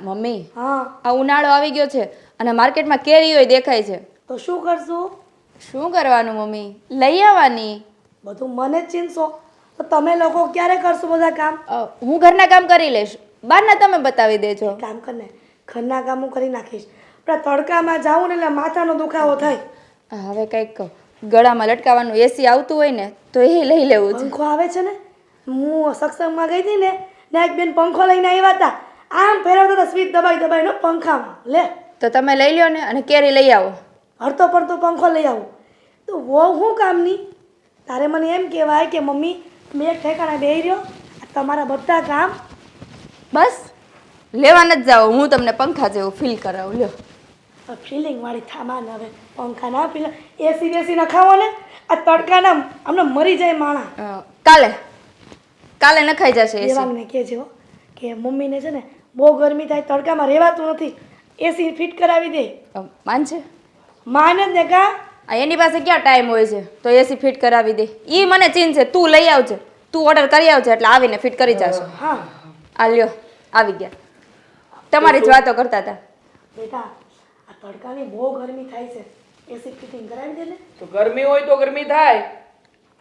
Mummy હા આ ઉનાળો આવી ગયો છે અને માર્કેટમાં કેરીઓ દેખાય છે. તો શું કરશું? શું કરવાનું મમ્મી? લઈ આવવાની. બધું મને જ ચીનશો તો તમે લોકો ક્યારે કરશો બધા કામ? હું ઘરના કામ કરી લઈશ, બહારના તમે બતાવી દેજો. કામ કરને, ઘરના કામ હું કરી નાખીશ. પણ તડકામાં જાઉં ને એટલે માથાનો દુખાવો થાય. હવે કંઈક ગળામાં લટકાવવાનું એસી આવતું હોય ને તો એ લઈ લેવું છે. પંખો આવે છે ને, હું સત્સંગમાં ગઈ હતી ને ત્યાં એક બેન પંખો લઈને આવ્યા હતા. આમ ફેરવતા હતા સ્વીચ દબાઈ દબાઈને પંખામાં. લે તો તમે લઈ લ્યો ને અને કેરી લઈ આવો. હરતો પડતો પંખો લઈ આવું તો વહુ શું કામની? તારે મને એમ કહેવાય કે મમ્મી મેં એક ઠેકાણે બેહી રહ્યો, તમારા બધા કામ બસ લેવા નથી જાઓ, હું તમને પંખા જેવું ફીલ કરાવું. લ્યો. ફિલિંગ વાળી થામાન. હવે પંખા ના ફિલ એસી બેસી નખાવો ને આ તડકાના અમને મરી જાય માણા. કાલે નખાઈ જશે એસી. દેવાંગને કહેજો કે મમ્મીને છે ને બહુ ગરમી થાય, તડકામાં રહેવાતું નથી, એસી ફિટ કરાવી દે. માનશે? માને જ ને કા એની પાસે ક્યાં ટાઈમ હોય છે તો એસી ફિટ કરાવી દે. ઈ મને ચીન છે, તું લઈ આવજે, તું ઓર્ડર કરી આવજે એટલે આવીને ફિટ કરી જશે. હા આ લ્યો આવી ગયા. તમારી જ વાતો કરતા હતા. બેટા આ તડકાની બહુ ગરમી થાય છે, એસી ફિટિંગ કરાવી દે ને. તો ગરમી હોય તો ગરમી થાય.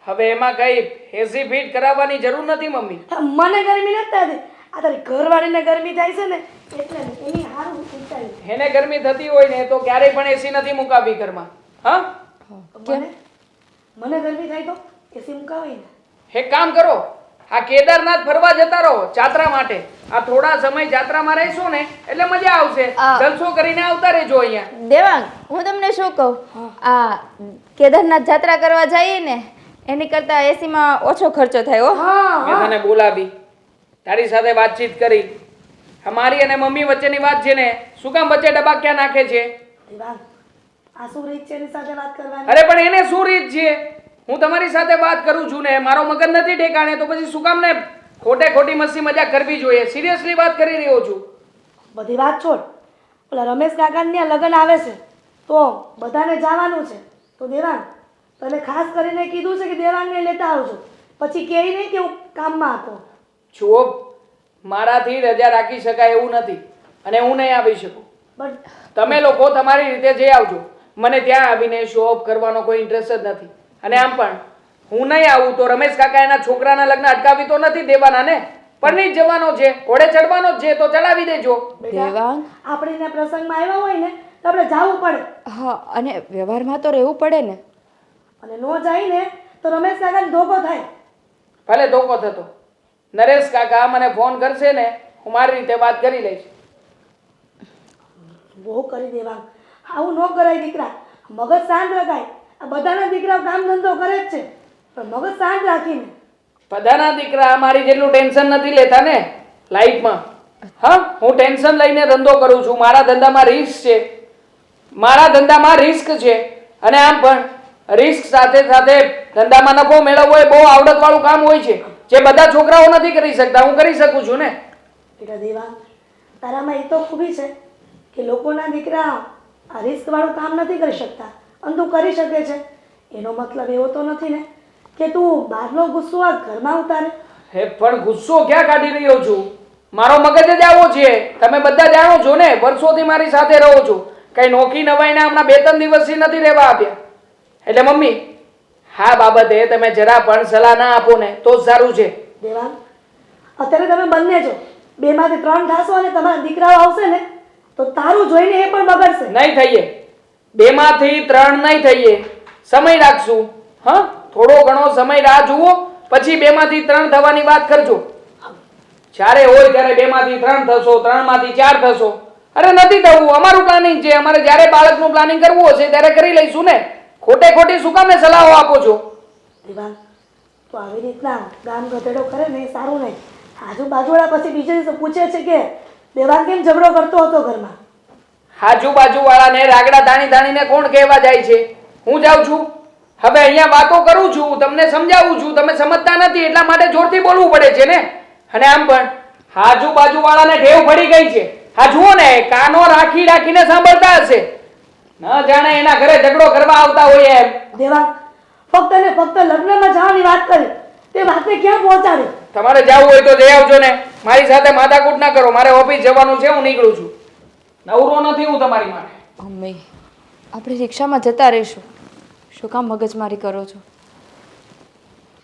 હવે એમાં કઈ એસી ફિટ કરાવવાની જરૂર નથી મમ્મી. મને ગરમી નથી થતી, આ તારી ઘરવાળીને ગરમી થાય છે ને એટલે એની હારું ઉઠાવી. એને ગરમી થતી હોય ને તો ક્યારેય પણ એસી નથી મુકાવી ઘરમાં. હા મને ગરમી થાય તો એસી મુકાવી ને. એક કામ કરો, આ કેદારનાથ ફરવા જતા રહો જાત્રા માટે. આ થોડા સમય જાત્રામાં રહેશો ને એટલે મજા આવશે. જલસો કરીને આવતા રહેજો અહીંયા. દેવાંગ, હું તમને શું કહું, આ કેદારનાથ જાત્રા કરવા જઈએ ને એની કરતા એસીમાં ઓછો ખર્ચો થાય. હો મેં તને બોલાવી, તારી સાથે વાતચીત કરી. અમારી અને મમ્મી વચ્ચેની વાત છે ને, શું કામ વચ્ચે ડબાક્યા નાખે છે? આ શું રીત છે એની સાથે વાત કરવાની? અરે પણ એને શું રીત છે? હું તમારી સાથે વાત કરું છું ને, મારો મગજ નથી ઠેકાણે તો પછી શું કામ ને ખોટે ખોટી મસ્તી મજાક કરવી જોઈએ? સિરિયસલી વાત કરી રહ્યો છું. બધી વાત છોડ. પેલા રમેશ કાકાને લગ્ન આવે છે તો બધાને જવાનું છે, તો દેવાંગ તને ખાસ કરીને કીધું છે કે દેવાંગને લેતા આવજો. પછી કહે નહીં કે હું કામમાં હતો. જુઓ, મારાથી રજા રાખી શકાય એવું નથી અને હું નહીં આવી શકું. બટ તમે લોકો તમારી રીતે જઈ આવજો. મને ત્યાં આવીને શો ઓફ કરવાનો કોઈ ઇન્ટરેસ્ટ જ નથી. અને આમ પણ હું નહીં આવું તો રમેશ કાકા એના છોકરાના લગ્ન અટકાવી તો નથી દેવાના ને. પરણી જ જવાનો છે, ઘોડે ચડવાનો જ છે તો ચડાવી દેજો. દેવાંગ, આપણે એના પ્રસંગમાં આવ્યા હોય ને તો આપણે જવું પડે. હા, અને વ્યવહારમાં તો રહેવું પડે ને. અને નો જાય ને તો રમેશ કાકાને ધોકો થાય. ભલે ધોકો થતો, નરેશ કાકા મને ફોન કરશે ને, હું મારી રીતે વાત કરી લઈશ. બહુ કરી દેવા, આવું ન કરાય દીકરા. મગજ શાંત રખાય. આ બધાના દીકરાઓ કામ ધંધો કરે જ છે પણ મગજ શાંત રાખીને. બધાના દીકરા મારી જેટલું ટેન્શન નથી લેતા ને લાઈફમાં. હા, હું ટેન્શન લઈને ધંધો કરું છું. મારા ધંધામાં રિસ્ક છે, મારા ધંધામાં રિસ્ક છે. અને આમ પણ રિસ્ક સાથે સાથે ધંધામાં નફો મેળવવો એ બહુ આવડતવાળું કામ હોય છે, જે બધા છોકરાઓ નથી કરી શકતા. હું કરી શકું છું ને. બેટા દેવા, તારામાં એ તો ખૂબી છે કે લોકોના દીકરા આ રિસ્કવાળું કામ નથી કરી શકતા અને તું કરી શકે છે. એનો મતલબ એવો તો નથી ને કે તું બહારનો ગુસ્સો આ ઘરમાં ઉતારે. હે પણ ગુસ્સો ક્યાં કાઢી રહ્યો છું? મારો મગજ જ આવો છે. તમે બધા જાણો છો ને, વર્ષોથી મારી સાથે રહો છો. કઈ નોખી નવાઈના હમણાં 2-3 દિવસથી નથી રહેવા આપ્યા. એટલે મમ્મી, હા બાબતે તમે જરા પણ સલાહ ના આપો ને તો જ સારું છે. દેવાંગ, અત્યારે તમે બંને જો 2માંથી 3 થશો અને તમારા દીકરાઓ આવશે ને તો તારું જોઈને એ પણ બગડશે. નહીં થઈએ, 2માંથી 3 નહીં થઈએ. સમય રાખશું. હા, થોડો ઘણો સમય રાહ જુઓ, પછી 2માંથી 3 થવાની વાત કરજો. જ્યારે હોય ત્યારે 2માંથી 3 થશો, 3માંથી 4 થશો. અરે નથી થવું, અમારું પ્લાનિંગ છે. અમારે જ્યારે બાળકનું પ્લાનિંગ કરવું હશે ત્યારે કરી લઈશું ને. ખોટે ખોટી શું કામને સલાહો આપો છો? દેવાંગ, તો આવી રીતના ગામ ગધેડો કરે ને એ સારું નહીં. આજુબાજુવાળા પછી બીજે દિવસે પૂછે છે કે દેવાંગ કેમ ઝઘડો કરતો હતો ઘરમાં. આજુબાજુવાળાને રાગડા ધાણી ધાણીને કોણ કહેવા જાય છે? હું જાઉં છું. હવે અહીંયા વાતો કરું છું, તમને સમજાવું છું, તમે સમજતા નથી એટલા માટે જોરથી બોલવું પડે છે ને. અને આમ પણ આજુબાજુવાળાને ટેવ પડી ગઈ છે. હા જુઓ ને, કાનો રાખી રાખીને સાંભળતા હશે. ન જાણે એના ઘરે ઝઘડો કરવા આવતા હોય એમ. દેવાંગ, ફક્ત ને ફક્ત લગ્નમાં જવાની વાત કરી, તે વાતને ક્યાં પહોંચાડી? તમારે જવું હોય તો જઈ આવજો ને, મારી સાથે માથાકૂટ ના કરો. મારે ઓફિસ જવાનું છે, હું નીકળું છું. નવરો નથી હું તમારી માટે. મમ્મી, આપણે રિક્ષામાં જતા રહીશું. શું કામ મગજમારી કરો છો?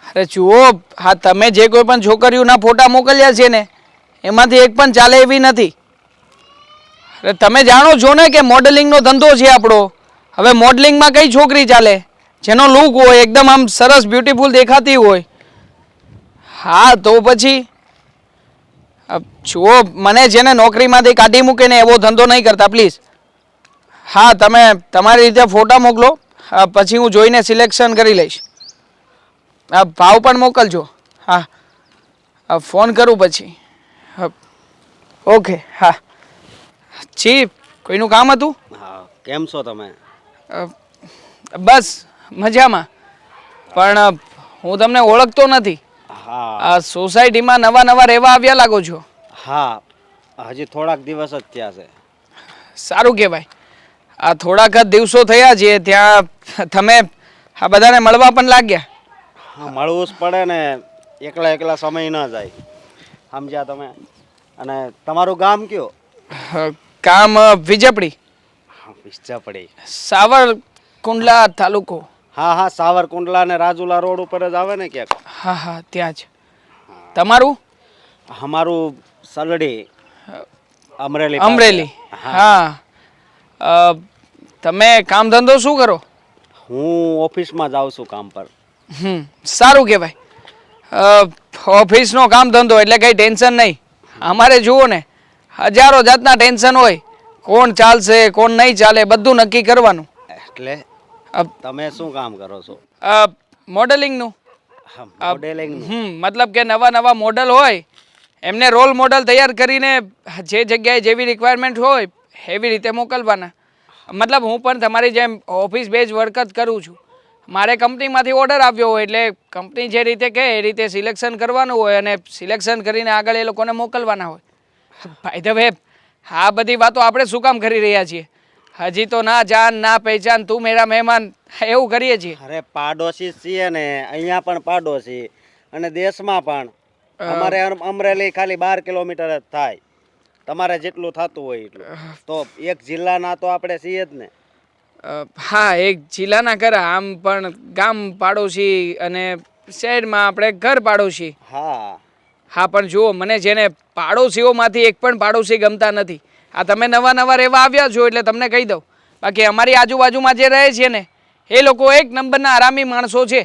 અરે જુઓ, હા તમે જે કોઈ પણ છોકરીઓના ફોટા મોકલ્યા છે ને એમાંથી એક પણ ચાલે એવી નથી. અરે તમે જાણો છો ને કે મોડેલિંગનો ધંધો છે આપણો. હવે મોડલિંગમાં કઈ છોકરી ચાલે જેનો લુક હોય એકદમ આમ સરસ બ્યુટીફુલ દેખાતી હોય? હા તો પછી જુઓ, મને છે ને નોકરીમાંથી કાઢી મૂકે ને એવો ધંધો નહીં કરતા પ્લીઝ. હા તમે તમારી રીતે ફોટા મોકલો, પછી હું જોઈને સિલેક્શન કરી લઈશ. ભાવ પણ મોકલજો. હા ફોન કરું પછી. ઓકે. હા જી, કોઈનું કામ હતું? હા, કેમ છો તમે? બસ મજામાં, પણ હું તમને ઓળખતો નથી. હા આ સોસાયટીમાં નવા નવા રહેવા આવ્યા લાગો છો. હા, હજી થોડાક દિવસ જ થયા છે. સારું કહેવાય. આ થોડાક જ દિવસો થયા છે ત્યાં તમે આ બધાને મળવા પણ લાગ્યા. હા, મળવું જ પડે ને, એકલા એકલા સમય ન જાય, સમજ્યા તમે? અને તમારું ગામ કયો? કામ વિજપડી, વિજપડી. સાવરકુંડલા તાલુકો. હા હા, સાવરકુંડલા ને રાજુલા રોડ ઉપર જ આવે ને ક્યાંક? હા હા ત્યાં જ. તમારું? અમારું સલડી, અમરેલી પાસે. અમરેલી. હા તમે કામ ધંધો શું કરો? હું ઓફિસમાં જાઉં છું કામ પર. સારું કહેવાય. ઓફિસનો કામ ધંધો એટલે કંઈ ટેન્શન નહીં. અમારે જુઓ ને, હજારો જાતના ટેન્શન હોય. કોણ ચાલશે કોણ નહીં ચાલે બધું નક્કી કરવાનું. એટલે તમે શું કામ કરો છો? મોડેલિંગનું. મોડેલિંગનું? મતલબ કે નવા નવા મોડલ હોય એમને રોલ મોડલ તૈયાર કરીને જે જગ્યાએ જેવી રિક્વાયરમેન્ટ હોય એવી રીતે મોકલવાના. મતલબ હું પણ તમારી જેમ ઓફિસ બેઝ વર્ક જ કરું છું. મારે કંપનીમાંથી ઓર્ડર આવ્યો હોય એટલે કંપની જે રીતે કહે એ રીતે સિલેક્શન કરવાનું હોય અને સિલેક્શન કરીને આગળ એ લોકોને મોકલવાના હોય. ભાઈ ધ વે, આ બધી વાતો આપણે શું કામ કરી રહ્યા છીએ? હજી તો ના જાન ના પહેચાન, તું મેરા મહેમાન, એવું કરીએ છીએ. અરે પાડોશી છીએ ને, અહીંયા પણ પાડોશી અને દેશમાં પણ. અમારે અમરેલી ખાલી 12 કિલોમીટર જ થાય. તમારે જેટલું થતું હોય એટલું. તો એક જિલ્લાના તો આપણે છીએ જ ને. હા, એક જિલ્લાના ખરા, આમ પણ ગામ પાડોશી અને શહેરમાં આપણે ઘર પાડોશી. હા હા પણ જુઓ, મને જેને પાડોશીઓમાંથી એક પણ પાડોશી ગમતા નથી. આ તમે નવા નવા રહેવા આવ્યા છો એટલે તમને કહી દઉં. બાકી અમારી આજુબાજુમાં જે રહે છે ને એ લોકો એક નંબરના આરામી માણસો છે.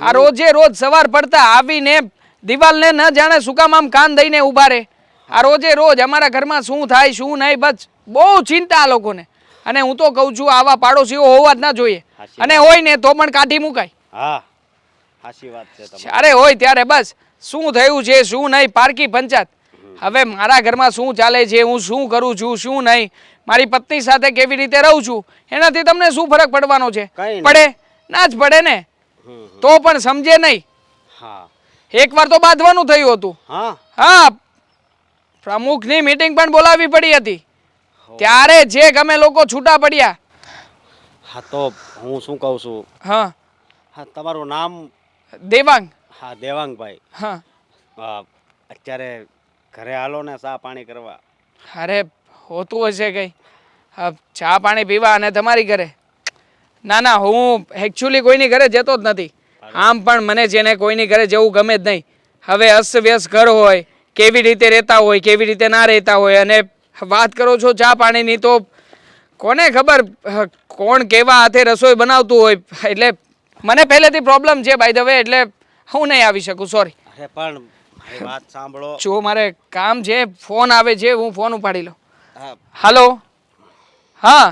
આ રોજે રોજ સવાર પડતા આવીને દિવાલને ન જાણે શું કામ આમ કાન દઈને ઊભા રહે. આ રોજે રોજ અમારા ઘરમાં શું થાય શું નહીં બસ બહુ ચિંતા આ લોકોને. અને હું તો કહું છું આવા પાડોશીઓ હોવા જ ના જોઈએ, અને હોય ને તો પણ કાઢી મુકાય. હા, સાચી વાત છે તમારી. જ્યારે હોય ત્યારે બસ શું થયું છે શું નહીં પારકી પંચાયત. હવે મારા ઘરમાં શું ચાલે છે, હું શું કરું છું શું નહીં, મારી પત્ની સાથે કેવી રીતે રહું છું, એનાથી તમને શું ફરક પડવાનો છે? પડે ના જ પડે ને. તો પણ સમજે નહીં. હા, એકવાર તો બાંધવાનું થયું હતું. હા હા, પ્રમુખની મીટિંગ પણ બોલાવવી પડી હતી. ત્યારે જે ગમે લોકો છૂટા પડ્યા. હા, તો હું શું કહું છું, હા હા તમારું નામ? દેવાંગ. હા, દેવાંગભાઈ. હા અત્યારે ઘરે હાલો ને ચા પાણી કરવા. અરે હોતું હશે કંઈ. ચા પાણી પીવા અને તમારી ઘરે? ના ના, હું એકચ્યુઅલી કોઈની ઘરે જતો જ નથી. આમ પણ મને જેને કોઈની ઘરે જવું ગમે જ નહીં. હવે અસ્તવ્યસ્ત ઘર હોય, કેવી રીતે રહેતા હોય કેવી રીતે ના રહેતા હોય, અને વાત કરો છો ચા પાણીની તો કોને ખબર કોણ કેવા હાથે રસોઈ બનાવતું હોય. એટલે મને પહેલેથી પ્રોબ્લેમ છે બાય ધ વે, એટલે હું નહીં આવી શકું, સોરી. અરે પણ મારી વાત સાંભળો. જો મારે કામ છે, ફોન આવે છે, હું ફોન ઉપાડી લઉં. હા, હાલો. હા,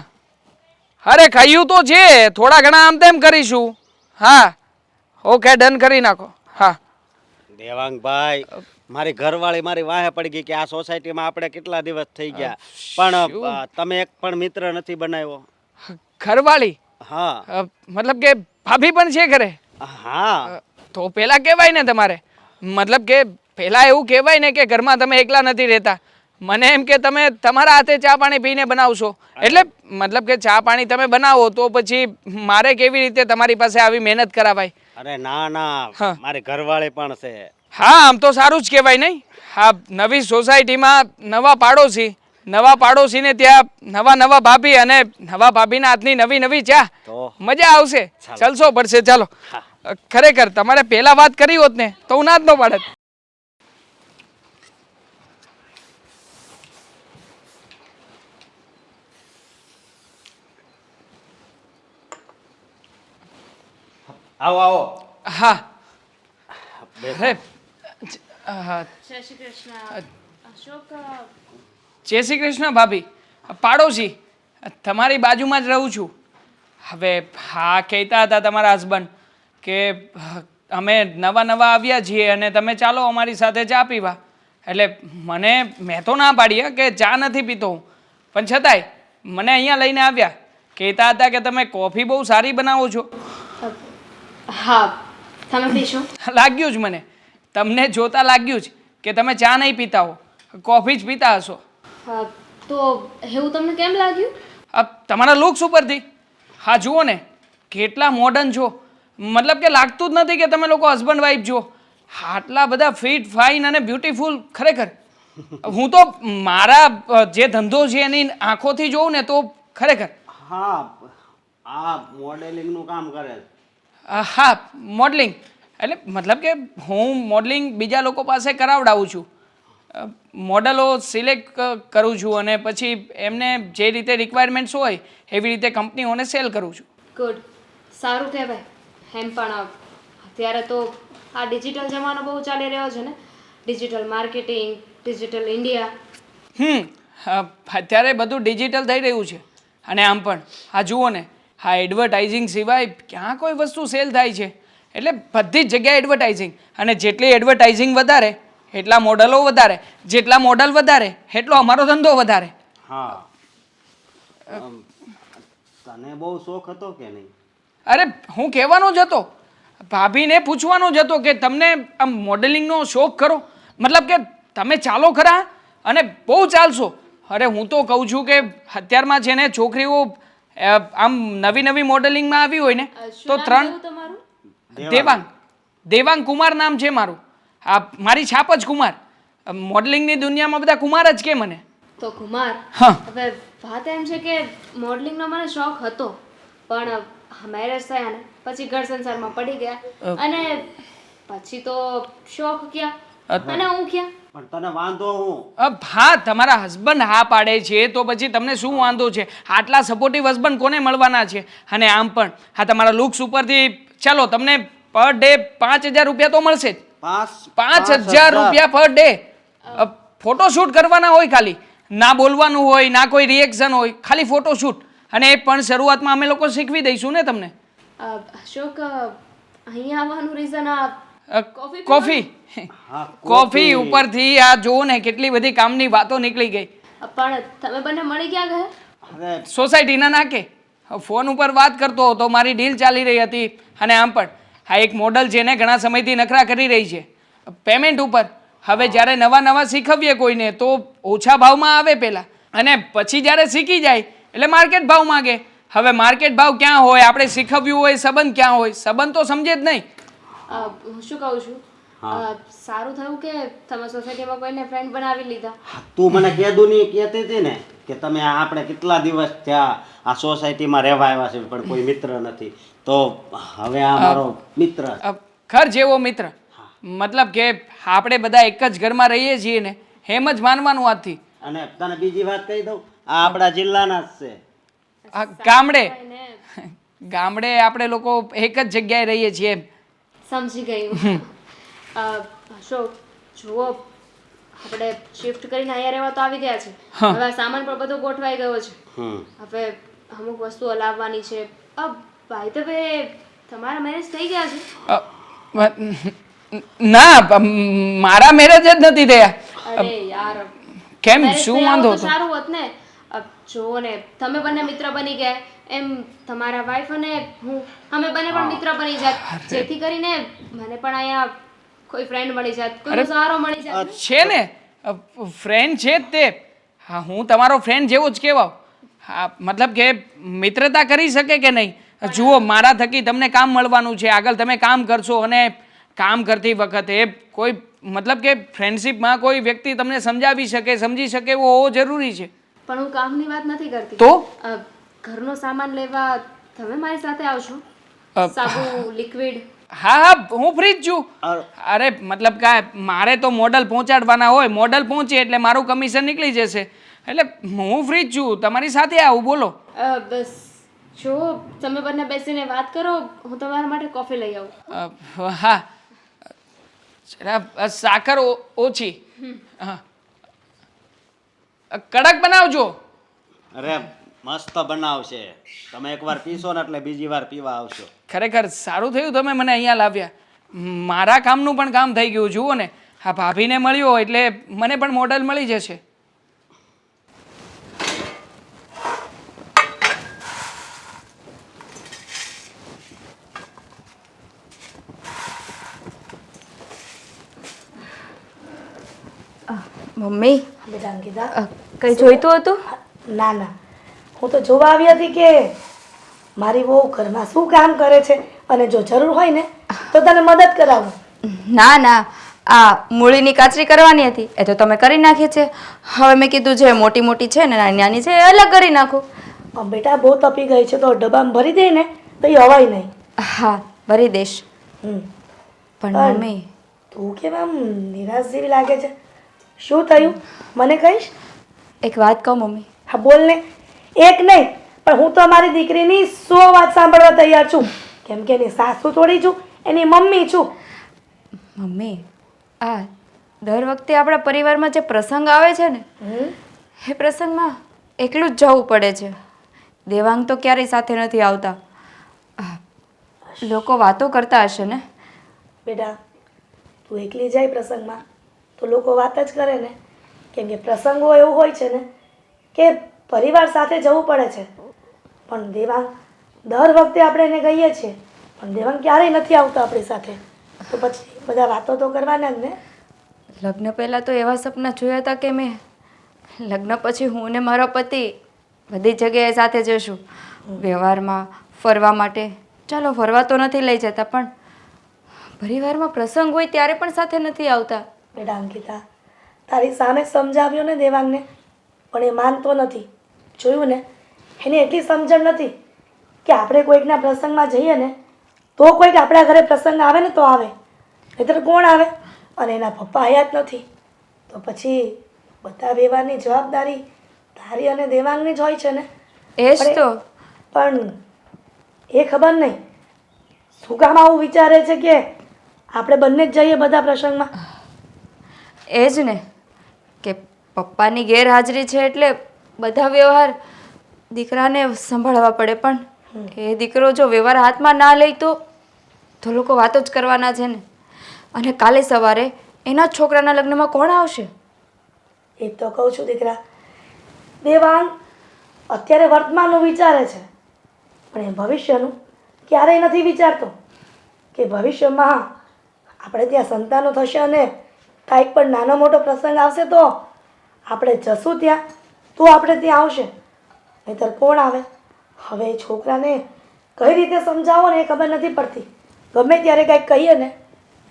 અરે કહ્યું તો છે થોડા ઘણા આમ તેમ કરીશું. હા ઓકે, ડન કરી નાખો. હા દેવાંગભાઈ, મારી ઘરવાળી મારી વાહે પડી ગઈ કે આ સોસાયટીમાં આપણે કેટલા દિવસ થઈ ગયા, પણ તમે એક પણ મિત્ર નથી બનાવ્યો. ઘરવાળી? હા. મતલબ કે ભાભી પણ છે ઘરે? હા. તો પેલા કહેવાય ને તમારે. મતલબ કે પેલા એવું કહેવાય ને કે ઘરમાં તમે એકલા નથી રહેતા. મને એમ કે તમે તમારા હાથે ચા પાણી પીને બનાવશો. એટલે મતલબ કે ચા પાણી તમે બનાવો તો પછી મારે કેવી રીતે તમારી પાસે આવી મહેનત કરાવાય? અરે ના ના હા. મારી ઘરવાળી પણ છે. હા આમ તો સારું જ કહેવાય નહીં. હા નવી સોસાયટીમાં નવા પાડોશીને ત્યાં નવા ભાભી અને નવા ભાભીના હાથની નવી ચા. તો મજા આવશે. ચાલો. જલસો પડશે ચાલો. હા. ખરેખર તમારે પહેલા વાત કરી હોત ને તો હું ના જ ન પાડત. આવો આવો. હા બેસો. અરે હા, જય શ્રી કૃષ્ણ અશોક જય શ્રી કૃષ્ણ ભાભી. પાડોશી તમારી બાજુમાં જ રહું છું. હવે હા કહેતા હતા તમારા હસબન્ડ કે અમે નવા આવ્યા છીએ અને તમે ચાલો અમારી સાથે ચા પીવા. એટલે મેં તો ના પાડી હે કે ચા નથી પીતો હું, પણ છતાંય મને અહીંયા લઈને આવ્યા. કહેતા હતા કે તમે કોફી બહુ સારી બનાવો છો. હા તમે પીશો લાગ્યું જ મને, તમને જોતા લાગ્યું જ કે તમે ચા નહીં પીતા હો, કોફી જ પીતા હશો. તો એવું તમને કેમ લાગ્યું? તમારા લુક્સ ઉપરથી. હા જુઓ ને કેટલા મોડર્ન છો, મતલબ કે લાગતું જ નથી કે તમે લોકો હસબન્ડ વાઈફ છો. આટલા બધા ફિટ ફાઇન અને બ્યુટીફુલ. ખરેખર હું તો મારા જે ધંધો છે એની આંખોથી જોઉં ને તો ખરેખર. હા આ મોડેલિંગ નું કામ કરે છે. હા મોડલિંગ એટલે મતલબ કે હું મોડલિંગ બીજા લોકો પાસે કરાવડાવું છું. મોડલો સિલેક્ટ કરું છું અને પછી એમને જે રીતે રિક્વાયરમેન્ટ્સ હોય એવી રીતે કંપનીઓને સેલ કરું છું. ગુડ, સારું કહેવાય. એમ પણ અત્યારે તો આ ડિજિટલ જમાનો બહુ ચાલી રહ્યો છે ને, ડિજિટલ માર્કેટિંગ, ડિજિટલ ઇન્ડિયા. અત્યારે બધું ડિજિટલ થઈ રહ્યું છે. અને આમ પણ આ જુઓ ને, આ એડવર્ટાઇઝિંગ સિવાય ક્યાં કોઈ વસ્તુ સેલ થાય છે? એટલે બધી જ જગ્યાએ એડવર્ટાઇઝિંગ, અને જેટલી એડવર્ટાઇઝિંગ વધારે એટલા મોડલો વધારે, જેટલા મોડલ વધારે એટલો અમારો ધંધો વધારે. હા તને બહુ શોખ હતો કે નહીં? અરે હું કહેવાનો જ હતો, ભાભીને પૂછવાનો જ હતો કે તમને આમ મોડેલિંગનો શોખ ખરો? મતલબ કે તમે ચાલો ખરા અને બહુ ચાલશો. અરે હું તો કહું છું કે અત્યારમાં છે ને છોકરીઓ આમ નવી મોડેલિંગમાં આવી હોય ને તો શું નામ 3 કહ્યું તમારું? દેવાંગ કુમાર નામ છે મારું. આ મારી છાપ જ કુમાર. મોડલિંગની દુનિયામાં બધા કુમાર જ કે મને. તો કુમાર, હા હવે વાત એમ છે કે મોડલિંગનો મને શોખ હતો, પણ મેરેજ થયા ને પછી ઘર સંસારમાં પડી ગયા અને પછી તો શોખ ક્યાં અને હું ક્યાં. પણ તને વાંધો હું? હા તમારા હસબન્ડ હા પાડે છે તો પછી તમને શું વાંધો છે? આટલા સપોર્ટિવ હસબન્ડ કોને મળવાના છે? અને આમ પણ હા તમારા લુક્સ ઉપરથી ચાલો તમને પર ડે 5,000 રૂપિયા તો મળશે જ. 5,000 રૂપિયા પર ડે. ફોટોશૂટ કરવાના હોય, ખાલી ના બોલવાનું હોય, ના કોઈ રિએક્શન હોય, ખાલી ફોટોશૂટ. અને એ પણ શરૂઆતમાં અમે લોકો શીખવી દઈશું ને તમને. અશોક, અહીંયા આવવાનું રીઝન આ કોફી હા કોફી ઉપરથી આ જુઓ ને કેટલી બધી કામની વાતો નીકળી ગઈ. પણ તમે બંને મળી ક્યાં ગયા? અરે સોસાયટીના નાકે ફોન ઉપર વાત કરતો હતો, મારી ડીલ ચાલી રહી હતી. અને આમ પણ આ એક મોડલ છે ને ઘણા સમયથી નખરા કરી રહી છે પેમેન્ટ ઉપર. હવે જ્યારે નવા શીખવીએ કોઈને તો ઓછા ભાવમાં આવે પહેલાં, અને પછી જ્યારે શીખી જાય એટલે માર્કેટ ભાવ માગે. હવે માર્કેટ ભાવ ક્યાં હોય? આપણે શીખવ્યું હોય સંબંધ ક્યાં હોય? સંબંધ તો સમજે જ નહીં. હું શું કહું છું, સારું થયું કે તમે સોસાયટીમાં કોઈને ફ્રેન્ડ બનાવી લીધા. તું મને કેદુની કહેતી હતી ને કે તમે આપણે કેટલા દિવસ થયા આ સોસાયટીમાં રહેવા આવ્યા છે પણ કોઈ મિત્ર નથી, તો હવે આ મારો મિત્ર. ઘર જેવો મિત્ર, મતલબ કે આપણે બધા એક જ ઘરમાં રહીએ છીએ ને એમ જ માનવાનું આજથી. અને તને બીજી વાત કહી દઉં, આ આપણા જિલ્લાના જ છે. આ ગામડે આપણે લોકો એક જ જગ્યાએ રહીએ છીએ એમ. સમજી ગયું. અશોક જુઓ, આપણે શિફ્ટ કરીને અહીંયા રહેવા તો આવી ગયા છે. હવે આ સામાન પણ બધો ગોઠવાઈ ગયો છે. હવે અમુક વસ્તુઓ લાવવાની છે. ભાઈ તો તમારા મેરેજ થઈ ગયા છે? ના મારા મેરેજ જ નથી થયા. અરે યાર, કેમ marriage શું થયા વાંધો હોત તો હતો? સારું હોત ને. જુઓ ને, તમે બંને મિત્ર બની ગયા, એમ તમારા વાઈફ અને હું અમે બંને પણ મિત્ર બની જાત, જેથી કરીને મને પણ અહીંયા કોઈ ફ્રેન્ડ મળી જાત, કોઈ સહારો મળી જાત. છે ને ફ્રેન્ડ છે જ તે. હા હું તમારો ફ્રેન્ડ જેવો જ કહેવાવ. હા મતલબ કે મિત્રતા કરી શકે કે નહીં, જુઓ મારા થકી તમને કામ મળવાનું છે, આગળ તમે કામ કરશો અને કામ કરતી વખતે કોઈ મતલબ કે ફ્રેન્ડશિપમાં કોઈ વ્યક્તિ તમને સમજાવી શકે સમજી શકે એવો હોવો જરૂરી છે. પણ હું કામની વાત નથી કરતી. તો ઘરનો સામાન લેવા તમે મારી સાથે આવશો? સાબુ, લિક્વિડ. હા હું ફ્રી જ છું. અરે મતલબ કે મારે તો મોડલ પહોંચાડવાના હોય, મોડલ પહોંચે એટલે મારું કમિશન નીકળી જશે, એટલે હું ફ્રી જ છું, તમારી સાથે આવું. બોલો. બસ જો તમે બંને બેસીને વાત કરો, હું તમારા માટે કોફી લઈ આવું. હા જરા સાકર ઓછી, હા કડક બનાવજો. અરે મસ્ત બનાવશે, તમે એકવાર પીશો ને એટલે બીજી વાર પીવા આવશો. ખરેખર સારું થયું તમે મને અહીંયા લાવ્યા, મારા કામનું પણ કામ થઈ ગયું. જુઓ ને આ ભાભીને મળ્યો એટલે મને પણ મોડલ મળી જશે. મમ્મી બેટા અંકિતા, કંઈ જોઈતું હતું? ના ના, હું તો જોવા આવી હતી કે મારી વહુ ઘરમાં શું કામ કરે છે, અને જો જરૂર હોય ને તો તને મદદ કરાવું. ના ના, આ મૂળીની કાચરી કરવાની હતી એ તો તમે કરી નાખી છે. હવે મેં કીધું જે મોટી મોટી છે ને નાની નાની છે એ અલગ કરી નાખું. બેટા બહુ તપી ગઈ છે તો ડબ્બામાં ભરી દે ને તો એ હવાય નહીં. હા ભરી દઈશ. હમ. પણ મમ્મી તું કેમ આમ નિરાશ જેવી લાગે છે? શું થયું મને કહીશ? એક વાત કહું મમ્મી? હા બોલ ને. એક નહીં પણ હું તો મારી દીકરીની 100 વાત સાંભળવા તૈયાર છું, કેમ કે એની સાસુ થોડી છું, એની મમ્મી છું. મમ્મી આ દર વખતે આપણા પરિવારમાં જે પ્રસંગ આવે છે ને એ પ્રસંગમાં એકલું જ જવું પડે છે. દેવાંગ તો ક્યારેય સાથે નથી આવતા. લોકો વાતો કરતા હશે ને? બેટા તું એકલી જાય પ્રસંગમાં તો લોકો વાત જ કરે ને, કેમ કે પ્રસંગો એવું હોય છે ને કે પરિવાર સાથે જવું પડે છે. પણ દેવાંગ દર વખતે આપણે એને કહીએ છીએ પણ દેવાંગ ક્યારેય નથી આવતો આપણી સાથે, તો પછી બધા વાતો તો કરવાના જ ને. લગ્ન પહેલાં તો એવા સપના જોયા હતા કે મેં લગ્ન પછી હું ને મારો પતિ બધી જગ્યાએ સાથે જઈશું, વ્યવહારમાં, ફરવા માટે. ચાલો ફરવા તો નથી લઈ જતા પણ પરિવારમાં પ્રસંગ હોય ત્યારે પણ સાથે નથી આવતા. બેટા અંકિતા, તારી સામે સમજાવ્યો ને દેવાંગને પણ એ માનતો નથી. જોયું ને, એને એટલી સમજણ નથી કે આપણે કોઈકના પ્રસંગમાં જઈએ ને તો કોઈક આપણા ઘરે પ્રસંગ આવે ને તો આવે, નહીંતર કોણ આવે? અને એના પપ્પા હયાત નથી તો પછી બધા વ્યવહારની જવાબદારી તારી અને દેવાંગની જ હોય છે ને. એ જ તો. પણ એ ખબર નહીં શું કામ આવું વિચારે છે કે આપણે બંને જ જઈએ બધા પ્રસંગમાં. એ જ ને કે પપ્પાની ગેરહાજરી છે એટલે બધા વ્યવહાર દીકરાને સંભાળવા પડે, પણ એ દીકરો જો વ્યવહાર હાથમાં ના લે તો લોકો વાતો જ કરવાના છે ને. અને કાલે સવારે એના જ છોકરાના લગ્નમાં કોણ આવશે? એ તો કહું છું દીકરા, દેવાંગ અત્યારે વર્તમાનનું વિચારે છે પણ એ ભવિષ્યનું ક્યારેય નથી વિચારતો કે ભવિષ્યમાં આપણે ત્યાં સંતાનો થશે અને કાંઈક પણ નાનો મોટો પ્રસંગ આવશે તો આપણે જશું ત્યાં, તો આપણે ત્યાં આવશે, નહીંતર કોણ આવે? હવે એ છોકરાને કઈ રીતે સમજાવો ને એ ખબર નથી પડતી. ગમે ત્યારે કાંઈક કહીએ ને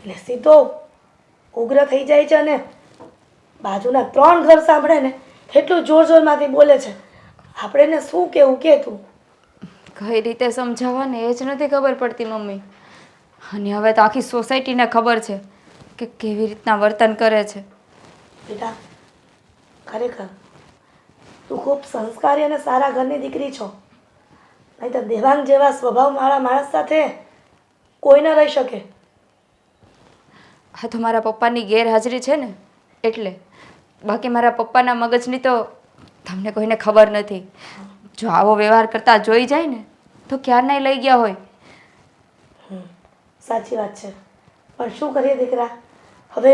એટલે સીધો ઉગ્ર થઈ જાય છે અને બાજુના 3 ઘર સાંભળે ને એટલું જોર જોરમાંથી બોલે છે. આપણે એને શું કહેવું કે તું? કઈ રીતે સમજાવવાને એ જ નથી ખબર પડતી મમ્મી. અને હવે તો આખી સોસાયટીને ખબર છે કે કેવી રીતના વર્તન કરે છે. બેટા ખરેખર તું ખૂબ સંસ્કારી અને સારા ઘરની દીકરી છો, નહીં તો દેવાંગ જેવા સ્વભાવવાળા માણસ સાથે કોઈ ન રહી શકે. આ તો મારા પપ્પાની ગેરહાજરી છે ને એટલે, બાકી મારા પપ્પાના મગજની તો તમને કોઈને ખબર નથી. જો આવો વ્યવહાર કરતા જોઈ જાય ને તો ક્યારના લઈ ગયા હોય. સાચી વાત છે પણ શું કરીએ દીકરા, હવે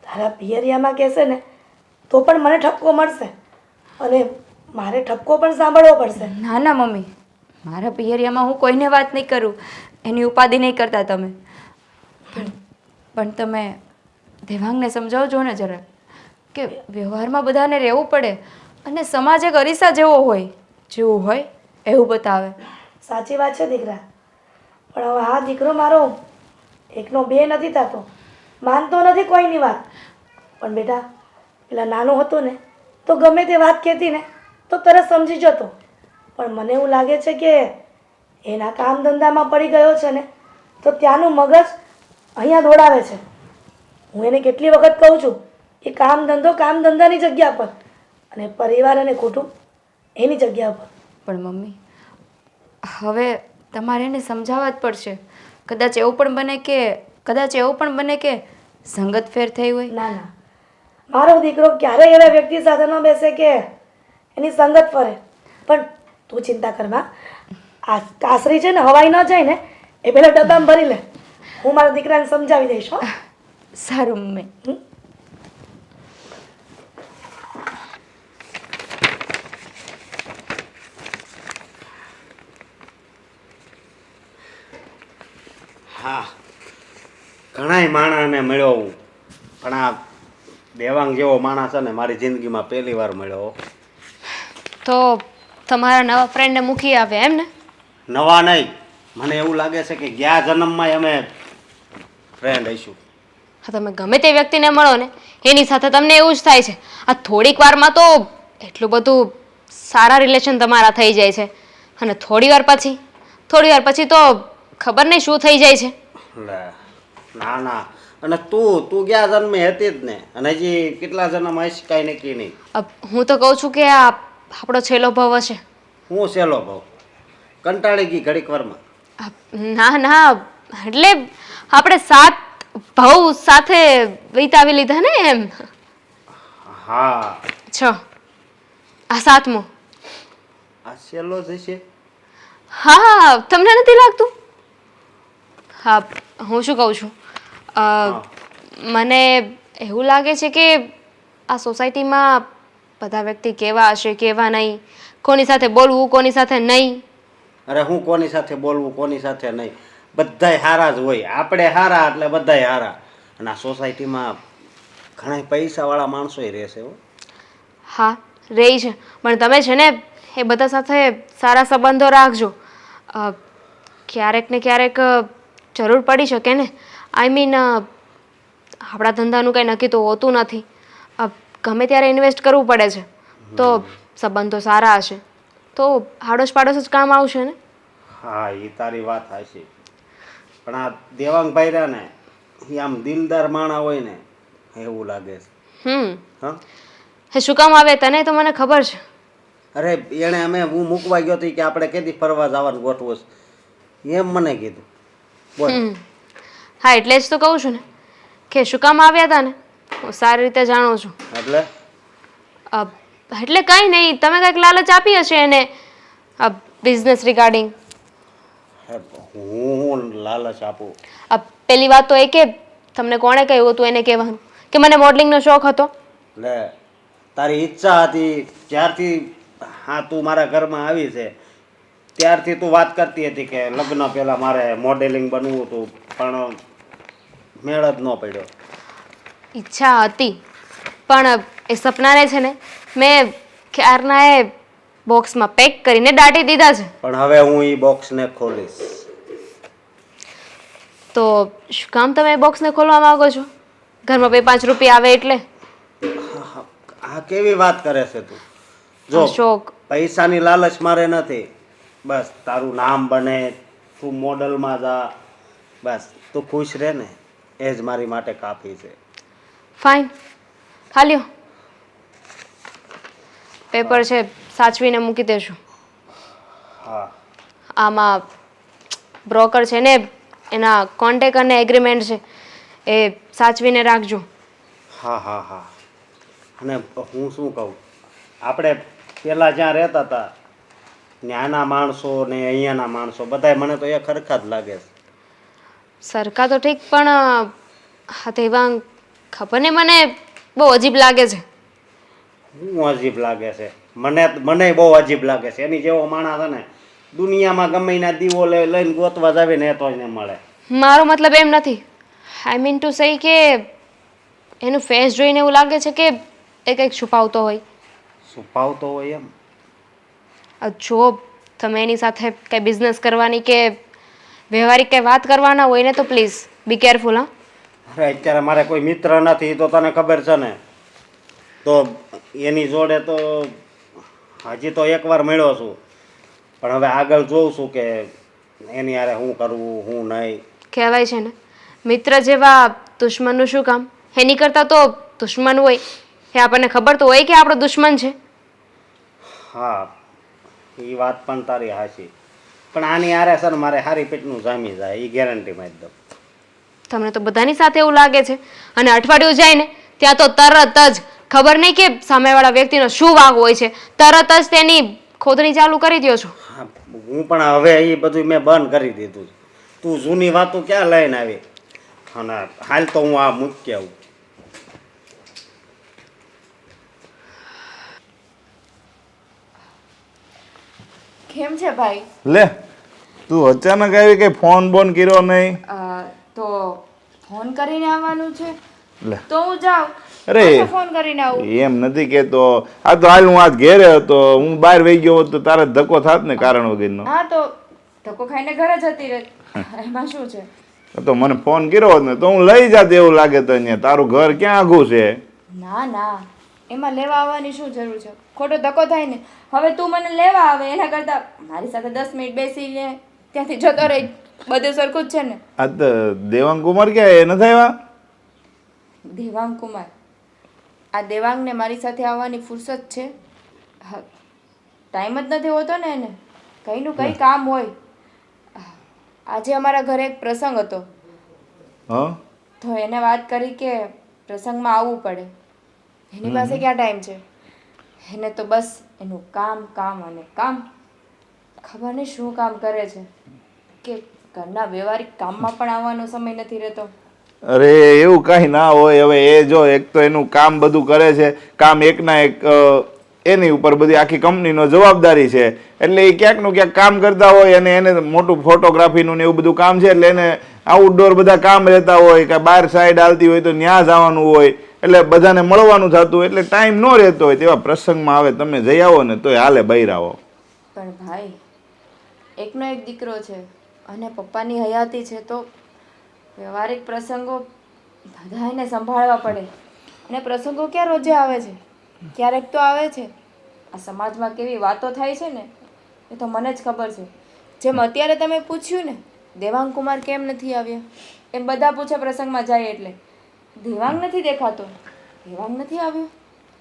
તારા પિયરિયામાં કહેશે ને તો પણ મને ઠપકો મળશે અને મારે ઠપકો પણ સાંભળવો પડશે. ના ના મમ્મી, મારા પિયરિયામાં હું કોઈને વાત નહીં કરું, એની ઉપાધિ નહીં કરતા તમે. પણ તમે દેવાંગને સમજાવજો ને જરા કે વ્યવહારમાં બધાને રહેવું પડે અને સમાજ એક અરીસા જેવો હોય, જેવું હોય એવું બતાવે. સાચી વાત છે દીકરા, પણ હવે આ દીકરો મારો એકનો બે નથી થતો, માનતો નથી કોઈની વાત. પણ બેટા, પેલા નાનો હતો ને તો ગમે તે વાત કહેતી ને તો તરત સમજી જતો. પણ મને એવું લાગે છે કે એના કામ ધંધામાં પડી ગયો છે ને તો ત્યાંનું મગજ અહીંયા દોડાવે છે. હું એને કેટલી વખત કહું છું કે કામ ધંધાની જગ્યા પર અને પરિવાર અને કુટુંબ એની જગ્યા પર. પણ મમ્મી, હવે તમારે એને સમજાવવા જ પડશે. કદાચ એવું પણ બને કે સંગત ફેર થઈ હોય. ના ના, મારો દીકરો ક્યારેય એવા વ્યક્તિ સાથે ન બેસે કે એની સંગત ફરે. પણ તું ચિંતા કરમાં, આ કાસરી છે ને હવાઈ ન જાય ને એ પેલા ડબ્બામાં ભરી લે. હું મારા દીકરાને સમજાવી દઈશ. હો, સારું મમ્મી. હા, ઘણાય માણસને મળ્યો હું, પણ આ દેવાંગ જેવો માણસ છે ને મારી જિંદગીમાં પહેલી વાર મળ્યો. તો તમારા નવા ફ્રેન્ડને મૂકી આવ્યા એમ ને? નવા નહીં, મને એવું લાગે છે કે ગયા જન્મમાં અમે ફ્રેન્ડ હઈશું. હા, તમે ગમે તે વ્યક્તિને મળો ને એની સાથે તમને એવું જ થાય છે. આ થોડીક વારમાં તો એટલું બધું સારા રિલેશન તમારા થઈ જાય છે અને થોડી વાર પછી તો ખબર નહીં શું થઈ જાય છે. લે, ના ના, અને તું ગયા જન્મે હતી જ ને, અને હજી કેટલા જન્મ હશે કાંઈ નક્કી નહીં. હું તો કહું છું કે આ આપણો છેલ્લો ભવ હશે. હું સેલો ભાવ કંટાળી ગઈ ઘડીક વારમાં. ના ના, એટલે આપણે 7 ભવ સાથે વિતાવી લીધા ને એમ. હા, આ 7મો. આ સેલો જ હશે. હા, તમને નથી લાગતું? હા, હું શું કહું છું, મને એવું લાગે છે કે આ સોસાયટીમાં બધા વ્યક્તિ કેવા હશે કેવા નહીં, કોની સાથે બોલવું કોની સાથે નહીં. અરે હું કોની સાથે બોલવું કોની સાથે નહીં, બધાય હારા જ હોય. આપણે હારા એટલે બધાય હારા. અને આ સોસાયટીમાં ઘણા પૈસાવાળા માણસોય રહેશે હો. હા, રહી છે, પણ તમે છે ને એ બધા સાથે સારા સંબંધો રાખજો. ક્યારેક ને ક્યારેક જરૂર પડી શકે ને. આઈ મીન, આપણા ધંધાનું કંઈ નક્કી તો હોતું નથી. ગમે ત્યારે ઇન્વેસ્ટ કરવું પડે છે. તો સંબંધો સારા હશે તો આડોશ પાડોશ જ કામ આવશે ને. હા, એ તારી વાત હાચી. પણ આ દેવાંગભાઈ રહ્યા ને એ આમ દિલદાર માણા હોય ને એવું લાગે છે. હા, એ શું કામ આવે તને તો મને ખબર છે. અરે એણે હું મૂકવા ગયો હતો કે આપણે કેદી ફરવા જવાનું ગોઠવું છે એમ મને કીધું. બોલ. હા, એટલે જ તો કહું છું ને કે શું કામ આવ્યા હતા ને હું સારી રીતે જાણું છું. એટલે કંઈ નહીં, તમે કંઈક લાલચ આપી હશે એને બિઝનેસ રિગાર્ડિંગ. હું લાલચ આપું? પેલી વાત તો એ કે તમને કોણે કહ્યું હતું એને કહેવાનું કે મને મોડલિંગનો શોખ હતો? લે, તારી ઈચ્છા હતી જ્યારથી હા તું મારા ઘરમાં આવી છે ત્યારથી તું વાત કરતી હતી કે લગ્ન પહેલાં મારે મોડેલિંગ બનવું હતું, પણ મેળ જ ન પડ્યો. ઈચ્છા હતી પણ એ સપનાને છે ને મેં ક્યારના એ બોક્સમાં પેક કરીને દાટી દીધા છે. પણ હવે હું એ બોક્સને ખોલીશ. તો શું કામ તમે એ બોક્સને ખોલવા માંગો છો? ઘરમાં 2-5 રૂપિયા આવે એટલે? આ કેવી વાત કરે છે તું? જો શોખ પૈસાની લાલચ મારે નથી, બસ તારું નામ બને, તું મોડલમાં જા, બસ તું ખુશ રહે ને એ જ મારી માટે કાફી છે. ફાઇન, ખાલ્યો પેપર છે સાચવીને મૂકી દેજો. હા, આમાં બ્રોકર છે ને એના કોન્ટેક અને એગ્રીમેન્ટ છે એ સાચવીને રાખજો. હા હા હા. અને હું શું કહું, આપણે પહેલાં જ્યાં રહેતા હતા ત્યાંના માણસો ને અહીંયાના માણસો બધાય મને તો એ ખરખા જ લાગે છે. સરખા તો ઠીક, પણ હા દેવાંગ ખબર ને મને બહુ અજીબ લાગે છે. શું અજીબ લાગે છે? મને બહુ અજીબ લાગે છે. એની જેવો માણસ છે ને દુનિયામાં ગમે એના દીવો લઈને ગોતવા જાવે ને તો જ ને મળે. મારો મતલબ એમ નથી. આઈ મીન ટુ સે કે એનું ફેસ જોઈને એવું લાગે છે કે એ કંઈક છુપાવતો હોય. છુપાવતો હોય એમ? જો તમે એની સાથે કંઈ બિઝનેસ કરવાની કે વ્યવહારિક કંઈ વાત કરવાના હોય ને તો પ્લીઝ બી કેરફુલ હા. અરે અત્યારે મારે કોઈ મિત્ર નથી તો તને ખબર છે ને, તો એની જોડે તો હજી તો એકવાર મળ્યો છું, પણ હવે આગળ જોઉં છું કે એની હારે શું કરવું શું નહીં. કહેવાય છે ને મિત્ર જેવા દુશ્મનનું શું કામ, એની કરતાં તો દુશ્મન હોય એ આપણને ખબર તો હોય કે આપણો દુશ્મન છે. હા એ વાત પણ તારી હાચી, પણ આની હારે છે ને મારે હારી પેટનું જામી જાય એ ગેરંટી માં જ દઉં. તમને તો બધાની સાથે એવું લાગે છે, અને અઠવાડિયું જાય ને ત્યાં તો તરત જ ખબર નહીં કે સામેવાળા વ્યક્તિનો શું વાગ હોય છે, તરત જ તેની ખોદણી ચાલુ કરી દો છો. હા, હું પણ હવે એ બધું મેં બંધ કરી દીધું છે. તું જૂની વાતો ક્યાં લઈને આવી, અને હાલ તો હું આ મૂકી આવું. કેમ છે ભાઈ? લે તું અચાનક આવી કે ફોન બોન કર્યો નહીં? તો ફોન કરીને આવવાનું છે લે તો હું જાઉં. અરે પાછો ફોન કરીને આવું. એમ નથી કેતો, આ તો હાલ હું આજ ઘેરે હતો, હું બહાર વહી ગયો હોત તો તારે ધક્કો થાત ને કારણ વગરનો. હા તો ધક્કો ખાઈને ઘરે જતી રહે, એમાં શું છે? તો મને ફોન કર્યો હોત ને તો હું લઈ જાત, એવું લાગે તો અહીંયા તારું ઘર ક્યાં આઘું છે? ના ના, એમાં લેવા આવવાની શું જરૂર છે? ખોટો ધક્કો થાય ને. હવે તું મને લેવા આવે એના કરતાં મારી સાથે 10 મિનિટ બેસીને ત્યાંથી જતો રહી, બધું સરખું જ છે ને. આ તો દેવાંગ કુમાર ક્યાં એ નથી આવ્યા? દેવાંગ કુમાર? આ દેવાંગને મારી સાથે આવવાની ફુરસત છે? હા, ટાઈમ જ નથી હોતો ને એને, કંઈનું કંઈ કામ હોય. આજે અમારા ઘરે એક પ્રસંગ હતો હા તો એને વાત કરી કે પ્રસંગમાં આવવું પડે. એની પાસે ક્યાં ટાઈમ છે? એને તો બસ એનું કામ કામ અને કામ. ખબર નહીં શું કામ કરે છે કે ઘરના વ્યવહારિક કામમાં પણ આવવાનો સમય નથી રહેતો. અરે એવું કાંઈ ના હોય. હવે એ જો એક તો એનું કામ બધું કરે છે, કામ એકના એક એની ઉપર બધી આખી કંપનીનો જવાબદારી છે, એટલે એ ક્યાંકનું ક્યાંક કામ કરતા હોય, અને એને મોટું ફોટોગ્રાફીનું ને એવું બધું કામ છે, એટલે એને આઉટડોર બધા કામ રહેતા હોય, કે બહાર સાઈડ આવતી હોય તો ત્યાં જવાનું હોય, એટલે બધાને મળવાનું થતું હોય, એટલે ટાઈમ ન રહેતો હોય. તેવા પ્રસંગમાં આવે તમે જઈ આવો ને તોય હાલે બૈરાવો. પણ ભાઈ, એકનો એક દીકરો છે અને પપ્પાની હયાતી છે, તો વ્યવહારિક પ્રસંગો બધાને સંભાળવા પડે. અને પ્રસંગો ક્યાં રોજે આવે છે? ક્યારેક તો આવે છે. આ સમાજમાં કેવી વાતો થાય છે ને એ તો મને જ ખબર છે. જેમ અત્યારે તમે પૂછ્યું ને દેવાંગ કુમાર કેમ નથી આવ્યા, એમ બધા પૂછે પ્રસંગમાં જાય એટલે દેવાંગ નથી દેખાતો, દેવાંગ નથી આવ્યો.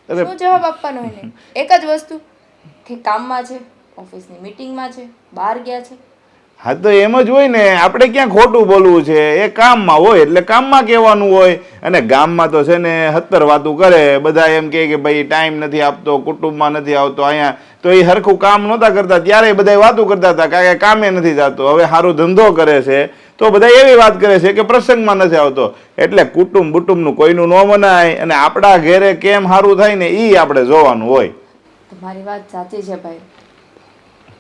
શું જવાબ આપવાનો એને? એક જ વસ્તુ કે કામમાં છે, ઓફિસની મીટિંગમાં છે, બહાર ગયા છે. હા તો એમ જ હોય ને, આપણે ક્યાં ખોટું બોલવું છે? એ કામમાં હોય એટલે કામમાં કહેવાનું હોય. અને ગામમાં તો છે ને 70 વાતું કરે, બધા એમ કહે કે ભાઈ ટાઈમ નથી આપતો, કુટુંબમાં નથી આવતો. અહીંયા તો એ હરખું કામ નહોતા કરતા ત્યારે બધા વાતું કરતા હતા, કારણ કે કામે નથી જતો. હવે સારો ધંધો કરે છે તો બધા એવી વાત કરે છે કે પ્રસંગમાં નથી આવતો. એટલે કુટુંબ બુટુંબનું કોઈનું ન મનાય, અને આપણા ઘેરે કેમ સારું થાય ને એ આપણે જોવાનું હોય. તમારી વાત સાચી છે ભાઈ,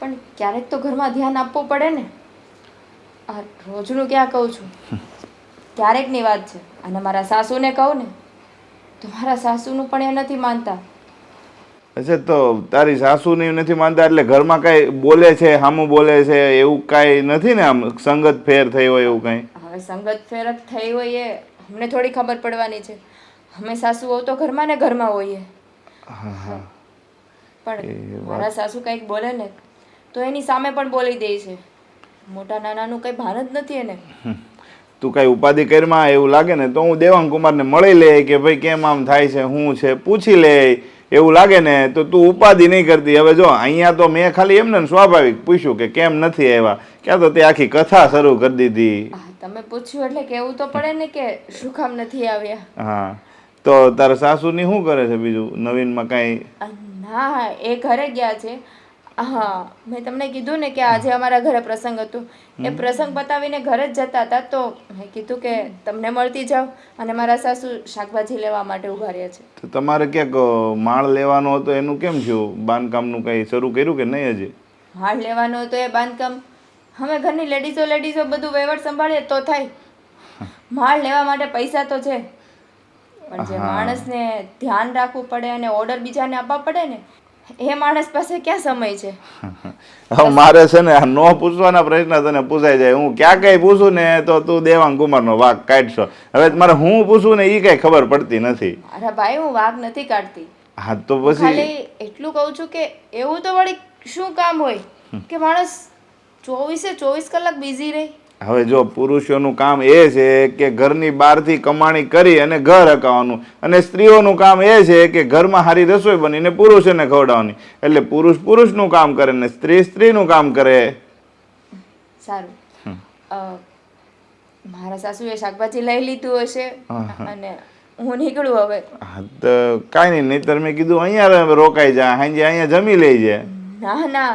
પણ ક્યારેક તો ઘરમાં ધ્યાન આપવું પડે ને. આ રોજનું ક્યાં કહું છું, ક્યારેકની વાત છે. અને મારા સાસુને કહું ને તો મારા સાસુનું પણ એ નથી માનતા. અચ્છા, તો તારી સાસુની નથી માનતા એટલે ઘરમાં કાંઈ બોલે છે, સામું બોલે છે એવું કાંઈ નથી ને? આમ સંગત ફેર થઈ હોય એવું કાંઈ? હવે સંગત ફેર જ થઈ હોય એ અમને થોડી ખબર પડવાની છે. અમે સાસુ હોવ તો ઘરમાં ને ઘરમાં હોઈએ. પણ મારા સાસુ કંઈક બોલે ને તો એની સામે પણ બોલી દે છે. મોટા નાનાનું કંઈ ભાન જ નથી એને. તું કાંઈ ઉપાધિ કરીમાં એવું લાગે ને તો હું દેવાંગ કુમારને મળી લે કે ભાઈ કેમ આમ થાય છે, શું છે, પૂછી લે. એવું લાગે ને તો તું ઉપાધિ નહીં કરતી. હવે જો અહીંયા તો મેં ખાલી એમને સ્વાભાવિક પૂછ્યું કે કેમ નથી આવ્યા, ક્યાં તો તે આખી કથા શરૂ કરી દીધી. તમે પૂછ્યું એટલે કેવું તો પડે ને કે શું કામ નથી આવ્યા. હા, તો તારા સાસુની શું કરે છે બીજું નવીનમાં કાંઈ? ના, એ ઘરે ગયા છે. હા, મેં તમને કીધું ને કે આજે અમારા ઘરે પ્રસંગ હતો. એ પ્રસંગ પતાવીને ઘરે જ જતા હતા તો મેં કીધું કે તમને મળતી જાઉં, અને મારા સાસુ શાકભાજી લેવા માટે ઊભા રહ્યા છે. તો તમારે ક્યાંક માળ લેવાનો હતો એનું કેમ થયું? બાંધકામનું કંઈ શરૂ કર્યું કે નહીં હજી? માળ લેવાનો હતો એ બાંધકામ અમે ઘરની લેડીઝો બધું વહીવટ સંભાળીએ તો થાય. માળ લેવા માટે પૈસા તો છે, પણ જે માણસને ધ્યાન રાખવું પડે અને ઓર્ડર બીજાને આપવા પડે ને એ માણસ પાસે ક્યાં સમય છે? હવે મારે છે ને આ નો પૂછવાના પ્રશ્ન તને પૂછાઈ જાય. હું ક્યાં કઈ પૂછું ને તો તું દેવાંગ કુમારનો વાંક કાઢશો. હવે મારે હું પૂછું ને એ કઈ ખબર પડતી નથી. અરે ભાઈ, હું વાગ નથી કાઢતી. હા તો પછી ખાલી એટલું કહું છું કે એવું તો વળી શું કામ હોય કે માણસ 24 કલાક બિઝી રહે? હવે જો પુરુષોનું કામ એ છે કે ઘરની બહારથી કમાણી કરી અને ઘર હકાવવાનું, અને સ્ત્રીઓનું કામ એ છે કે ઘરમાં સારી રસોઈ બનીને પુરુષોને ખવડાવવાની. એટલે પુરુષ પુરુષનું કામ કરે ને સ્ત્રી સ્ત્રીનું કામ કરે. સારું. મારા સાસુએ શાકભાજી લઈ લીધું હશે અને હું નીકળું હવે. હા તો કાંઈ નહીં, નહીંતર મેં કીધું અહીંયા રોકાઈ જા, સાંજે અહીંયા જમી લઈ જાય. ના,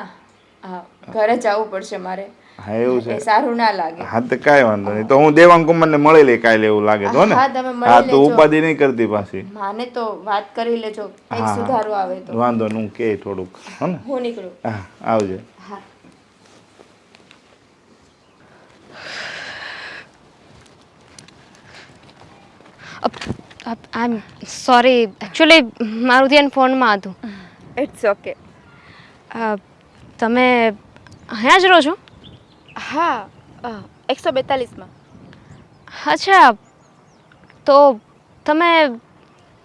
ઘરે જવું પડશે મારે. હા એવું છે. એ સારું ના લાગે. હા તો કાંઈ વાંધો નહીં, તો હું દેવાંગ કુમારને મળી લઈ કાલે એવું લાગે તો ને. હા, તમે મળી હા તો લેજો. ઉપાધિ નહીં કરતી પાછી. માને તો વાત કરી લેજો, કંઈક હા. સુધારો આવે તો. વાંધો નહીં, હું કે થોડુંક હો ને. હું નીકળું. હા આવજે. હા. આઈ એમ સોરી, એકચ્યુઅલી મારું ધ્યાન ફોનમાં હતું. It's okay. તમે અહીંયા જ રહો છો? હા, 142માં. અચ્છા, તો તમે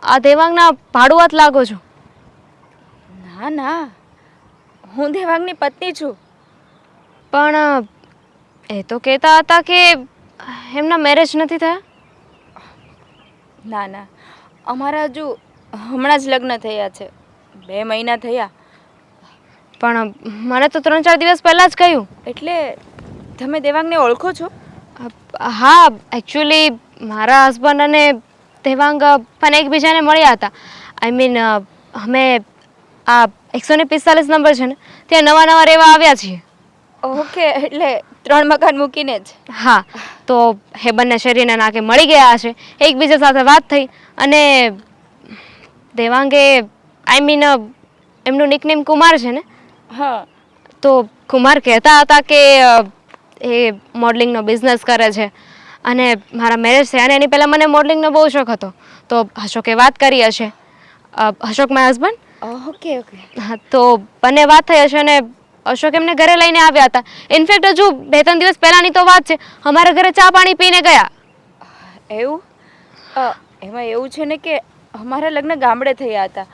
આ દેવાંગના ભાડુઆત લાગો છો? ના ના, હું દેવાંગની પત્ની છું. પણ એ તો કહેતા હતા કે એમના મેરેજ નથી થયા. ના ના, અમારા હજુ હમણાં જ લગ્ન થયા છે, 2 મહિના થયા. પણ મને તો 3-4 દિવસ પહેલાં જ કહ્યું. એટલે તમે દેવાંગને ઓળખો છો? હા, એકચ્યુઅલી મારા હસબન્ડ અને દેવાંગ પણ એકબીજાને મળ્યા હતા. આઈ મીન અમે આ 145 નંબર છે ને ત્યાં નવા નવા રહેવા આવ્યા છીએ. ઓકે, એટલે 3 મકાન મૂકીને જ. હા, તો એ બંને શરીરના નાકે મળી ગયા છે, એકબીજા સાથે વાત થઈ અને દેવાંગે આઈ મીન એમનું નિકનેમ કુમાર છે ને, હા. તો કુમાર કહેતા હતા કે એ મોડલિંગનો બિઝનેસ કરે છે અને મારા મેરેજ થયા અને એની પહેલાં મને મોડલિંગનો બહુ શોખ હતો. તો અશોકે વાત કરી હશે. Ashok my husband. Okay okay. હા, તો બંને વાત થઈ હશે અને અશોક એમને ઘરે લઈને આવ્યા હતા. ઇનફેક્ટ હજુ 2-3 દિવસ પહેલાંની તો વાત છે, અમારા ઘરે ચા પાણી પીને ગયા. એવું? એમાં એવું છે ને કે અમારા લગ્ન ગામડે થયા હતા,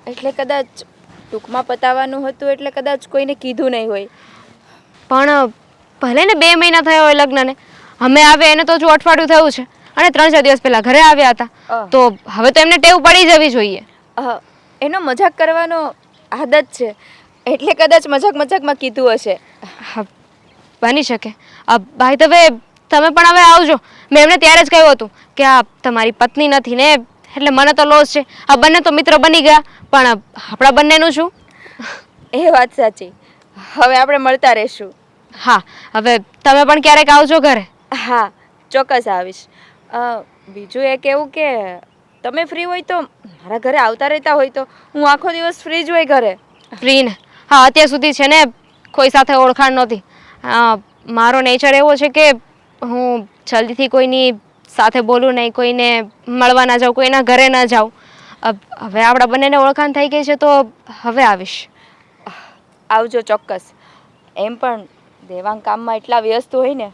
એટલે કદાચ ટૂંકમાં પતાવવાનું હતું, એટલે કદાચ કોઈને કીધું નહીં હોય. પણ ભલે ને 2 મહિના થયા હોય લગ્નને, અમે આવ્યા એને તો હજુ અઠવાડિયું થયું છે અને 3-4 દિવસ પહેલાં ઘરે આવ્યા હતા. તો હવે તો એમને ટેવ પડી જવી જોઈએ. એનો મજાક કરવાનો આદત છે, એટલે કદાચ મજાકમાં કીધું હશે. હા, બની શકે. બાય ધ વે, તમે પણ હવે આવજો. મેં એમને ત્યારે જ કહ્યું હતું કે આ તમારી પત્ની નથી ને, એટલે મને તો લોસ છે. આ બંને તો મિત્ર બની ગયા, પણ આપણા બંનેનું શું? એ વાત સાચી. હવે આપણે મળતા રહીશું. હા, હવે તમે પણ ક્યારેક આવજો ઘરે. હા, ચોક્કસ આવીશ. બીજું એ કહેવું કે તમે ફ્રી હોય તો મારા ઘરે આવતા રહેતા હોય તો હું આખો દિવસ ફ્રી જ હોય ઘરે. ફ્રી ને? હા, અત્યાર સુધી છે ને કોઈ સાથે ઓળખાણ નહોતી. મારો નેચર એવો છે કે હું જલ્દીથી કોઈની સાથે બોલું નહીં, કોઈને મળવા ના જાઉં, કોઈના ઘરે ના જાઉં. હવે આપણા બંનેને ઓળખાણ થઈ ગઈ છે તો હવે આવીશ. આવજો ચોક્કસ. એમ પણ દેવાંગ કામમાં એટલા વ્યસ્ત હોય ને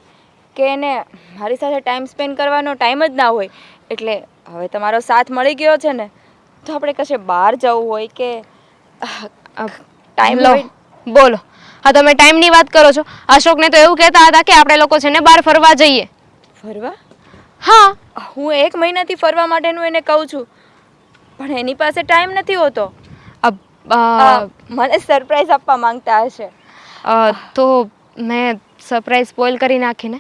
કે એને મારી સાથે ટાઈમ સ્પેન્ડ કરવાનો ટાઈમ જ ના હોય. એટલે હવે તમારો સાથ મળી ગયો છે ને, તો આપણે કશે બહાર જવું હોય કે ટાઈમ લો, હોય. બોલો. હા, તમે ટાઈમની વાત કરો છો. અશોકને તો એવું કહેતા હતા કે આપણે લોકો છે ને બહાર ફરવા જઈએ. ફરવા? હા, હું 1 મહિનાથી ફરવા માટેનું એને કહું છું, પણ એની પાસે ટાઈમ નથી હોતો. મને સરપ્રાઈઝ આપવા માંગતા હશે. તો મેં સરપ્રાઈઝ સ્પોઇલ કરી નાખીને.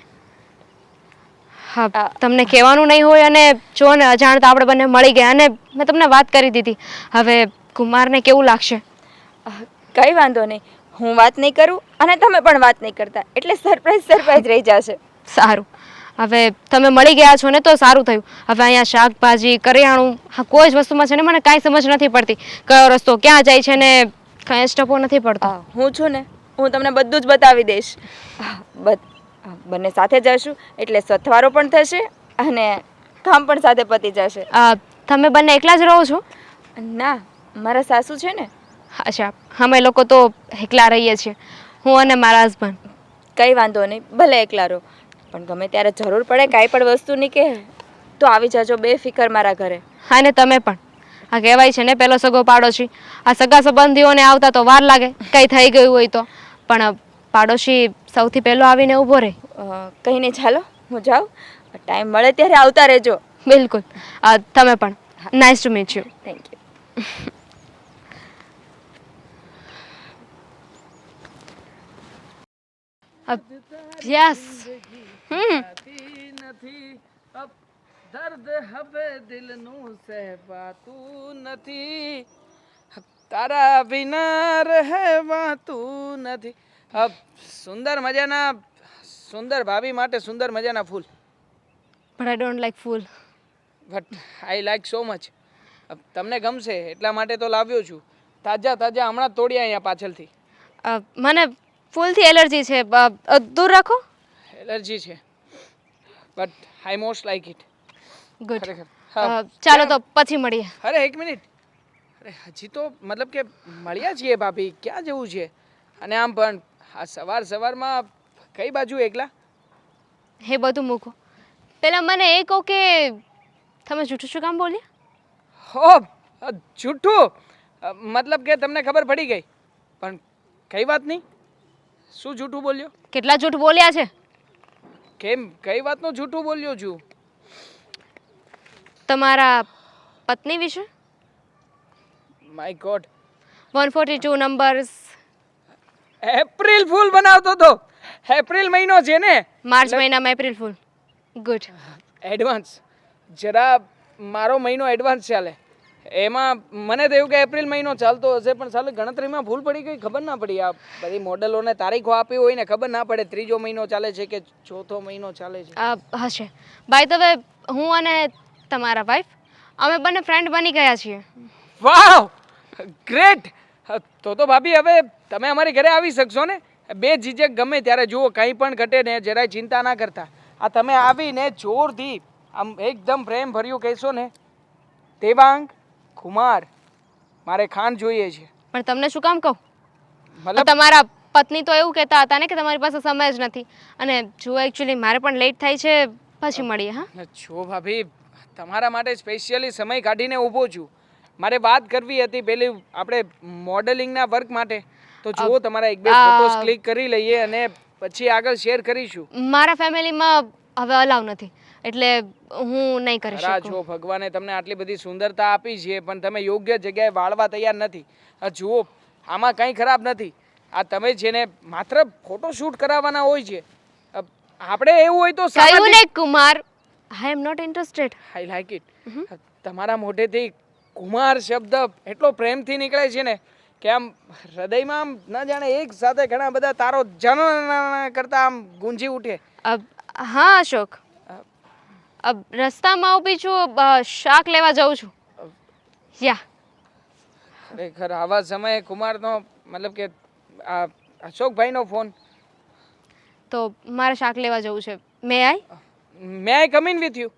હા, તમને કહેવાનું નહીં હોય અને જો ને અજાણતા આપણે બંને મળી ગયા અને મેં તમને વાત કરી દીધી. હવે કુમારને કેવું લાગશે? કંઈ વાંધો નહીં, હું વાત નહીં કરું અને તમે પણ વાત નહીં કરતા, એટલે સરપ્રાઈઝ રહી જશે. સારું, હવે તમે મળી ગયા છો ને તો સારું થયું. હવે અહીંયા શાકભાજી, કરિયાણું, હા કોઈ જ વસ્તુમાં છે ને મને કાંઈ સમજ નથી પડતી. કયો રસ્તો ક્યાં જાય છે ને કાંઈ સ્ટપો નથી પડતો. હું છું ને, હું તમને બધું જ બતાવી દઈશ. બંને સાથે જશું એટલે સથવારો પણ થશે અને કામ પણ સાથે પતી જશે. તમે બંને એકલા જ રહો છો? ના, મારા સાસુ છે ને. અચ્છા અમે લોકો તો એકલા રહીએ છીએ, હું અને મારા હસબન્ડ. કંઈ વાંધો નહીં, ભલે એકલા રહો, પણ ગમે ત્યારે જરૂર પડે કાંઈ પણ વસ્તુની કે તો આવી જાજો બેફિકર મારા ઘરે. અને તમે પણ. આ કહેવાય છે ને પેલો સગો પાડોશી. આ સગા સંબંધીઓને આવતા તો વાર લાગે, કંઈ થઈ ગયું હોય તો, પણ પાડોશી સૌથી પહેલો આવીને ઊભો રહે. કંઈ નહીં, ચાલો હું જાઉં, ટાઈમ મળે ત્યારે આવતા રહેજો. બિલકુલ. તમે પણ. Nice to meet you. Thank you. Yes. નથી અબ દર્દ હવે દિલનું સહેવાતું નથી, તારા વિના રહેવાતું નથી. સુંદર મજાના સુંદર ભાભી માટે સુંદર મજાના ફૂલ. But I don't like phool. But I like so much. તમને ગમશે એટલા માટે તો લાવ્યો છું. તાજા તાજા હમણાં તોડ્યા અહીંયા પાછળથી. મને ફૂલથી એલર્જી છે. દૂર રાખો. એલર્જી છે but I most like it. Good. ખરેખર. હા. ચાલો તો પછી મળીએ. અરે એક મિનિટ, અરે હજી તો મતલબ કે મળ્યા છીએ ભાભી, ક્યાં જવું છે? અને આમ પણ આ સવાર સવારમાં કઈ બાજુ એકલા? એ બધું મૂકો, પેલા મને એ કહો કે તમે જૂઠું શું કામ બોલ્યા? હો, જૂઠું મતલબ કે તમને ખબર પડી ગઈ, પણ કઈ વાત નહીં. શું જૂઠું બોલ્યો? કેટલા જૂઠ બોલ્યા છે? કેમ, કઈ વાતનું જૂઠું બોલ્યો છું? તમારા પત્ની વિશે. My God, 142 numbers. April fool બનાવતો તો. એપ્રિલ મહિનો છે ને, માર્ચ મહિનામાં એપ્રિલ ફૂલ. ગુડ. એડવાન્સ જરા મારો મહિનો એડવાન્સ ચાલે. એમાં મને થયું કે એપ્રિલ મહિનો ચાલતો હશે, પણ સાલે ગણતરીમાં ભૂલ પડી ગઈ, ખબર ના પડી. આ બધી મોડલોને તારીખો આપી હોય ને ખબર ના પડે ત્રીજો મહિનો ચાલે છે કે ચોથો મહિનો ચાલે છે. હશે. બાય ધ વે, હું અને તમારા વાઈફ અમે બંને ફ્રેન્ડ બની ગયા છીએ. વાવ, ગ્રેટ. તો ભાભી હવે તમે અમારી ઘરે આવી શકશો ને? બે જીજક ગમે ત્યારે જુઓ, કંઈ પણ ઘટે ને જરાય ચિંતા ના કરતા. આ તમે આવીને જોરથી આમ એકદમ પ્રેમ ભર્યું કહેશો ને, દેવાંગ કુમાર મારે ખાન જોઈએ છે. પણ તમને શું કામ કહું? મતલબ તમારા પત્ની તો એવું કહેતા હતા ને કે તમારી પાસે સમય જ નથી. અને જો એકચ્યુઅલી મારે પણ લેટ થાય છે, પછી મળીએ. હા જો ભાભી, તમારા માટે સ્પેશિયલી સમય કાઢીને ઊભો છું. મારે વાત કરવી હતી પેલી આપણે મોડેલિંગના વર્ક માટે. તો જુઓ, તમારા એક બે ફોટોસ ક્લિક કરી લઈએ અને પછી આગળ શેર કરીશું. મારા ફેમિલીમાં હવે અલાવ નથી, એટલે હું નહીં કરી ખરા શકું. જો, ભગવાને તમને આટલી બધી સુંદરતા આપી છે, પણ તમે યોગ્ય જગ્યાએ વાળવા તૈયાર નથી. જુઓ, આમાં કંઈ ખરાબ નથી. આ તમે જેને માત્ર ફોટોશૂટ કરાવવાના હોય છે, આપણે એવું હોય તો કહ્યું ને Kumar, I am not interested. I like it. તમારા મોઢેથી કુમાર શબ્દ એટલો પ્રેમથી નીકળે છે ને કે આમ હૃદયમાં આમ ન જાણે એક સાથે ઘણા બધા તારો જન કરતા આમ ગુંજી ઉઠે. હા અશોક, રસ્તામાં ઊભી છું, શાક લેવા જાઉં છું. યા. ખરેખર આવા સમયે કુમારનો મતલબ કે આ અશોકભાઈનો ફોન. તો મારે શાક લેવા જવું છે. મે આઈ? મે આઈ કમ ઇન વિથ યુ?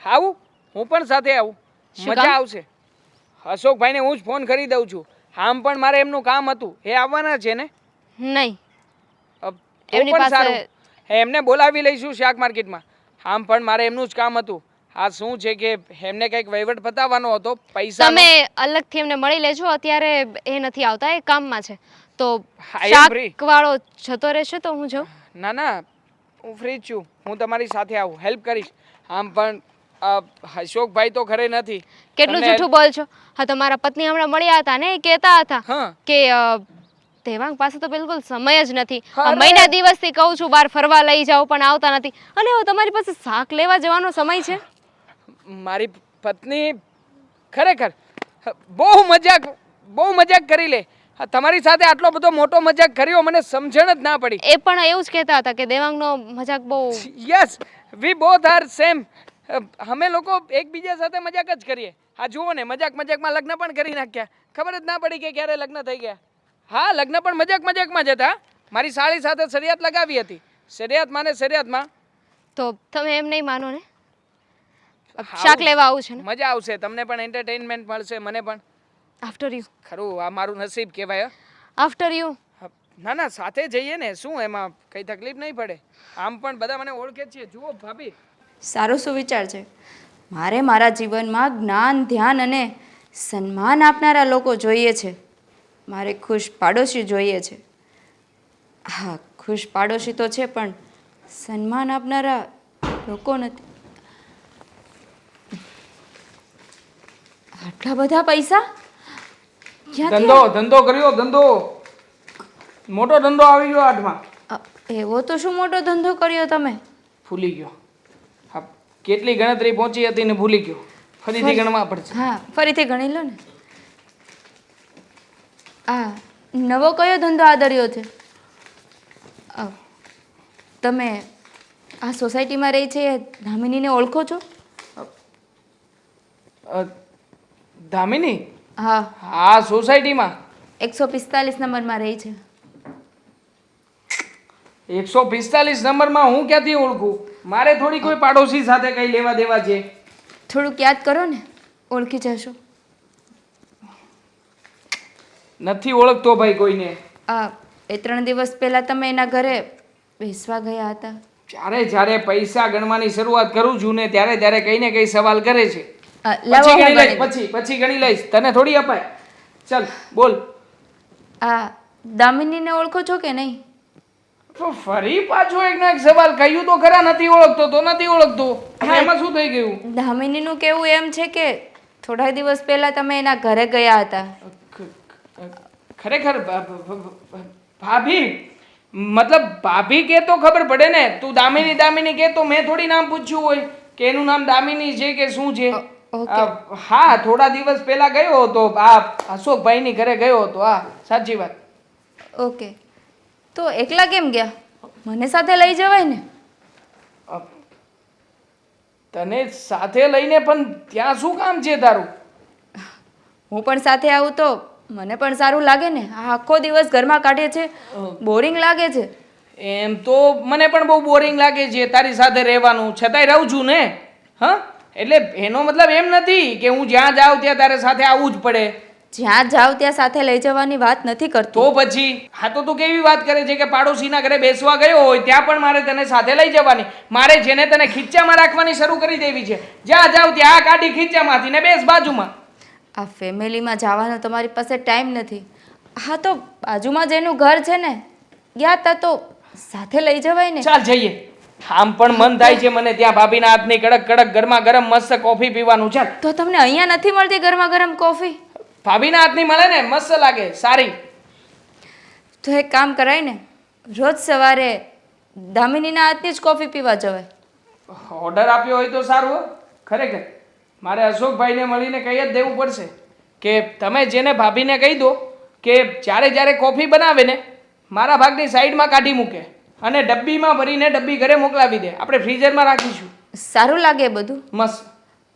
આવું? હું પણ સાથે આવું? શું મજા કામ? આવશે. અશોકભાઈને હું જ ફોન કરી દઉં છું. આમ પણ મારે એમનું કામ હતું, એ આવવાના છે ને? નહીં. તો એમની પણ પાસે- સારું, એમને બોલાવી લઈશું શાક માર્કેટમાં. આમ પણ મારે એમનું જ કામ હતું. આ શું છે કે એમને કંઈક વહીવટ પતાવવાનો હતો, પૈસા. તમે અલગથી એમને મળી લેજો, અત્યારે એ નથી આવતા, એ કામમાં છે. તો I am free. શાક વાળો જતો રહેશે તો હું જાઉં. ના ના, હું ફ્રી જ છું. હું તમારી સાથે આવું, હેલ્પ કરીશ. આમ પણ અશોકભાઈ તો ઘરે નથી. કેટલું તમને- જૂઠું બોલ છો? હા, તમારા પત્ની હમણાં મળ્યા હતા ને, એ કહેતા હતા હા. કે દેવાંગ પાસે તો બિલકુલ સમય જ નથી. અરે! મહિના દિવસથી કહું છું બહાર ફરવા લઈ જાઓ, પણ આવતા નથી. અને હવે તમારી પાસે શાક લેવા જવાનો સમય છે? મારી પત્ની ખરેખર બહુ મજાક કરી લે. તમારી સાથે આટલો બધો મોટો મજાક કર્યો, મને સમજણ જ ના પડી. એ પણ એવું જ કહેતા હતા કે દેવાંગનો મજાક બહુ. Yes, we both are same. અમે લોકો એકબીજા સાથે મજાક જ કરીએ. આ જુઓ ને, મજાકમાં લગ્ન પણ કરી નાખ્યા. ખબર જ ના પડી કે ક્યારે લગ્ન થઈ ગયા. હા, લગ્ન પણ મજાકમાં જ હતા. મારી સાળી સાથે શરિયાત લગાવી હતી. શરિયાતમાં તો તમે એમ નહીં માનો ને? શાક લેવા આવું છે ને? મજા આવશે. તમને પણ એન્ટરટેનમેન્ટ મળશે, મને પણ. After you. ખરું આ મારું નસીબ કહેવાય હં? After you. ના ના સાથે જઈએ ને શું એમાં કઈ તકલીફ નહીં પડે. આમ પણ બધા મને ઓળખે જ છે. જુઓ ભાભી. સારો સુવિચાર છે. મારે મારા જીવનમાં જ્ઞાન ધ્યાન અને સન્માન આપનારા લોકો જોઈએ છે. મારે ખુશ પાડોશી જોઈએ છે. હા, ખુશ પાડોશી તો છે પણ સન્માન આપનારા લોકો નથી. આટલા બધા પૈસા ક્યાંથી ધંધો કર્યો ધંધો. મોટો ધંધો આવી ગયો હાથમાં. એવો તો શું મોટો ધંધો કર્યો તમે? ભૂલી ગયો. હા, કેટલી ગણતરી પહોંચી હતી ને ભૂલી ગયો. ફરીથી ગણવા પડશે. હા, ફરીથી ગણી લો ને. આ નવો કયો ધંધો આદર્યો છે? તમે આ સોસાયટીમાં રહી છે એ ધામિનીને ઓળખો છો? ધામિની? હા, હા, સોસાયટીમાં 145 નંબરમાં રહી છે. 145 નંબરમાં હું ક્યાંથી ઓળખું? મારે થોડી કોઈ પાડોશી સાથે કઈ લેવા દેવા છે. થોડુંક યાદ કરો ને, ઓળખી જશો. નથી ઓળખતો ભાઈ કોઈને. એ 3 દિવસ પહેલાં તમે એના ઘરે બેસવા ગયા હતા. જ્યારે પૈસા ગણવાની શરૂઆત કરું છું ને ત્યારે કઈ ને કઈ સવાલ કરે છે. લાવો પછી હું ગણી લઈશ. ગણી દઉં. પછી ગણી લઈશ. તને થોડી અપાય. ચલ બોલ. દામિનીને ઓળખો છો કે નહીં? તો ફરી પાછો એકનો એક સવાલ કહ્યું તો ખરા નથી ઓળખતો તો નથી ઓળખતો. હવે એમાં શું થઈ ગયું? દામિનીનું કહેવું એમ છે કે થોડા દિવસ પહેલા તમે એના ઘરે ગયા હતા. ખરેખર ભાભી મતલબ ભાભી કે તો ખબર પડે ને. તું દામિની કે તો મેં થોડી નામ પૂછ્યું હોય કે એનું નામ દામિની છે કે શું છે. હા, થોડા દિવસ પહેલા ગયો હતો. આ અશોકભાઈની ઘરે ગયો હતો. હા, સાચી વાત. ઓકે, તો એકલા કેમ ગયા? મને સાથે લઈ જવાય ને. તને સાથે લઈને પણ ત્યાં શું કામ છે તારું? હું પણ સાથે આવું તો મને પણ સારું લાગે ને. આ આખો દિવસ ઘરમાં કાઢે છે, બોરિંગ લાગે છે. એમ તો મને પણ બહુ બોરિંગ લાગે છે તારી સાથે રહેવાનું, છતાંય રહું છું ને. હા, એટલે એનો મતલબ એમ નથી કે હું જ્યાં જાઉં ત્યાં તારે સાથે આવવું જ પડે. જ્યાં જાવ ત્યાં સાથે લઈ જવાની વાત નથી કરતો. તો પછી હા તો તું કેવી વાત કરે છે કે પાડોશીના ઘરે બેસવા ગયો હોય ત્યાં પણ મારે તને સાથે લઈ જવાની? મારે જેને તને ખીચામાં રાખવાની શરૂ કરી દેવી છે. જ્યાં જાવ ત્યાં આ કાઢી ખીચામાંથી ને બેસ બાજુમાં. આ ફેમિલીમાં જવાનો તમારી પાસે ટાઈમ નથી. હા, તો બાજુમાં જેનું ઘર છે ને ગયા તા તો સાથે લઈ જવાય ને. ચાલ જઈએ. આમ પણ મન થાય છે મને ત્યાં ભાભીના હાથની કડક કડક ગરમા ગરમ મસ્ત કોફી પીવાનું. ચાલ. તો તમને અહીંયા નથી મળતી ગરમા ગરમ કોફી? ભાભીના હાથની મળે ને મસ્ત લાગે, સારી. તો એક કામ કરાય ને, રોજ સવારે દામિનીના હાથની જ કોફી પીવા જવાય. ઓર્ડર આપ્યો હોય તો સારું હો. ખરેખર મારે અશોકભાઈને મળીને કહી જ દેવું પડશે કે તમે જેને ભાભીને કહી દો કે જ્યારે કોફી બનાવે ને મારા ભાગની સાઈડમાં કાઢી મૂકે અને ડબ્બીમાં ભરીને ડબ્બી ઘરે મોકલાવી દે. આપણે ફ્રીઝરમાં રાખીશું. સારું લાગે બધું? મસ્ત.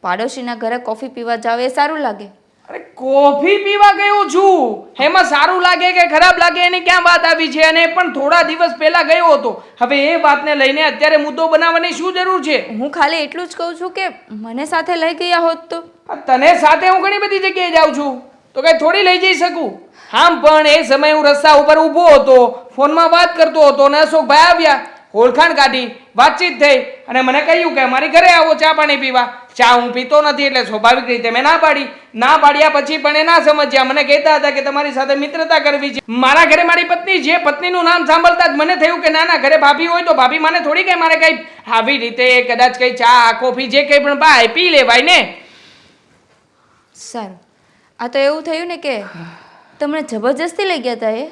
પાડોશીના ઘરે કોફી પીવા જાવ એ સારું લાગે? અરે કોફી પીવા ગયો છું, એમાં સારું લાગે કે ખરાબ લાગે એની ક્યાં વાત આવી છે? અને એ પણ થોડા દિવસ પહેલા ગયો હતો. હવે એ વાતને લઈને અત્યારે મુદ્દો બનાવવાની શું જરૂર છે? હું ખાલી એટલું જ કહું છું કે મને સાથે લઈ ગયા હોત તો. તને સાથે હું ઘણી બધી જગ્યાએ જાઉં છું તો કઈ થોડી લઈ જઈ શકું? આમ પણ એ સમયે હું રસ્તા ઉપર ઊભો હતો, ફોનમાં વાત કરતો હતો અને અશોકભાઈ આવ્યા, ઓળખાણ કાઢી, વાતચીત થઈ અને મને કહ્યું કે મારી ઘરે આવો ચા પાણી પીવા. ચા હું પીતો નથી એટલે સ્વાભાવિક રીતે મેં ના પાડી. ના પાડ્યા પછી પણ એ ના સમજ્યા. મને કહેતા હતા કે તમારી સાથે મિત્રતા કરવી છે. મારા ઘરે મારી પત્ની છે, પત્નીનું નામ સાંભળતા જ મને થયું કે ના ઘરે ભાભી હોય તો ભાભી મને થોડી કઈ મારે કઈ આવી રીતે કદાચ કઈ ચા કોફી જે કઈ પણ પાય પી લેવાય ને. સારું, આ તો એવું થયું ને કે તમને જબરજસ્તી લઈ ગયા હતા એ?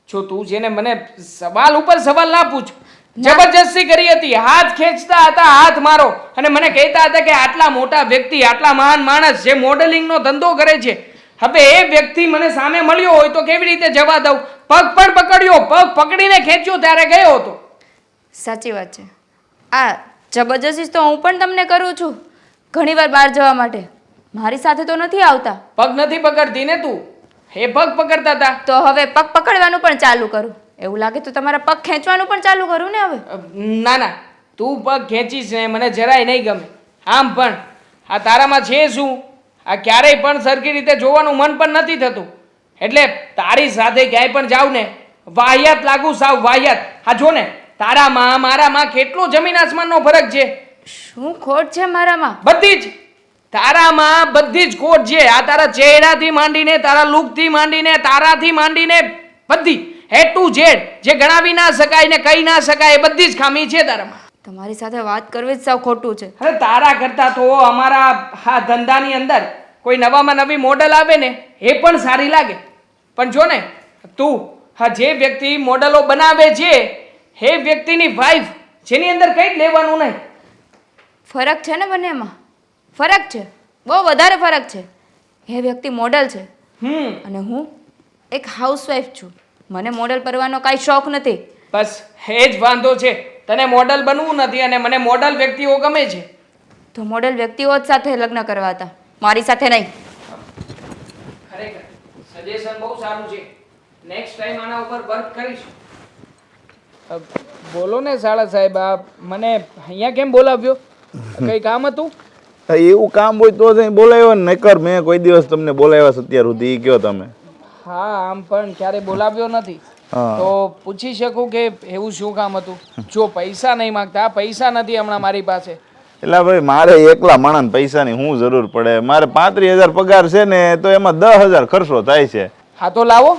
જો તું જેને મને સવાલ ઉપર સવાલ ના પૂછ. જબરજસ્તી કરી હતી. હાથ ખેંચતા હતા, હાથ મારો, અને મને કહેતા હતા કે આટલા મોટા વ્યક્તિ, આટલા મહાન માણસ જે મોડેલિંગનો ધંધો કરે છે, હવે એ વ્યક્તિ મને સામે મળ્યો હોય તો કેવી રીતે જવા દઉં? પગ પણ પકડ્યો, પગ પકડીને ખેંચ્યો ત્યારે ગયો હતો. સાચી વાત છે. આ જબરજસ્તી તો હું પણ તમને કરું છું ઘણીવાર બહાર જવા માટે. મારી સાથે તો નથી આવતા. પગ નથી પકડતી ને તું, એ પગ પકડતા હતા. તો હવે પગ પકડવાનું પણ ચાલુ કરું? એવું લાગે તો તમારા પગ ખેંચવાનું પણ ચાલુ કરું ને હવે? ના તું પગ ખેંચીશ ને મને જરાય નહીં ગમે. આમ પણ આ તારામાં છે શું? આ ક્યારેય પણ સરખી રીતે જોવાનું મન પણ નથી થતું. એટલે તારી સાથે ક્યાંય પણ જાવ ને વાહિયાત લાગુ, સાવ વાહિયાત. હા જો ને, તારામાં મારામાં કેટલો જમીન આસમાનનો ફરક છે. શું ખોટ છે મારામાં? બધી જ તારામાં બધી જ ખોટ છે. આ તારા ચહેરાથી માંડીને, તારા લુકથી માંડીને, તારાથી માંડીને બધી A to Z જે ગણાવી ના શકાય ને કહી ના શકાય એ બધી જ ખામી છે તારામાં. તમારી સાથે વાત કરવી જ સાવ ખોટું છે. અરે તારા કરતા તો અમારા આ ધંધાની અંદર કોઈ નવામાં નવી મોડલ આવે ને એ પણ સારી લાગે. પણ જો ને તું હા જે વ્યક્તિ મોડલો બનાવે છે એ વ્યક્તિની વાઈફ જેની અંદર કંઈ જ લેવાનું નહીં. ફરક છે ને બંનેમાં, ફરક છે, બહુ વધારે ફરક છે. એ વ્યક્તિ મોડલ છે અને હું એક હાઉસવાઈફ છું. મને મોડલ કરવાનો કાંઈ શોખ નથી. બસ એ જ વાંધો છે. તને મોડલ બનવું નથી અને મને મોડલ વ્યક્તિઓ ગમે છે. તો મોડલ વ્યક્તિઓ જ સાથે લગ્ન કરવા હતા, મારી સાથે નહીં. ખરેખર સજેશન બહુ સારું છે. નેક્સ્ટ ટાઈમ આના ઉપર વર્ક કરીશું. બોલો ને શાળા સાહેબ, આ મને અહીંયા કેમ બોલાવ્યો? કઈ કામ હતું? એવું કામ હોય તો જ અહીં બોલાવ્યો ને, નકર મેં કોઈ દિવસ તમને બોલાવ્યા છે અત્યાર સુધી, ઈ કયો તમે. હા આમ પણ ક્યારે બોલાવ્યો નથી. તો પૂછી શકું કે એવું શું કામ હતું? જો પૈસા નહીં માંગતા, પૈસા નથી હમણાં મારી પાસે. એટલે ભાઈ મારે એકલા માણસ પૈસાની શું જરૂર પડે? મારે 35,000 પગાર છે ને, તો એમાં 10,000 ખર્ચો થાય છે. હા તો લાવો.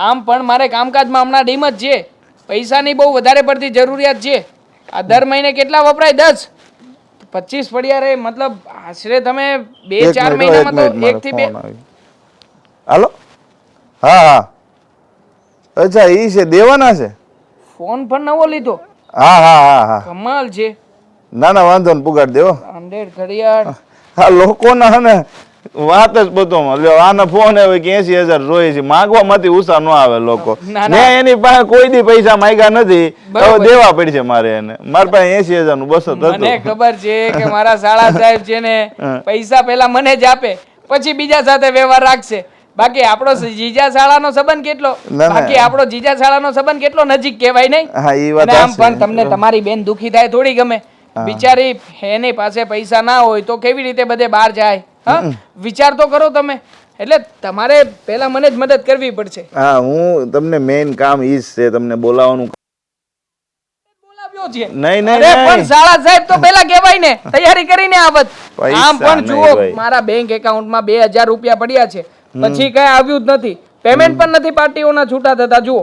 આમ પણ મારે કામકાજમાં હમણાં ડીમ જ છે. પૈસાની બહુ વધારે પડતી જરૂરિયાત છે. આ દર મહિને કેટલા વપરાય? 10 25 પડ્યા રે. મતલબ આશરે તમે 2-4 મહિનામાં તો 1 થી 2. હાલો. હા હા, અચ્છા ઈ છે, દેવાના છે. ફોન પણ નવો લીધો. હા હા હા હા, કમાલ છે. ના ના વાંધો ને, પુગાડ દેવો. 100 ઘડિયાળ. હા લોકોના હે ને વાત જ બધો લ્યો. આનો ફોન હોય કે 80,000 જોઈએ છે, માગવામાંથી ઉષા ન આવે લોકો. ના, ના. મેં એની પાસે કોઈ દી પૈસા માંગ્યા નથી, હવે બરોબર. દેવા પડશે મારે એને. મારી પાસે 80,000 નું 200 મને થતું. ખબર છે કે મારા શાળા સાહેબ છે ને પૈસા પહેલા મને જ આપે, પછી બીજા સાથે વ્યવહાર રાખશે. બાકી આપણો જીજા શાળાનો સંબંધ કેટલો ના, ના. બાકી આપણો જીજા શાળાનો સંબંધ કેટલો નજીક કહેવાય નહીં? હા ઈ વાત અને આમ સાચી. પણ તમને તમારી બેન દુખી થાય થોડી ગમે? બિચારી એની પાસે પૈસા ના હોય તો કેવી રીતે બધે બહાર જાય? હા વિચાર તો કરો તમે. એટલે તમારે પહેલા મને જ મદદ કરવી પડશે. હા હું તમને મેઇન કામ ઈ જ છે, તમને બોલાવવાનું. બોલાવ્યો છે. નહીં, નહીં, અરે પણ નહીં. શાળા સાહેબ તો પહેલા કહેવાય ને, તૈયારી કરીને આવત. પૈસા આમ પણ નહીં જુઓ ભાઈ. મારા બેંક એકાઉન્ટમાં 2,000 રૂપિયા પડ્યા છે, પછી કઈ આવ્યું જ નથી. પેમેન્ટ પણ નથી પાર્ટીઓના છૂટા થતા. જુઓ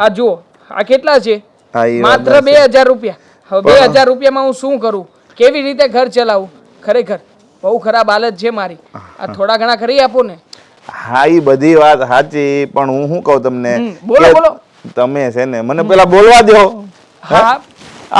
આ જુઓ, આ કેટલા છે? હા, ઈ વાત માત્ર સાચી. 2,000 રૂપિયા. હવે 2,000 રૂપિયામાં હું શું કરું? કેવી રીતે ઘર ચલાવું? ખરેખર બહુ ખરાબ હાલત છે મારી. આ થોડા ઘણા કરી આપો ને. હા ઈ બધી વાત સાચી, પણ હું શું કહું તમને બોલો, કે બોલો. તમે છે ને મને પેલા બોલવા દો. હા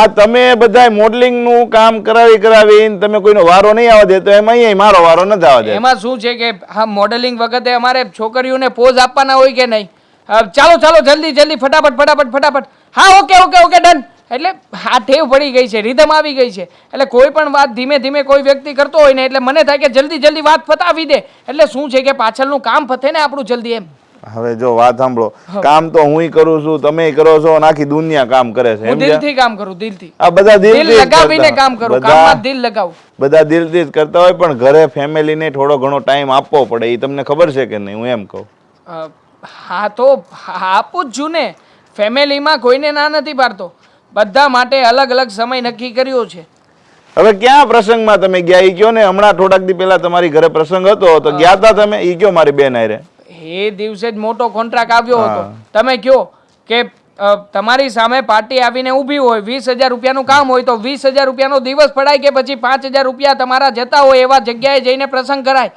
આ તમે બધા મોડલિંગ નું કામ કરાવીને તમે કોઈનો વારો નહીં આવવા દે, તો એમાં અહીંયા મારો વારો નથી આવવા દે. એમાં શું છે કે હા મોડેલિંગ વખતે અમારે છોકરીઓને પોઝ આપવાના હોય કે નહીં? ચાલો ચાલો જલ્દી જલ્દી ફટાફટ ફટાફટ ફટાફટ. હા ઓકે ઓકે ઓકે ડન. એટલે આ ટેવ પડી ગઈ છે, રિધમ આવી ગઈ છે. એટલે કોઈ પણ વાત ધીમે ધીમે કોઈ વ્યક્તિ કરતો હોય ને એટલે મને થાય કે જલ્દી જલ્દી વાત પતાવી દે. એટલે શું છે કે પાછળનું કામ પતે ને આપણું જલ્દી એમ. હવે જો વાત સાંભળો, કામ તો હુંય કરું છું, તમે કરો છો, અને આખી દુનિયા કામ કરે છે. હું સમજ્યા? દિલથી કામ કરું, દિલથી. આ બધા દિલ દિલથી જ લગાવીને કરતા. કામ કરું, બધા- કામમાં દિલ લગાવું. બધા દિલથી જ કરતા હોય, પણ ઘરે ફેમિલીને થોડો ઘણો ટાઈમ આપવો પડે. એ તમને ખબર છે કે નહીં? હું એમ કહું. હા તો આપું જ છું ને. ફેમિલીમાં કોઈને ના નથી પાડતો. બધા માટે અલગ અલગ સમય નક્કી કર્યો છે. હવે ક્યાં પ્રસંગમાં તમે ગયા? ઈ કયો ને. હમણાં થોડાક દી પહેલા તમારી ઘરે પ્રસંગ હતો તો ગયા હતા તમે? ઈ કયો મારી બેન હારે. એ દિવસે જ મોટો કોન્ટ્રાક્ટ આવ્યો હતો. તમે કયો કે તમારી સામે પાર્ટી આવીને ઊભી હોય, 20,000 રૂપિયાનું કામ હોય તો 20,000 રૂપિયાનો દિવસ પડાય કે પછી 5,000 રૂપિયા તમારા જતા હોય એવા જગ્યાએ જઈને પ્રસંગ કરાય?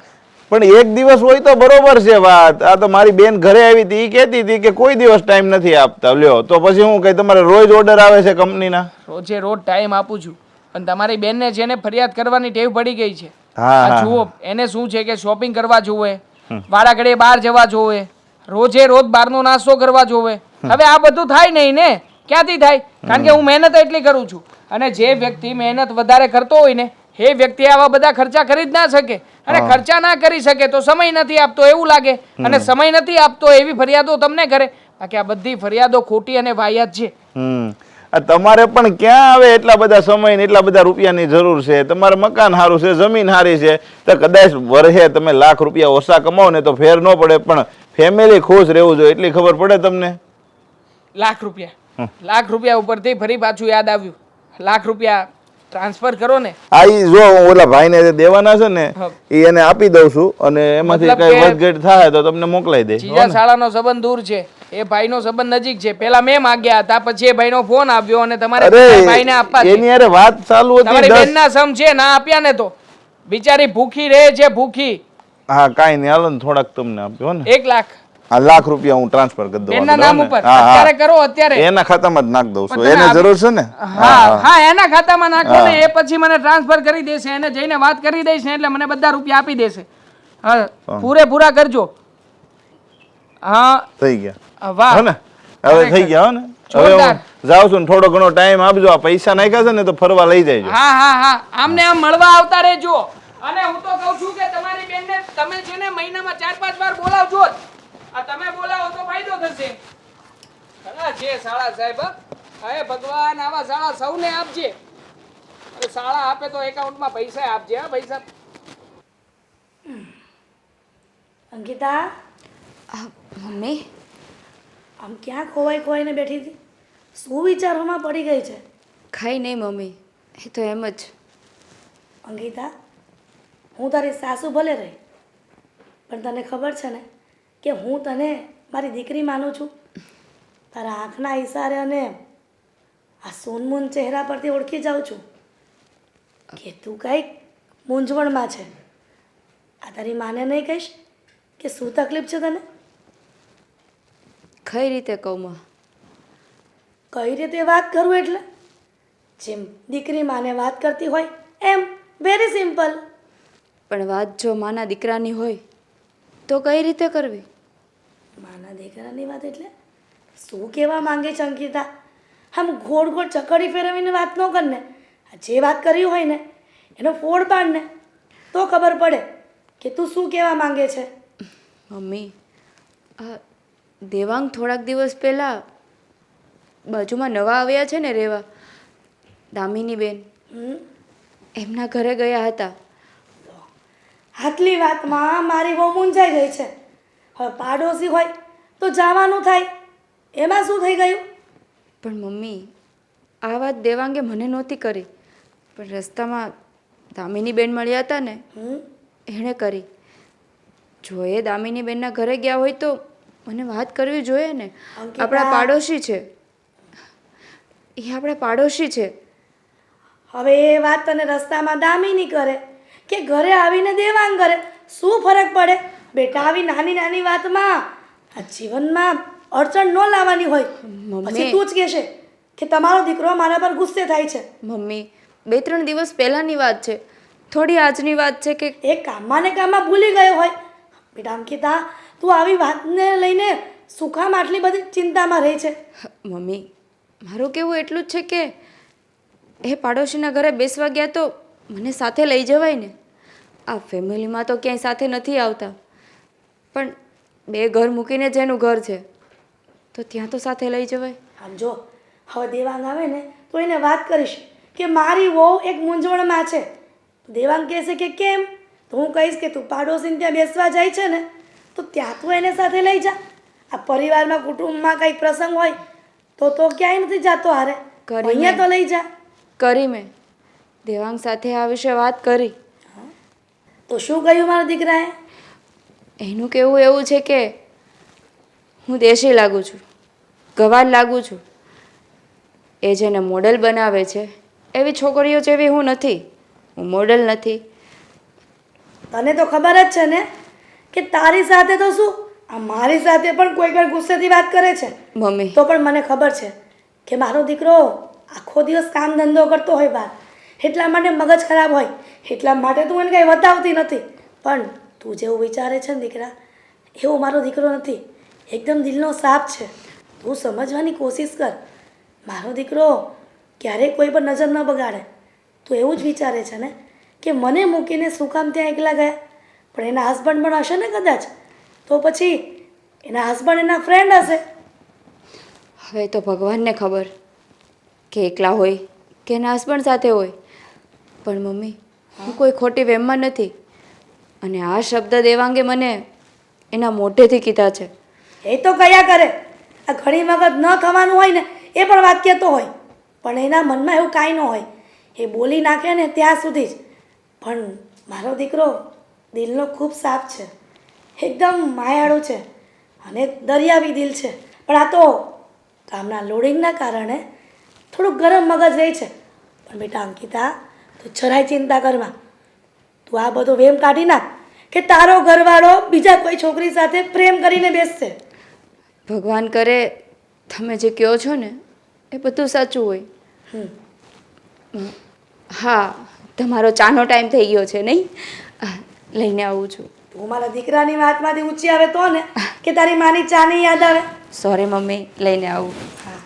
પણ એક દિવસ હોય તો બરોબર છે વાત. આ તો મારી બેન ઘરે આવી હતી, ઈ કહેતી હતી કે કોઈ દિવસ ટાઈમ નથી આપતા. લ્યો તો પછી હું કઈ તમારે રોજ ઓર્ડર આવે છે કંપનીના? રોજે રોજ ટાઈમ આપું છું, પણ તમારી બેનને છે ને ફરિયાદ કરવાની ટેવ પડી ગઈ છે. હા, આ હા. જુઓ એને શું છે કે શોપિંગ કરવા જોવે, વારા ઘડીએ બહાર જવા જોવે, રોજે રોજ બહારનો નાસ્તો કરવા જોવે. હવે આ બધું થાય નહીં ને. ક્યાંથી થાય? કારણ કે હું મહેનત એટલી કરું છું. અને જે વ્યક્તિ મહેનત વધારે કરતો હોય ને એ વ્યક્તિ આવા બધા ખર્ચા કરી જ ના શકે. અને ખર્ચા ના કરી શકે તો સમય નથી આપતો એવું લાગે, અને સમય નથી આપતો એવી ફરિયાદો તમને કરે. બાકી આ બધી ફરિયાદો ખોટી અને વાહિયાત છે. આ તમારે પણ ક્યાં આવે એટલા બધા સમય ને એટલા બધા રૂપિયાની જરૂર છે? તમારે મકાન સારું છે, જમીન સારી છે, તો કદાચ વર્ષે તમે લાખ રૂપિયા ઓછા કમાવો ને તો ફેર ન પડે, પણ ફેમિલી ખુશ રહેવું જોઈએ એટલી ખબર પડે તમને. લાખ રૂપિયા ઉપરથી ફરી પાછું યાદ આવ્યું, લાખ રૂપિયા ટ્રાન્સફર કરો ને. આ ઈ જો હું ઓલા ભાઈને જે દેવાના છે ને હા. એ એને આપી દઉં છું, અને એમાંથી મતલબ કઈ કે વધઘટ થાય તો તમને મોકલાઈ દે. જીજા શાળાનો સંબંધ દૂર છે, એ ભાઈનો સંબંધ નજીક છે. પેલા મેં માંગ્યા હતા, પછી એ ભાઈનો ફોન આવ્યો અને તમારે ભાઈને આપવા અરે છે. એની યારે વાત ચાલુ હતી તમારી 10. બેનના સમ છે, ના આપ્યા ને તો બિચારી ભૂખી રહે છે, ભૂખી. હા કાંઈ નહીં, હાલો ને થોડાક તમને આપ્યો ને. 1 લાખ આ લાખ રૂપિયા હું ટ્રાન્સફર કરી દઉં. બેનના આપી દઉં નામ ને? ઉપર હા, હા. અત્યારે કરો, અત્યારે. એના ખાતામાં જ નાખ દઉં છું, પણ તમે એને આપી- જરૂર છે ને. હા હા, એના ખાતામાં નાખો ને, એ પછી મને ટ્રાન્સફર કરી દેશે. એને જઈને વાત કરી દઈશ ને એટલે મને બધા રૂપિયા આપી દેશે. હા, પૂરેપૂરા કરજો. હા, થઈ ગયા વાહ. હો ને? હવે થઈ ગયા હો ને? હવે જોરદાર. હું જાઉં છું ને થોડો ઘણો ટાઈમ આપજો. આ પૈસા નાખ્યા છે ને તો ફરવા લઈ જાય. હા હા હા, આમને આમ મળવા આવતા રહેજો. અને હું તો કહું છું કે તમારી બેનને તમે છે ને મહિનામાં 4-5 વાર બોલાવજો જ. આ તમે બોલાવો તો ફાયદો થશે. ખરા છે શાળા સાહેબ. હે ભગવાન, આવા શાળા સૌને આપજે. અને શાળા આપે તો એકાઉન્ટમાં પૈસા આપજે. હા પૈસા. અંકિતા, મમ્મી, આમ ક્યાં ખોવાઈ ખોવાઈને બેઠી હતી? શું વિચારોમાં પડી ગઈ છે? ખાઈ નહીં મમ્મી, એ તો એમ જ. અંકિતા, હું તારી સાસુ ભલે રહી, પણ તને ખબર છે ને કે હું તને મારી દીકરી માનું છું. તારા આંખના ઈશારે અને આ સૂનમૂન ચહેરા પરથી ઓળખી જાઉં છું કે તું કંઈક મૂંઝવણમાં છે. આ તારી માને નહીં કહીશ કે શું તકલીફ છે તને? કઈ રીતે કહું માં? કઈ રીતે વાત કરું એટલે? જેમ દીકરી માને વાત કરતી હોય એમ, વેરી સિમ્પલ. પણ વાત જો માના દીકરાની હોય તો કઈ રીતે કરવી? માના દીકરાની વાત એટલે શું કહેવા માંગે છે અંકિતા? આમ ગોળ ગોળ ચકડી ફેરવીને વાત ન કરને. જે વાત કરી હોય ને એનો ફોડ પાડને તો ખબર પડે કે તું શું કહેવા માંગે છે. મમ્મી, આ દેવાંગ થોડાક દિવસ પહેલાં બાજુમાં નવા આવ્યા છે ને રહેવા, દામિની બેન, હમ? એમના ઘરે ગયા હતા. આટલી વાતમાં મારી બહુ મૂંઝાઈ ગઈ છે. હવે પાડોશી હોય તો જવાનું થાય, એમાં શું થઈ ગયું? પણ મમ્મી, આ વાત દેવાંગે મને નહોતી કરી, પણ રસ્તામાં દામિની બેન મળ્યા હતા ને હમ? એણે કરી. જો એ દામિની બેનના ઘરે ગયા હોય તો મને વાત કરવી જોઈએ ને. અંકિતા. આપણા પાડોશી છે, એ આપણા પાડોશી છે. હવે એ વાત તને રસ્તામાં દામિની કરે કે ઘરે આવીને દેવાંગ કરે, શું ફરક પડે? બેટા, આવી નાની નાની વાતમાં આ જીવનમાં અડચણ ન લાવવાની હોય. પછી તું જ કહેશે કે તમારો દીકરો મારા પર ગુસ્સે થાય છે. મમ્મી, 2-3 દિવસ પહેલાંની વાત છે, થોડી આજની વાત છે કે એ કામમાં ને કામમાં ભૂલી ગયો હોય. બેટા અંકિતા, તું આવી વાતને લઈને શું કામ આટલી બધી ચિંતામાં રહે છે? મમ્મી, મારું કહેવું એટલું જ છે કે એ પાડોશીના ઘરે બેસવા ગયા તો મને સાથે લઈ જવાય ને. આ ફેમિલીમાં તો ક્યાંય સાથે નથી આવતા, પણ 2 ઘર મૂકીને જેનું ઘર છે તો ત્યાં તો સાથે લઈ જવાય. આમ જો, હવે દેવાંગ આવે ને તો એને વાત કરીશ કે મારી વહુ એક મૂંઝવણમાં છે. દેવાંગ કહેશે કે કેમ, તો હું કહીશ કે તું પાડોશીને ત્યાં બેસવા જાય છે ને તો ત્યાં તું એને સાથે લઈ જા. આ પરિવારમાં કુટુંબમાં કંઈક પ્રસંગ હોય તો ક્યાંય નથી જાતો હારે, કરી અહીંયા તો લઈ જા. કરી મેં દેવાંગ સાથે આ વિશે વાત કરી. તો શું કહ્યું મારા દીકરાએ? એનું કહેવું એવું છે કે હું દેશી લાગુ છું, ગવાર લાગુ છું. એ જેને મોડલ બનાવે છે એવી છોકરીઓ જેવી હું નથી, હું મોડલ નથી. તને તો ખબર જ છે ને કે તારી સાથે તો શું, આ મારી સાથે પણ કોઈ કોઈ ગુસ્સેથી વાત કરે છે. મમ્મી, તો પણ મને ખબર છે કે મારો દીકરો આખો દિવસ કામ ધંધો કરતો હોય બહાર, એટલા માટે મગજ ખરાબ હોય, એટલા માટે તું એને કંઈ બતાવતી નથી. પણ તું જેવું વિચારે છે ને દીકરા, એવો મારો દીકરો નથી. એકદમ દિલનો સાફ છે. તું સમજવાની કોશિશ કર. મારો દીકરો ક્યારેય કોઈ પર નજર ન બગાડે. તું એવું જ વિચારે છે ને કે મને મૂકીને શું કામ ત્યાં એકલા ગયા? પણ એના હસબન્ડ પણ હશે ને કદાચ, તો પછી એના હસબન્ડ એના ફ્રેન્ડ હશે. હવે તો ભગવાનને ખબર કે એકલા હોય કે એના હસબન્ડ સાથે હોય, પણ મમ્મી હું કોઈ ખોટી વહેમમાં નથી. અને આ શબ્દ દેવાંગે મને એના મોઢેથી કીધા છે. એ તો કયા કરે, આ ઘણી વખત ન ખવાનું હોય ને એ પણ વાક્ય તો હોય, પણ એના મનમાં એવું કાંઈ ન હોય. એ બોલી નાખે ને ત્યાં સુધી જ. પણ મારો દીકરો દિલનો ખૂબ સાફ છે, એકદમ માયાળું છે અને દરિયાવી દિલ છે. પણ આ તો કામના લોડિંગના કારણે થોડુંક ગરમ મગજ રહે છે. પણ બેટા અંકિતા, તું જરાય ચિંતા કરમાં. તું આ બધો વેમ કાઢી નાખ કે તારો ઘરવાળો બીજા કોઈ છોકરી સાથે પ્રેમ કરીને બેસશે. ભગવાન કરે તમે જે કહો છો ને એ બધું સાચું હોય. હા, તમારો ચાનો ટાઈમ થઈ ગયો છે નહીં? લઈને આવું છું. તું મારા દીકરાની વાતમાંથી ઊંચી આવે તો ને કે તારી માની ચાની યાદ આવે. સોરી મમ્મી, લઈને આવું. હા.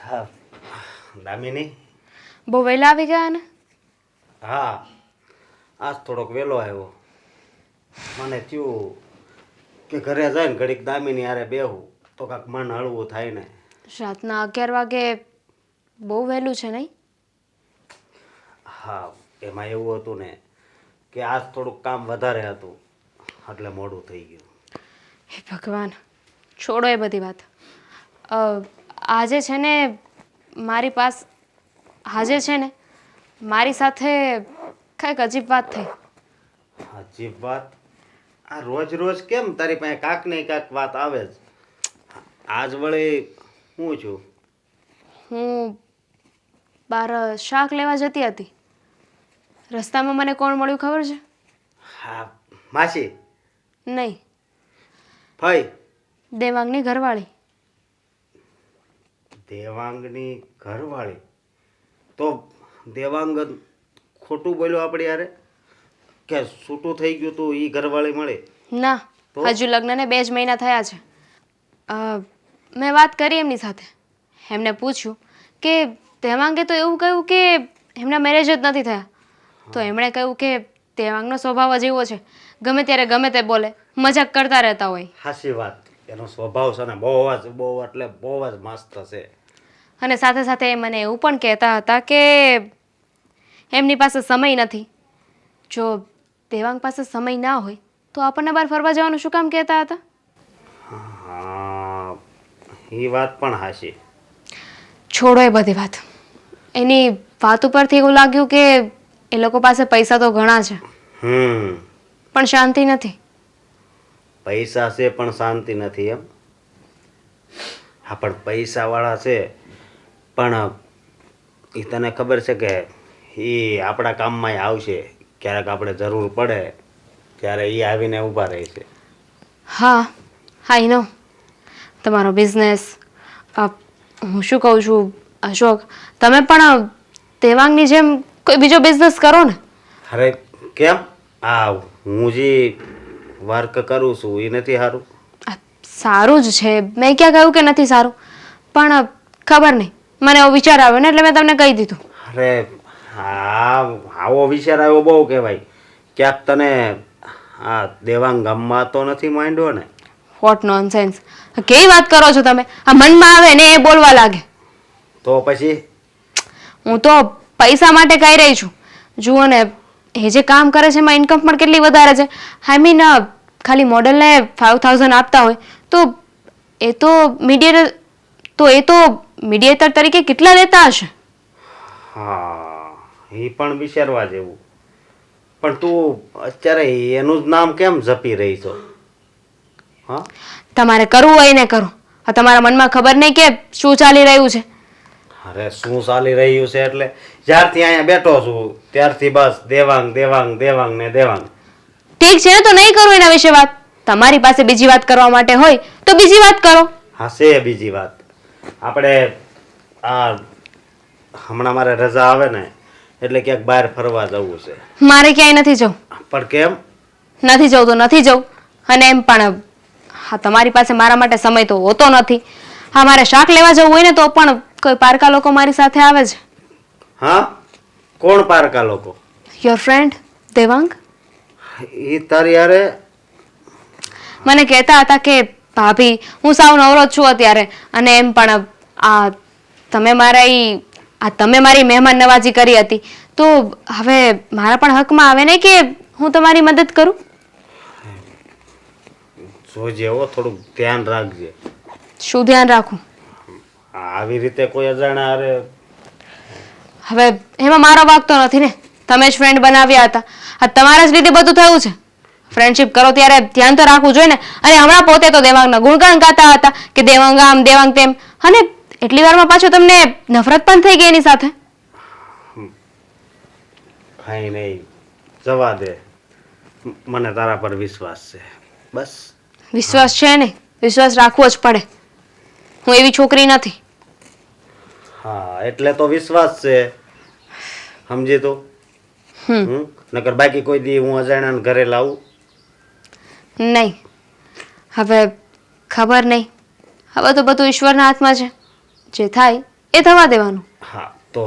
હા દામિની. બહુ વહેલા આવી ગયા ને? હા, આજ થોડોક વહેલો આવ્યો. મને થયું કે ઘરે જઈને ઘડીક દામિની હારે બેહું તો કાંઈક મન હળવું થાય ને. રાતના 11 વાગે બહુ વહેલું છે નહીં? હા, એમાં એવું હતું ને કે આજ થોડુંક કામ વધારે હતું એટલે મોડું થઈ ગયું. હે ભગવાન, છોડો એ બધી વાત. આજે છે ને મારી સાથે કંઈક અજીબ વાત થઈ. અજીબ વાત? આ રોજ રોજ કેમ તારી પાસે કાંક ને કાંક વાત આવે જ? આજ વળી હું છું. હું બહાર શાક લેવા જતી હતી. રસ્તામાં મને કોણ મળ્યું ખબર છે? હા, માસી? નહીં, ફઈ? દેવાંગની ઘરવાળી. દેવાંગની ઘરવાળી? તો દેવાંગ ખોટું બોલ્યો આપણી યારે કે છૂટું થઈ ગયું તું એ ઘરવાળી મળી? ના, હજુ લગ્નને 2 જ મહિના થયા છે. મેં વાત કરી એમની સાથે. એમને પૂછ્યું કે દેવાંગે તો એવું કહ્યું કે એમના મેરેજ જ નથી થયા. તો એમણે કહ્યું કે દેવાંગનો સ્વભાવ જ એવો છે, ગમે ત્યારે ગમે તે બોલે, મજાક કરતા રહેતા હોય. સાચી વાત. એનો સ્વભાવ છે ને બહુ એટલે બહુ જ મસ્ત છે. અને સાથે સાથે એ મને એવું પણ કહેતા હતા કે એમની પાસે સમય નથી. જો દેવાંગ પાસે સમય ના હોય તો આપણને બહાર ફરવા જવાનું શું કામ કહેતા હતા? હા, એ વાત પણ હાચી. છોડો એ બધી વાત. એની વાત ઉપરથી એવું લાગ્યું કે એ લોકો પાસે પૈસા તો ઘણા છે, પણ શાંતિ નથી. પૈસા છે પણ શાંતિ નથી એમ? હા, પણ પૈસાવાળા છે પણ એ તને ખબર છે કે એ આપણા કામમાં આવશે ક્યારેક આપણે જરૂર પડે ત્યારે એ આવીને ઊભા રહે છે. હા, આઈ નો. તમારો બિઝનેસ, હું શું કહું છું અશોક, તમે પણ દેવાંગની જેમ કોઈ બીજો બિઝનેસ કરો ને. અરે કેમ? આ હું જે વર્ક કરું છું એ નથી સારું? સારું જ છે, મેં ક્યાં કહ્યું કે નથી સારું, પણ ખબર નહીં, મને એવો વિચાર આવ્યો ને એટલે મેં તમને કહી દીધું. અરે હા, આવો વિચાર આવ્યો બહુ કહેવાય. ક્યાંક તને આ દેવાંગ ગામમાં તો નથી માંડ્યો ને? What nonsense! કેવી વાત કરો છો તમે? આ મનમાં આવે ને એ બોલવા લાગે. તો પછી? હું તો પૈસા માટે કહી રહી છું. જુઓ ને, એ જે કામ કરે છે એમાં ઇન્કમ પણ કેટલી વધારે છે. આઈ મીન, ખાલી મોડલને 5000 આપતા હોય તો એ તો મીડિયેટર તરીકે કેટલા લેતા હશે? હા, એ પણ વિચારવા જેવું. પણ તું અત્યારે એનું જ નામ કેમ જપી રહી છો? હા, તમારે કરવું હોય ને કરો. આ તમારા મનમાં ખબર નહીં કે શું ચાલી રહ્યું છે. અરે શું ચાલી રહ્યું છે એટલે જ્યારથી અહીંયા બેઠો છું ત્યારથી બસ દેવાંગ દેવાંગ દેવાંગ ને દેવાંગ. ઠીક છે ને, તો નહીં કરું એના વિશે વાત. તમારી પાસે બીજી વાત કરવા માટે હોય તો બીજી વાત કરો. હા, છે બીજી વાત. આપણે આ હમણાં મારે રજા આવે ને એટલે ક્યાંક બહાર ફરવા જવું છે. મારે ક્યાંય નથી જવું. પણ કેમ? નથી જવું તો નથી જવું. અને એમ પણ હા, તમારી પાસે મારા માટે સમય તો હોતો નથી. હા, મારે શાક લેવા જવું હોય ને તો પણ કોઈ પારકા લોકો મારી સાથે આવે છે. હા, કોણ પારકા લોકો? યોર ફ્રેન્ડ દેવાંગ એ તારી યારે મને કહેતા હતા કે ભાભી હું સાવ નવરો જ છું અત્યારે, અને એમ પણ તમે મારી મહેમાન નવાજી કરી હતી, તો હવે મારા પણ હકમાં આવે ને કે હું તમારી મદદ કરું. જોજે હો, થોડુંક ધ્યાન રાખજે. શું ધ્યાન રાખું? આવી રીતે કોઈ અજાણા હારે હવે એમાં મારો વાંક તો નથી ને, તમે જ ફ્રેન્ડ બનાવ્યા હતા, આ તમારા જ લીધે બધું થયું છે. ફ્રેન્ડશિપ કરો ત્યારે ધ્યાન તો રાખવું જોઈએ ને. અને હમણાં પોતે તો દેવાંગના ગુણગાન ગાતા હતા કે દેવાંગ આમ દેવાંગ તેમ, અને એટલી વારમાં પાછું તમને નફરત પણ થઈ ગઈ એની સાથે. કાંઈ નહીં, જવા દે. મને તારા પર વિશ્વાસ છે, બસ. વિશ્વાસ છે ને, વિશ્વાસ રાખવો જ પડે. હું એવી છોકરી નથી. હા, એટલે તો વિશ્વાસ છે, સમજી તું. નકર બાકી કોઈ દી હું અજાણ્યાને ઘરે લાવું નહીં. હવે ખબર નહીં, હવે તો બધું ઈશ્વરના હાથમાં છે. જે થાય એ થવા દેવાનું. હા, તો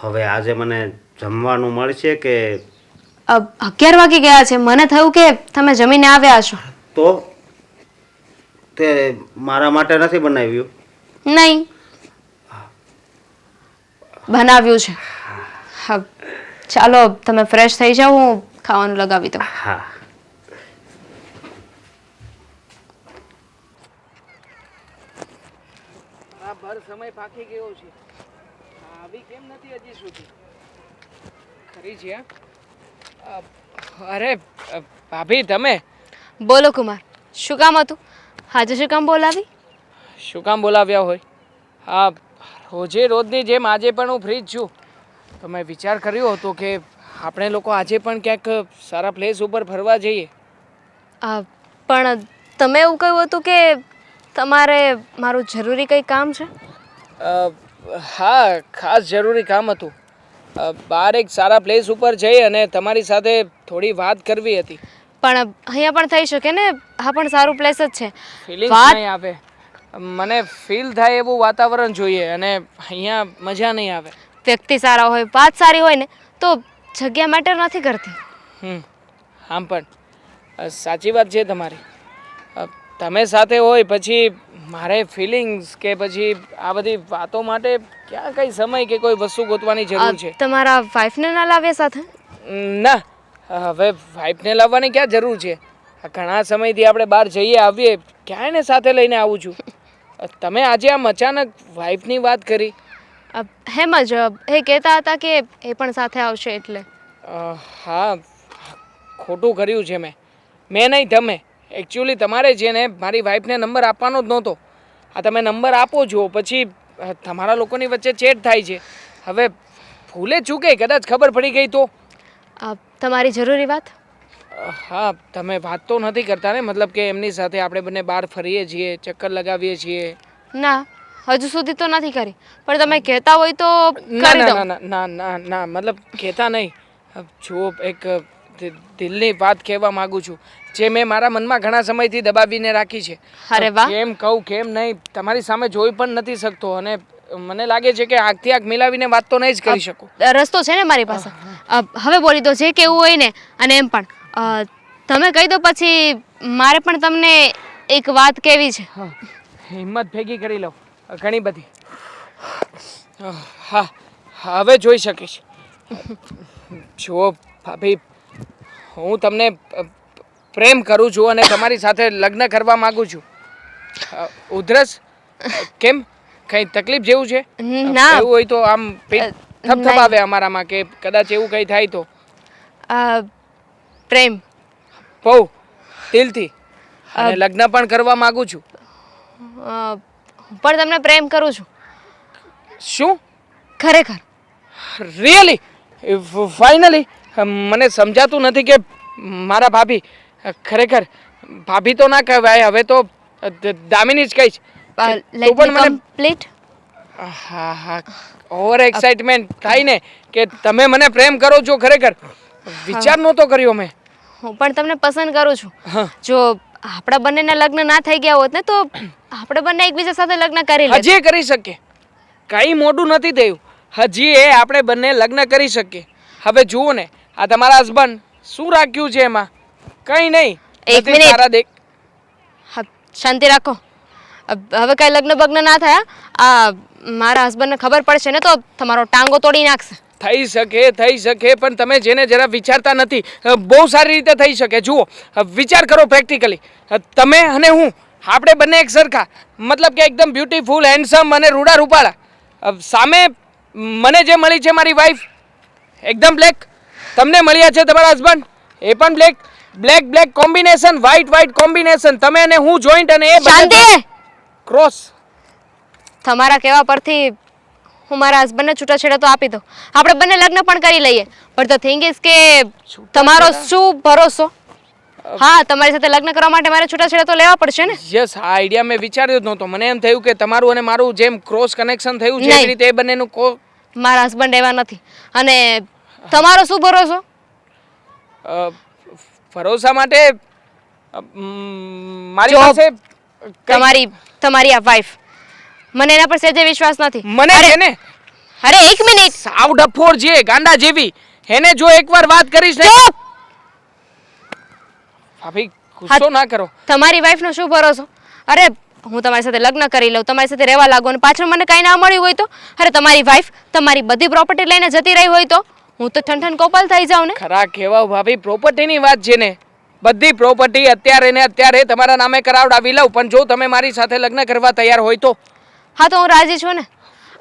હવે આજે મને જમવાનું મળશે કે? 11 વાગી ગયા છે, મને થયું કે તમે જમીને આવ્યા હશો. તો તે મારા માટે નથી બનાવ્યું? નહીં, બનાવ્યું છે. હા, ચાલો તમે ફ્રેશ થઈ જાઓ, હું ખાવાનું લગાવી દઉં. હા. ભર સમય પાકી ગયો છે, આવી કેમ નથી હજી સુધી? ખરી છે હા? અરે ભાભી તમે બોલો કુમાર, શું કામ હતું? આજે શું કામ બોલાવી? શું કામ બોલાવ્યા હોય? હા, રોજની જેમ આજે પણ હું ફ્રી જ છું. તો મેં વિચાર કર્યો હતો કે આપણે લોકો આજે પણ ક્યાંક સારા પ્લેસ ઉપર ફરવા જઈએ. પણ તમે એવું કહ્યું હતું કે તમારે મારું જરૂરી કંઈ કામ છે. હા, ખાસ જરૂરી કામ હતું. બહાર એક સારા પ્લેસ ઉપર જઈ અને તમારી સાથે થોડી વાત કરવી હતી. પણ અહીંયા પણ થઈ શકે ને, આ પણ સારું પ્લેસ જ છે. ફિલિંગ્સ નહીં આવે, મને ફીલ થાય એવું વાતાવરણ જોઈએ, અને અહીંયા મજા નહીં આવે. વ્યક્તિ સારા હોય, વાત સારી હોય ને, તો જગ્યા મેટર નથી કરતી. આમ પણ સાચી વાત છે તમારી. તમે સાથે હોય પછી મારે ફિલિંગ્સ કે પછી આ બધી વાતો માટે ક્યાં કઈ સમય કે કોઈ વસ્તુ ગોતવાની જરૂર છે? તમારા વાઈફને ના લાવ્યા સાથે? ના, હવે વાઈફને લાવવાની ક્યાં જરૂર છે? ઘણા સમયથી આપણે બહાર જઈએ આવીએ, ક્યાંય ને સાથે લઈને આવું છું. તમે આજે આમ અચાનક વાઈફની વાત કરી? હેમ જ એ કહેતા હતા કે એ પણ સાથે આવશે એટલે. હા, ખોટું કર્યું છે મેં નહીં, તમે. એકચ્યુઅલી તમારે છે ને મારી વાઈફને નંબર આપવાનો જ નહોતો. આ તમે નંબર આપો છો, પછી તમારા લોકોની વચ્ચે ચેટ થાય છે. હવે ભૂલે ચૂકે કદાચ ખબર પડી ગઈ તો? તમારી જરૂરી વાત? હા, તમે વાત તો નથી કરતા ને? મતલબ કે એમની સાથે આપણે બંને બહાર ફરીએ છીએ, ચક્કર લગાવીએ છીએ? ના, હજુ સુધી તો નથી કરી, પણ તમે કહેતા હોય તો ના ના ના ના ના ના, મતલબ કહેતા નહીં. જો એક દિલની વાત કહેવા માંગુ છું, જે મેં મારા મનમાં ઘણા સમયથી દબાવીને રાખી છે. અરે વાહ! કેમ કહું કેમ નહીં, તમારી સામે જોઈ પણ નથી શકતો, અને મને લાગે છે કે આંખથી આંખ મિલાવીને વાત તો નહીં જ કરી શકું. રસ્તો છે ને મારી પાસે, હવે બોલી દો જે કેવું હોય ને. અને એમ પણ તમે કહી દો, પછી મારે પણ તમને એક વાત કહેવી છે. હિંમત ભેગી કરી લો, ઘણી બધી. હા, હવે જોઈ શકીશ. જુઓ ભાભી, હું તમને પ્રેમ કરું છું અને તમારી સાથે લગ્ન કરવા માંગુ છું. ઉધરસ કેમ? કઈ તકલીફ જેવું છે? ના. એવું હોય તો આમ થપથપાવે અમારામાં, કે કદાચ એવું કઈ થાય તો? પ્રેમ બહુ દિલથી, અને લગ્ન પણ કરવા માંગુ છું. હું પણ તમને પ્રેમ કરું છું. શું? ખરેખર? રિયલી? ફાઇનલી? મને સમજાતું નથી કે મારા ભાભી, ખરેખર ભાભી તો ના કહેવાય, હવે તો દામિની જ કહીશ. Let me complete. હા હા, ઓવર એક્સાઇટમેન્ટ થાય ને કે તમે મને પ્રેમ કરો છો. ખરેખર વિચાર નહોતો કર્યો મેં. હું પણ તમને પસંદ કરું છું. જો આપણા બંનેના લગ્ન ના થઈ ગયા હોત ને, તો આપણે બંને એકબીજા સાથે લગ્ન કરી લે. હજી કરી શકીએ, કઈ મોડું નથી થયું. હજી આપણે બંને લગ્ન કરી શકીએ. હવે જુઓ ને આ તમારા હસબન્ડ શું રાખ્યું છે એમાં કંઈ નહીં એક બધી મિનિટ. તારા દેખ હા, શાંતિ રાખો. હવે કઈ લગ્ન બગ્ન ના થયા. આ મારા હસબન્ડને ખબર પડશે ને તો તમારો ટાંગો તોડી નાખશે. થઈ શકે પણ તમે જેને જરા વિચારતા નથી બહુ સારી રીતે થઈ શકે. જુઓ વિચાર કરો પ્રેક્ટિકલી તમે અને હું આપણે બંને એક સરખા મતલબ કે એકદમ બ્યુટીફુલ હેન્ડસમ અને રૂડા રૂપાળા સામે મને જે મળી છે મારી વાઈફ એકદમ બ્લેક તમને મળ્યા છે તમારા હસબન્ડ એ પણ black black combination white combination તમે અને હું જોઈન્ટ અને એ શાંતિ. ક્રોસ તમારા કહેવા પરથી હું મારા હસબન્ડને છૂટાછેડા તો આપી દઉં. આપણે બંને લગ્ન પણ કરી લઈએ. પણ ધ થિંગ ઇઝ કે તમારો શું ભરોસો? હા, તમારી સાથે લગ્ન કરવા માટે મારે છૂટાછેડા તો લેવા પડશે ને. યસ આ આઈડિયા મેં વિચાર્યો જ નહોતો મને એમ થયું કે તમારું અને મારું જેમ ક્રોસ કનેક્શન થયું છે નહીં. એવી રીતે એ બંનેનું મારા હસબન્ડ એવા નથી. અને તમારો શું ભરોસો? ભરોસા માટે મારી જો, પાસે તમારી આ વાઈફ મને એના પર સહેજે વિશ્વાસ નથી. મને છે ને અરે એક મિનિટ. સાવ ડફોર છે ગાંડા જેવી એને જો એકવાર વાત કરીશ ને ચૂપ. ભાભી ગુસ્સો ના કરો તમારી વાઈફનો શું ભરોસો? અરે હું તમારી સાથે લગ્ન કરી લઉં, તમારી સાથે રહેવા લાગુ અને પાછળ મને કાંઈ ના મળ્યું હોય તો? અરે તમારી વાઈફ તમારી બધી પ્રોપર્ટી લઈને જતી રહી હોય તો હું તો ઠંઠન કોપલ થઈ જાઉં ને. ખરા કહેવાવ ભાભી પ્રોપર્ટીની વાત છે ને બધી પ્રોપર્ટી અત્યારે ને અત્યારે તમારા નામે કરાવડાવી લઉં પણ જો તમે મારી સાથે લગ્ન કરવા તૈયાર હોય તો હા તો હું રાજી છું ને.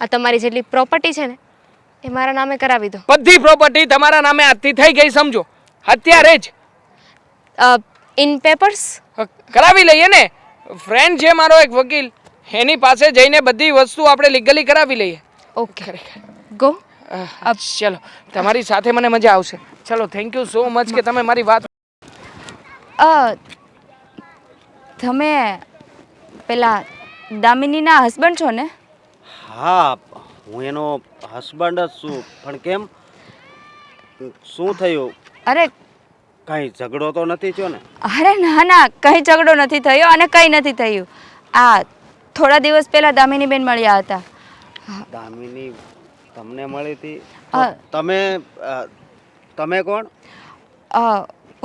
આ તમારી જેટલી પ્રોપર્ટી છે ને એ મારા નામે કરાવી દો. બધી પ્રોપર્ટી તમારા નામે આજથી થઈ ગઈ સમજો અત્યારે જ ઇન પેપર્સ. કરાવી લઈએ ને ફ્રેન્ડ છે મારો એક વકીલ એની પાસે જઈને બધી વસ્તુ આપણે લીગલી કરાવી લઈએ. Okay go. ચલો તમારી સાથે મને મજા આવશે. ચલો થેન્ક યુ સો મચ કે તમે મારી વાત તમે પેલા દામિનીના હસબન્ડ છો ને? હા હું એનો હસબન્ડ જ છું પણ કેમ શું થયું? અરે કાંઈ ઝઘડો તો નથી થયો ને? અરે ના કંઈ ઝઘડો નથી થયો અને કંઈ નથી થયું. આ થોડા દિવસ પહેલા દામિની બેન મળ્યા હતા. દામિની તમને મળી હતી? હા. તમે કોણ?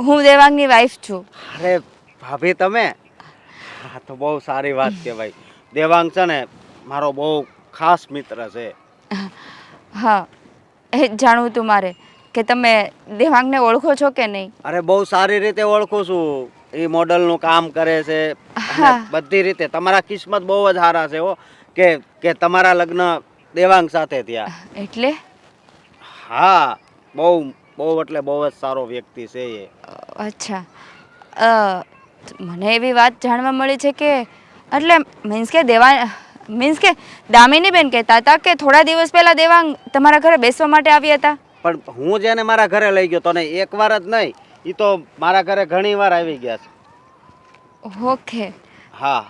હું દેવાંગની વાઈફ છું. અરે ભાભી તમે? હા તો બહુ સારી વાત કહેવાય. દેવાંગ છે ને મારો બહુ ખાસ મિત્ર છે. હા એ જ જાણવું હતું મારે કે તમે દેવાંગને ઓળખો છો કે નહીં? અરે બહુ સારી રીતે ઓળખું છું. એ મોડલનું કામ કરે છે હા. અને બધી રીતે તમારા કિસ્મત બહુ જ સારા છે હો કે તમારા લગ્ન દેવાંગ સાથે થયા. એટલે હા બહુ એટલે બહુ જ સારો વ્યક્તિ છે એ. અચ્છા મને એવી વાત જાણવા મળી છે કે એટલે મીન્સ કે દામિની બેન કહેતા હતા કે થોડા દિવસ પહેલા દેવાંગ તમારા ઘરે બેસવા માટે આવ્યા હતા. પણ હું જેને મારા ઘરે લઈ ગયો તને એકવાર જ નહીં એ તો મારા ઘરે ઘણી વાર આવી ગયા છે. ઓકે. હા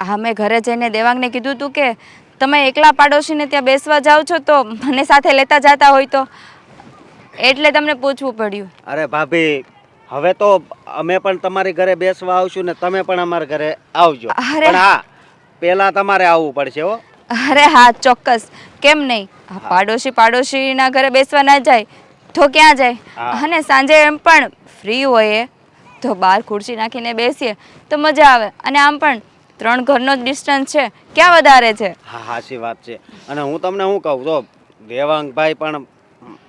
હા મેં ઘરે જઈને દેવાંગને કીધું હતું કે તમે એકલા પાડોશીને ત્યાં બેસવા જાઓ છો તો મને સાથે લેતા જતા હોય તો એટલે તમને પૂછવું પડ્યું. અરે ભાભી હવે તો અમે પણ તમારી ઘરે બેસવા આવશું ને તમે પણ અમારા ઘરે આવજો. અરે. પણ હા પહેલા તમારે આવવું પડશે હો. અરે હા ચોક્કસ કેમ નહીં. પાડોશીના ઘરે બેસવા ના જાય તો ક્યાં જાય? હા. અને સાંજે એમ પણ ફ્રી હોઈએ તો બહાર ખુરશી નાખીને બેસીએ તો મજા આવે. અને આમ પણ 3 ઘરનો જ ડિસ્ટન્સ છે ક્યાં વધારે છે. હા સાચી વાત છે. અને હું તમને શું કહું તો દેવાંગભાઈ પણ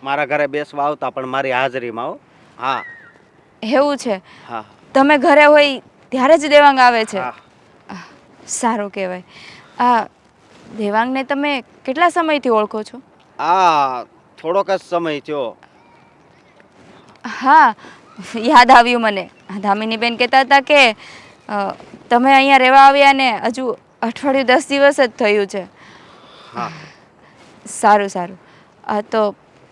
મારા ઘરે બેસવા આવતા પણ મારી હાજરીમાં હો. હા એવું છે? હા તમે ઘરે હોય ત્યારે જ દેવાંગ આવે છે? હા સારું કહેવાય. આ દેવાંગને તમે કેટલા સમયથી ઓળખો છો? આ થોડોક જ સમય થયો. હા યાદ આવ્યું મને. દામિનીબેન કહેતા હતા કે તમે અહીંયા રહેવા આવ્યા ને હજુ અઠવાડિયું 10 દિવસ જ થયું છે. હા સારું તો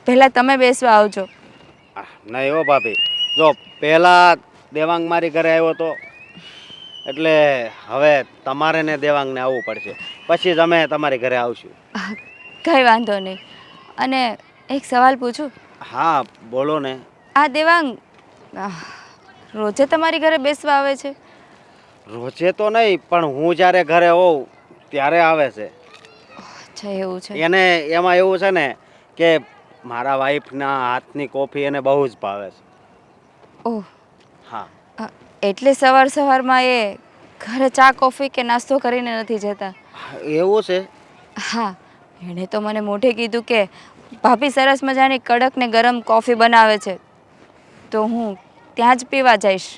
પહેલાં તમે બેસવા આવજો. નહીં હો ભાભી જો પહેલા દેવાંગ મારી ઘરે આવ્યો તો એટલે હવે તમારે ને દેવાંગને આવવું પડશે પછી જ અમે તમારી ઘરે આવશું. કંઈ વાંધો નહીં. અને એક સવાલ પૂછું? હા બોલો ને. આ દેવાંગ રોજે તમારી ઘરે બેસવા આવે છે? રોજે તો નહીં પણ હું જ્યારે ઘરે હોઉં ત્યારે આવે છે. અચ્છા એવું છે. એને એમાં એવું છે ને કે મારા વાઈફના હાથની કોફી એને બહુ જ ભાવે છે. ઓહ, હા. એટલે સવાર સવારમાં એ ઘરે ચા કોફી કે નાસ્તો કરીને નથી જતા? એવું છે? હા, એણે તો મને મોઢે કીધું કે ભાભી સરસ મજાની કડક ને ગરમ કોફી બનાવે છે, તો હું ત્યાં જ પીવા જઈશ.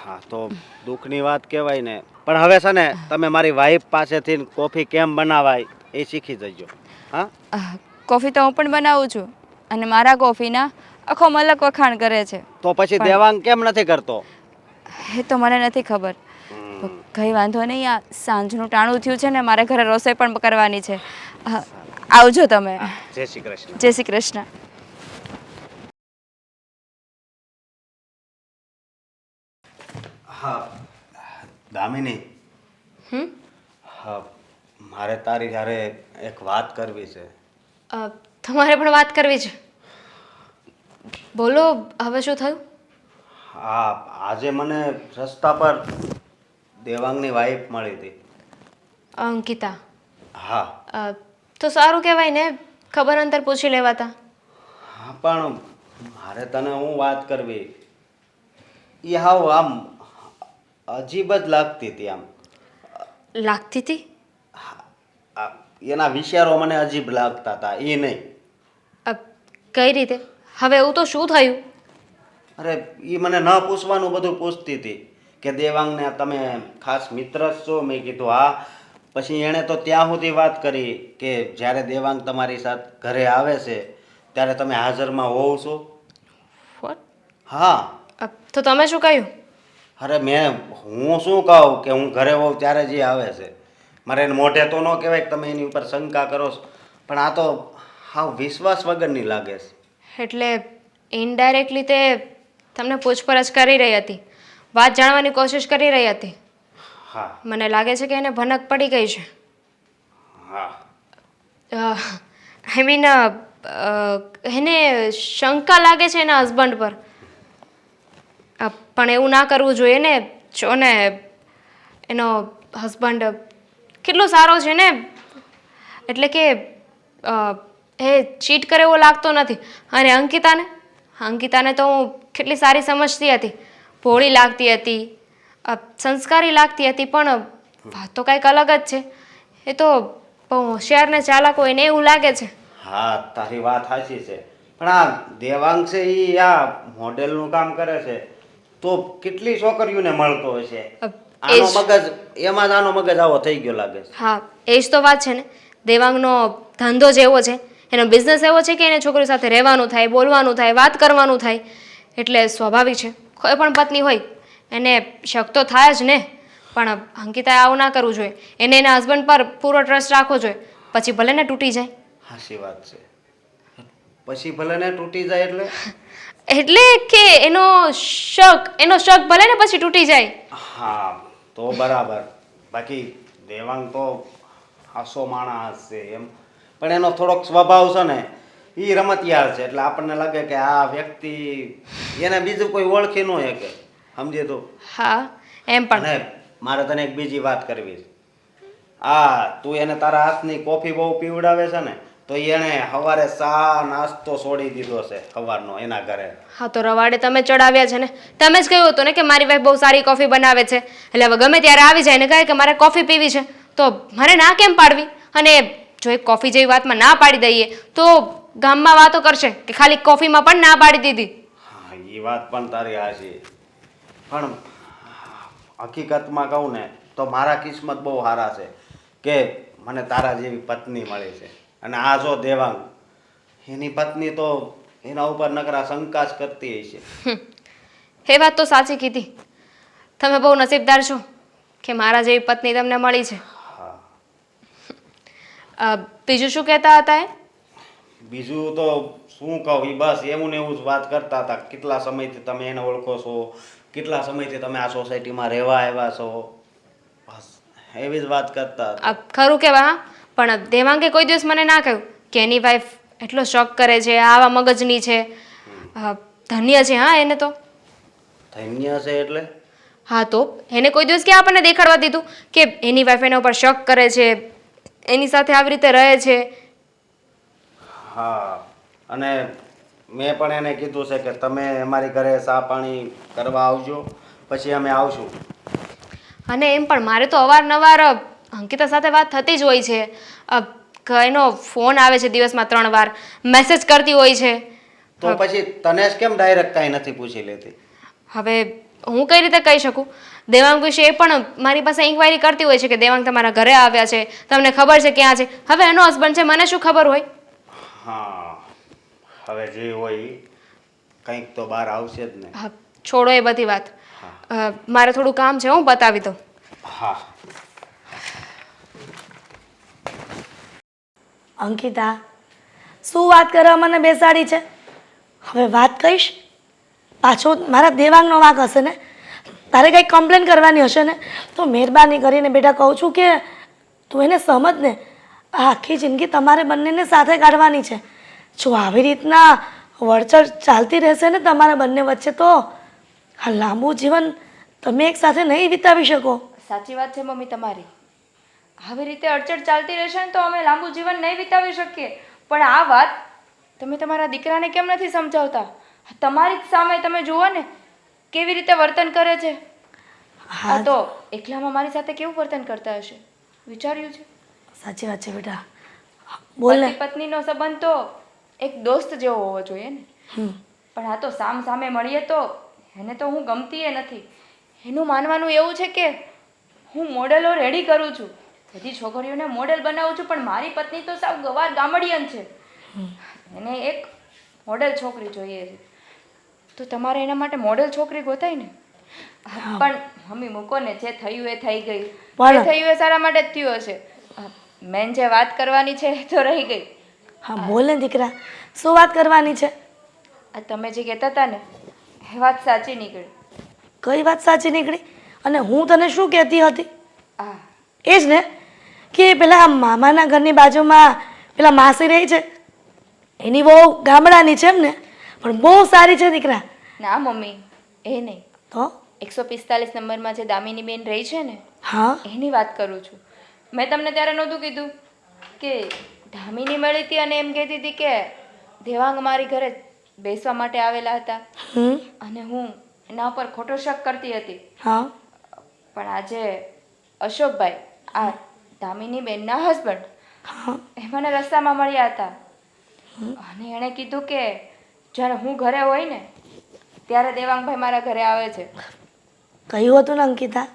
હા, તો દુઃખની વાત કહેવાય ને. પણ હવે છે ને તમે મારી વાઈફ પાસેથી કોફી કેમ બનાવાય એ શીખી જજો. હા. કોફી તો હું પણ બનાવું છું, અને મારા કોફીના આખો મલક વખાણ કરે છે. તો પછી પણ દેવાંગ કેમ નથી કરતો? એ તો મને નથી ખબર. કંઈ વાંધો નહીં, આ સાંજનું ટાણું થયું છે ને, મારે ઘરે રસોઈ પણ કરવાની છે. આવજો તમે. જય શ્રી કૃષ્ણ. જય શ્રી કૃષ્ણ. હા દામિની. હા, મારે તારી હારે એક વાત કરવી છે. તમારે પણ વાત કરવી છે? બોલો, હવે શું થયું? હા, આજે મને રસ્તા પર દેવાંગની વાઈફ મળી હતી. અંકિતા? હા. તો સારું કહેવાય ને, ખબર અંતર પૂછી લેવાતા. હા, પણ મારે તને હું વાત કરવી, એ હાવ આમ અજીબ જ લાગતી હતી. આમ લાગતી હતી? એના વિચારો મને અજીબ લાગતા હતા. એ નહીં. કઈ રીતે? હવે એવું તો શું થયું? અરે, એ મને ન પૂછવાનું બધું પૂછતી હતી કે દેવાંગને તમે ખાસ મિત્ર જ છો? મેં કીધું હા. પછી એણે તો ત્યાં સુધી વાત કરી કે જ્યારે દેવાંગ તમારી સાથે ઘરે આવે છે ત્યારે તમે હાજરમાં હોવ છો. What? હા. તો તમે શું કહ્યું? અરે હું શું કહું કે હું ઘરે હોઉં ત્યારે જ એ આવે છે. મારે એને મોઢે તો ન કહેવાય કે તમે એની ઉપર શંકા કરો છો, પણ આ તો હાવ વિશ્વાસ વગરની લાગે છે. એટલે ઇનડાયરેક્ટલી તે તમને પૂછપરછ કરી રહી હતી, વાત જાણવાની કોશિશ કરી રહી હતી. હા. મને લાગે છે કે એને ભનક પડી ગઈ છે. હા. આઈ મીન, એને શંકા લાગે છે એના હસબન્ડ પર. પણ એવું ના કરવું જોઈએ ને. જો ને, એનો હસબન્ડ કેટલો સારો છે ને, એટલે કે એ ચીટ કરે એવો લાગતો નથી. અને અંકિતાને તો હું કેટલી સારી સમજતી હતી, ભોળી લાગતી હતી, સંસ્કારી લાગતી હતી, પણ વાત તો કંઈક અલગ જ છે. એ તો બહુ હોશિયાર ને ચાલાક હોય ને એવું લાગે છે. હા, તારી વાત સાચી છે. પણ આ દેવાંગ છે એ આ મોડેલનું કામ કરે છે, તો કેટલી છોકરીઓને મળતો હશે. આનો મગજ એમાં જ આનો મગજ આવો થઈ ગયો લાગે છે. હા, એ જ તો વાત છે ને. દેવાંગનો ધંધો જ એવો છે, એનો બિઝનેસ એવો છે કે એને છોકરીઓ સાથે રહેવાનું થાય, બોલવાનું થાય, વાત કરવાનું થાય. એટલે સ્વાભાવિક છે, કોઈ પણ પત્ની હોય એને શક તો થાય જ ને. પણ અંકિતાએ આવું ના કરવું જોઈએ. એને એના હસબન્ડ પર પૂરો ટ્રસ્ટ રાખવો જોઈએ. પછી ભલે ને તૂટી જાય. સાચી વાત છે. પછી ભલે ને તૂટી જાય એટલે? એટલે કે એનો શક ભલે ને પછી તૂટી જાય. હા, તો બરાબર. બાકી દેવાંગ તો હાસો માણસ છે એમ, પણ એનો થોડોક સ્વભાવ છે ને એ રમતિયાળ છે. એટલે આપણને લાગે કે આ વ્યક્તિ એને બીજું કોઈ ઓળખી ન શકે. સમજે તું? હા, એમ પણ. અને મારે તને એક બીજી વાત કરવી છે. તું એને તારા હાથની કોફી બહુ પીવડાવે છે ને, તો એને સવારે ચા નાસ્તો છોડી દીધો છે સવારનો એના ઘરે. હા, તો રવાડે તમે ચડાવ્યા છે ને. તમે જ કહ્યું હતું ને કે મારી વાઈફ બહુ સારી કોફી બનાવે છે, એટલે હવે ગમે ત્યારે આવી જાય ને કહે કે મારે કોફી પીવી છે, તો મારે ના કેમ પાડવી? અને જો એક કોફી જેવી વાતમાં ના પાડી દઈએ તો ગામમાં વાતો કરશે કે ખાલી કોફીમાં પણ ના પાડી દીધી. હા, એ વાત પણ તારી હાચી. પણ હકીકતમાં કહું ને તો મારા કિસ્મત બહુ સારા છે કે મને તારા જેવી પત્ની મળી છે. અને આ જો દેવાંગ, એની પત્ની તો એના ઉપર નકરા શંકા જ કરતી હશે. એ વાત તો સાચી કીધી. તમે બહુ નસીબદાર છો કે મારા જેવી પત્ની તમને મળી છે. બીજું શું કહેતા હતા એ? બીજું તો શું કહું, એ બસ એવું ને એવું જ વાત કરતા હતા. કેટલા સમયથી તમે એને ઓળખો છો, કેટલા સમયથી તમે આ સોસાયટીમાં રહેવા આવ્યા છો, બસ એવી જ વાત કરતા હતા. ખરું કહેવાય. હા, પણ દેવાંગે કોઈ દિવસ મને ના કહ્યું કે એની વાઈફ એટલો શોખ કરે છે, આવા મગજની છે. ધન્ય છે હા એને તો. ધન્ય છે એટલે? હા, તો એને કોઈ દિવસ ક્યાં આપણને દેખાડવા દીધું કે એની વાઈફ એના ઉપર શક કરે છે, એની સાથે આવી રીતે રહે છે? હા, અને મેં પણ એને કીધું છે કે તમે અમારી ઘરે ચા પાણી કરવા આવજો, પછી અમે આવશું. અને એમ પણ મારે તો અવારનવાર અંકિતા સાથે વાત થતી જ હોય છે. એનો ફોન આવે છે દિવસમાં 3 વાર, મેસેજ કરતી હોય છે. તો પછી તને જ કેમ ડાયરેક્ટ કાંઈ નથી પૂછી લેતી? હવે હું કઈ રીતે કહી શકું? દેવાંગ વિશે એ પણ મારી પાસે ઇન્ક્વાયરી કરતી હોય છે કે દેવાંગ તમારા ઘરે આવ્યા છે, તમને ખબર છે ક્યાં છે. હવે એનો હસબન્ડ છે, મને શું ખબર હોય? હા, હવે જે હોય ઈ કંઈક તો બહાર આવશે જ ને. હા, છોડો એ બધી વાત. મારે થોડું કામ છે, હું બતાવી દઉં. હા. અંકિતા, શું વાત કરવા મને બેસાડી છે? હવે વાત કહીશ પાછો મારા દેવાંગનો વાંક હશે ને? તારે કંઈક કમ્પ્લેન કરવાની હશે ને? તો મહેરબાની કરીને બેટા કહું છું કે તું એને સમજ ને. આ આખી જિંદગી તમારે બંનેને સાથે કાઢવાની છે. જો આવી રીતના વળચળ ચાલતી રહેશે ને તમારા બંને વચ્ચે, તો આ લાંબુ જીવન તમે એક સાથે નહીં વિતાવી શકો. સાચી વાત છે મમ્મી તમારી. આવી રીતે અડચણ ચાલતી રહેશે ને તો અમે લાંબુ જીવન નહીં વિતાવી શકીએ. પણ આ વાત તમે તમારા દીકરાને કેમ નથી સમજાવતા? તમારી જ સામે તમે જુઓ ને કેવી રીતે વર્તન કરે છે. હા, તો એકલામાં મારી સાથે કેવું વર્તન કરતા હશે, વિચાર્યું છે? સાચી વાત છે બેટા, બોલ ને. પતિ પત્નીનો સંબંધ તો એક દોસ્ત જેવો હોવો જોઈએ ને. પણ આ તો સામ સામે મળીએ તો એને તો હું ગમતી એ નથી. એનું માનવાનું એવું છે કે હું મોડેલો રેડી કરું છું, બધી છોકરીઓને મોડેલ બનાવું છું, પણ મારી પત્ની તો સાવ ગવાર ગામડિયન છે. એને એક મોડેલ છોકરી જોઈએ છે. તો તમારે એના માટે મોડેલ છોકરી ગોતાય ને. પણ મમ્મી મૂકો ને, જે થયું એ થઈ ગયું. જે થયું એ સારા માટે જ થયું હશે. મેન જે વાત કરવાની છે એ તો રહી ગઈ. હા બોલ ને દીકરા, શું વાત કરવાની છે? આ તમે જે કહેતા હતા ને એ વાત સાચી નીકળી. કઈ વાત સાચી નીકળી? અને હું તને શું કહેતી હતી? આ એ જ ને કે પેલા મામાના ઘરની બાજુમાં પેલા માસી રહી છે, એની બહુ ગામડાની છે એમ ને, પણ બહુ સારી છે દીકરા. ના મમ્મી, એ નહીં. તો 145 નંબરમાં જે દામિની બેન રહી છે ને, હા, એની વાત કરું છું. મેં તમને ત્યારે નહોતું કીધું કે દામિની મળી હતી અને એમ કહેતી હતી કે દેવાંગ મારી ઘરે બેસવા માટે આવેલા હતા અને હું એના ઉપર ખોટો શક કરતી હતી. હા, પણ આજે અશોકભાઈ, આ દામિની બેનના હસબન્ડ, એ મને રસ્તામાં મળ્યા હતા અને એણે કીધું કે જ્યારે હું ઘરે હોય ને ત્યારે દેવાંગભાઈ મારા ઘરે આવે છે. કહ્યું હતું ને અંકિતા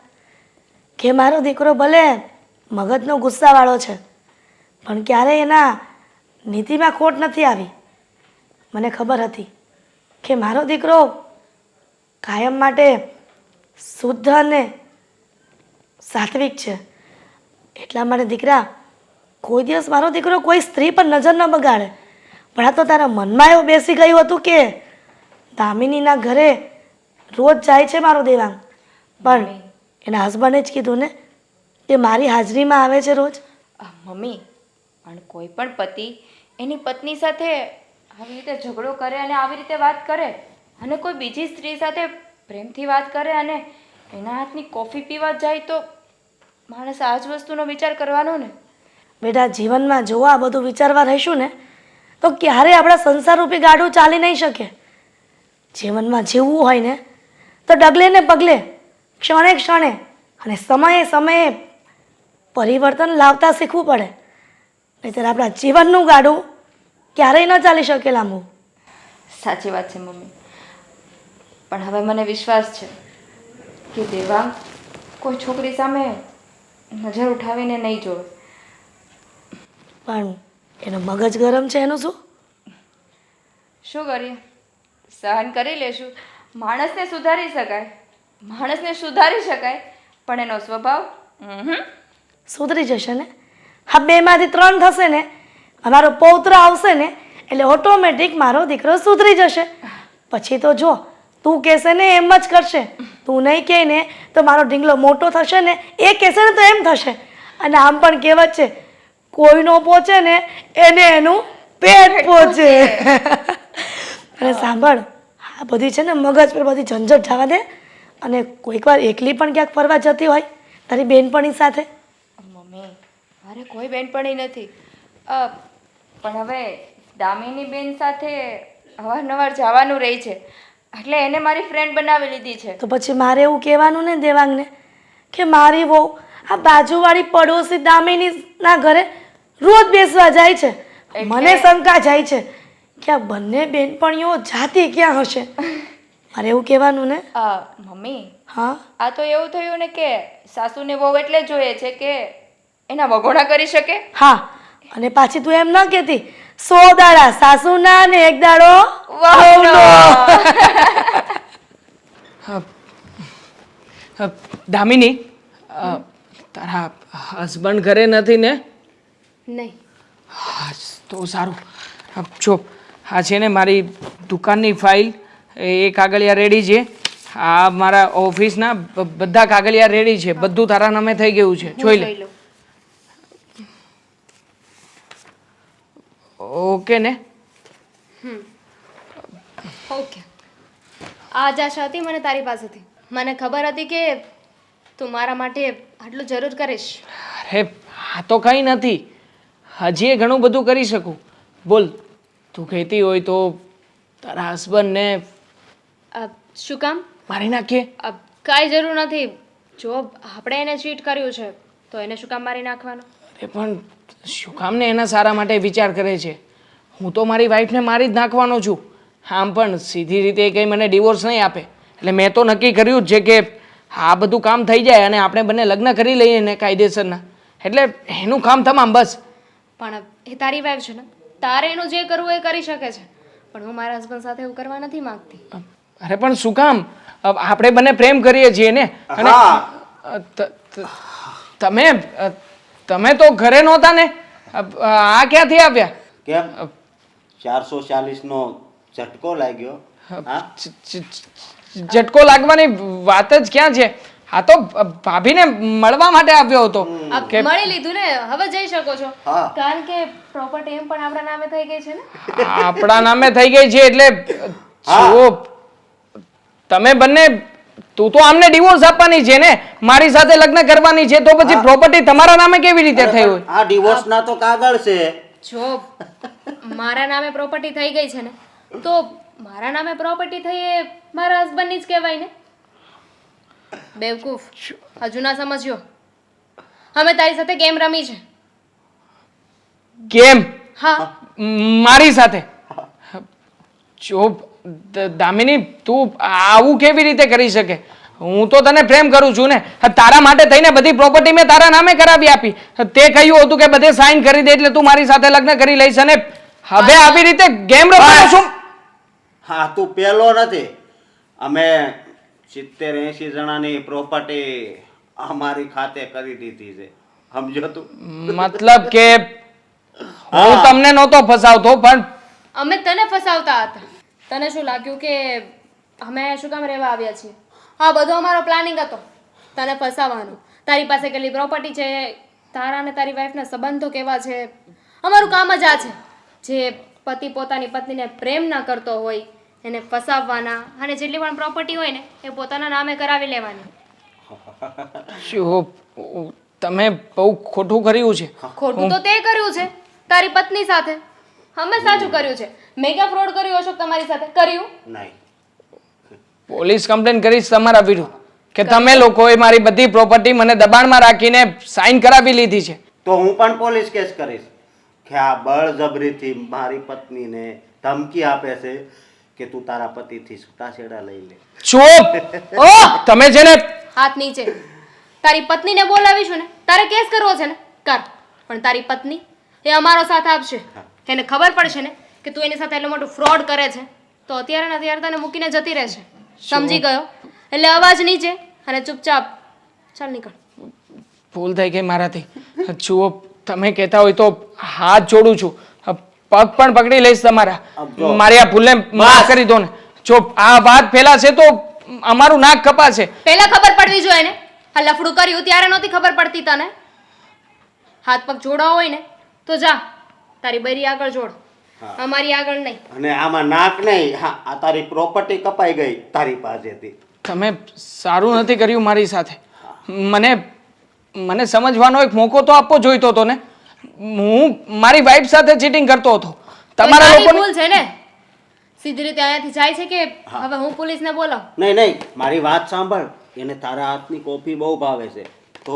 કે મારો દીકરો ભલે મગજનો ગુસ્સાવાળો છે, પણ ક્યારેય એના નીતિમાં ખોટ નથી આવી. મને ખબર હતી કે મારો દીકરો કાયમ માટે શુદ્ધ અને સાત્વિક છે. એટલા માટે દીકરા, કોઈ દિવસ મારો દીકરો કોઈ સ્ત્રી પર નજર ન બગાડે. પણ આ તો તારા મનમાં એવું બેસી ગયું હતું કે દામિનીના ઘરે રોજ જાય છે મારો દેવાંગ, પણ એના હસબન્ડે જ કીધું ને કે મારી હાજરીમાં આવે છે રોજ. મમ્મી, પણ કોઈ પણ પતિ એની પત્ની સાથે આવી રીતે ઝઘડો કરે અને આવી રીતે વાત કરે અને કોઈ બીજી સ્ત્રી સાથે પ્રેમથી વાત કરે અને એના હાથની કોફી પીવા જાય તો માણસ આ જ વસ્તુનો વિચાર કરવાનો ને. બેટા, જીવનમાં જો આ બધું વિચારવા રહીશું ને તો ક્યારે આપણા સંસારરૂપી ગાડું ચાલી નહીં શકે. જીવનમાં જીવવું હોય ને તો ડગલે ને પગલે, ક્ષણે ક્ષણે અને સમયે સમયે પરિવર્તન લાવતા શીખવું પડે. નહીંતર આપણા જીવનનું ગાડું ક્યારેય ન ચાલી શકે લાંબુ. સાચી વાત છે મમ્મી, પણ હવે મને વિશ્વાસ છે કે દેવાંગ કોઈ છોકરી સામે નજર ઉઠાવીને નહીં જોવે. પણ એનો મગજ ગરમ છે, એનું શું? શું કરીએ, સહન કરી લેશું. માણસને સુધારી શકાય, માણસને સુધારી શકાય, પણ એનો સ્વભાવ સુધરી જશે ને. હા, 2માંથી 3 થશે ને, અમારો પૌત્ર આવશે ને એટલે ઓટોમેટિક મારો દીકરો સુધરી જશે. પછી તો જો તું કહેશે ને એમ જ કરશે, તું નહીં કહે ને તો મારો ઢીંગલો મોટો થશે ને એ કહેશે ને તો એમ થશે. અને આમ પણ કહેવત છે, કોઈનો પહોંચે ને એને એનું પેટ પહોંચે. અને સાંભળ, આ બધી છે ને મગજ પર બધી ઝંઝટ જવા દે અને કોઈક વાર એકલી પણ ક્યાંક ફરવા જતી હોય તારી બેનપણી સાથે. મમ્મી, મારે કોઈ બેનપણી નથી. પણ હવે દામિની બેન સાથે અવારનવાર જવાનું રહે છે એટલે એને મારી ફ્રેન્ડ બનાવી લીધી છે. તો પછી મારે એવું કહેવાનું ને દેવાંગને કે મારી વહુ આ બાજુવાળી પડોશી દામિનીના ઘરે રોજ બેસવા જાય છે. મને શંકા જાય છે કે આ બંને બેનપણીઓ જાતી ક્યાં હશે. મારે એવું કહેવાનું ને. મમ્મી હા આ તો એવું થયું ને કે સાસુને વહુ એટલે જ જોઈએ છે કે એના વગોણા કરી શકે. હા અને પાછી તું એમ ન કહેતી 100 દાડા સાસુના ને 1 દાડો વહુનો. દામિની તારા હસબન્ડ ઘરે નથી ને? નહીં. હા તો સારું. જો આ છે ને મારી દુકાનની ફાઇલ, એ કાગળિયા રેડી છે. આ મારા ઓફિસના બધા કાગળિયા રેડી છે. બધું તારા નામે થઈ ગયું છે. જોઈ લે. લઉં. ઓકે ને? ઓકે. આ જ આશા હતી મને તારી પાસેથી. મને ખબર હતી કે તું મારા માટે આટલું જરૂર કરીશ. અરે આ તો કંઈ નથી. હજી એ ઘણું બધું કરી શકું. બોલ, તું કહેતી હોય તો તારા હસબન્ડને શું કામ? મારી નાખીએ. કાંઈ જરૂર નથી. જો આપણે એને ચીટ કર્યું છે તો એને શું કામ મારી નાખવાનો? અરે પણ શું કામ ને એના સારા માટે વિચાર કરે છે? હું તો મારી વાઈફને મારી જ નાખવાનો છું. આમ પણ સીધી રીતે એ કંઈ મને ડિવોર્સ નહીં આપે. એટલે મેં તો નક્કી કર્યું જ છે કે આ બધું કામ થઈ જાય અને આપણે બંને લગ્ન કરી લઈએ ને કાયદેસરના. એટલે એનું કામ તમામ બસ. પણ એ તારી વાઈફ છે ને, તારે એનું જે કરવું એ કરી શકે છે. પણ હું મારા હસબન્ડ સાથે એવું કરવા નથી માંગતી. અરે પણ શું કામ? આપણે બંને પ્રેમ કરીએ છીએ ને. અને તમે તમે તો ઘરે નહોતા ને? આ ક્યાંથી આવ્યા? કેમ 440 નો ઝટકો લાગ્યો? હા ઝટકો લાગવાની વાત જ ક્યાં છે? આ તો ભાભીને મળવા માટે આવ્યો હતો. મળી લીધું ને, હવે જઈ શકો છો. હા. કારણ કે પ્રોપર્ટી એમ પણ આપણા નામે થઈ ગઈ છે ને. આપણા નામે થઈ ગઈ છે એટલે જુઓ, તમે બંને, તું તો આમને ડિવોર્સ આપવાની છે ને, મારી સાથે લગ્ન કરવાની છે, તો પછી પ્રોપર્ટી તમારા નામે કેવી રીતે થઈ હોય? આ ડિવોર્સ ના તો કાગળ છે. જો મારા નામે પ્રોપર્ટી થઈ ગઈ છે ને, તો મારા નામે પ્રોપર્ટી થઈ એ મારા હસબન્ડની જ કહેવાય ને. બેવકૂફ, હજુ ના સમજ્યો. અમે તારી સાથે ગેમ રમી છે. કેમ? હા. મારી સાથે? જો દામિની, તું આવું કેવી રીતે કરી શકે? હું તો તને પ્રેમ કરું છું ને. તારા માટે થઈને બધી પ્રોપર્ટી મેં તારા નામે કરાવી આપી. તે કહ્યું હતું કે બધે સાઈન કરી દે એટલે તું મારી સાથે લગ્ન કરી લઈશ, અને હવે આવી રીતે ગેમ રમવાનો છું? હા, તું પેલો નથી. અમે 70-80 જણાની પ્રોપર્ટી અમારી ખાતે કરી દીધી છે. સમજો તું? મતલબ કે હું તમને નહોતો ફસાવતો, પણ અમે તને ફસાવતા હતા. તને શું લાગ્યું કે અમે શું કામ રહેવા આવ્યા છીએ? હા, બધો અમારો પ્લાનિંગ હતો તને ફસાવવાનો. તારી પાસે કેટલી પ્રોપર્ટી છે, તારા અને તારી વાઈફના સંબંધો કેવા છે, અમારું કામ જ આ છે. જે પતિ પોતાની પત્નીને પ્રેમ ના કરતો હોય એને ફસાવવાના, અને જેટલી પણ પ્રોપર્ટી હોય ને એ પોતાના નામે કરાવી લેવાની. શું તમે બહુ ખોટું કર્યું છે? ખોટું તો તે કર્યું છે તારી પત્ની સાથે. અમે સાચું કર્યું છે. મેં ક્યાં ફ્રોડ કર્યું અશોક તમારી સાથે? કર્યું નહીં. પોલીસ કમ્પ્લેન કરીશ તમારા વિરુદ્ધ કે તમે લોકોએ મારી બધી પ્રોપર્ટી મને દબાણમાં રાખીને સાઈન કરાવી લીધી છે. તો હું પણ પોલીસ કેસ કરીશ કે આ બળજબરીથી મારી પત્નીને ધમકી આપે છે કે તું તારા પતિથી છૂટાછેડા લઈ લે. ચૂપ! તમે છે ને, હાથ નીચે. તારી પત્નીને બોલાવીશું ને, તારે કેસ કરવો છે ને, કર. પણ તારી પત્ની એ અમારો સાથ આપશે. એને ખબર પડશે ને કે તું એની સાથે એટલું મોટું ફ્રોડ કરે છે, તો અત્યારે ને અત્યારે તને મૂકીને જતી રહેશે. સમજી ગયો? એટલે અવાજ નીચે અને ચૂપચાપ ચાલ નીકળ. ભૂલ થઈ ગઈ મારાથી. જુઓ, તમે કહેતા હોય તો હાથ જોડું છું, પગ પણ પકડી લઈશ તમારા. મારી આ ભૂલને માફ કરી દો ને. જો આ વાત ફેલાશે તો અમારું નાક કપાશે. પહેલા ખબર પડવી જોઈએ ને. આ લફડું કર્યું ત્યારે નહોતી ખબર પડતી તને. હાથ પગ જોડાવો હોય ને તો જા તારી બૈરી આગળ જોડ, અમારી આગળ નહીં. અને આમાં નાક નહીં. હા, આ તારી પ્રોપર્ટી કપાઈ ગઈ તારી પાસેથી. તમે સારું નથી કર્યું મારી સાથે. મને સમજવાનો એક મોકો તો આપવો જોઈતો હતો ને. હું મારી વાઈફ સાથે ચીટિંગ કરતો હતો, તમારા તારી લોકોની ભૂલ છે ને સીધી રીતે અહીંયાથી જાય છે કે હવે હું પોલીસને બોલાવું? નહીં નહીં, મારી વાત સાંભળ. એને તારા હાથની કોફી બહુ ભાવે છે, તો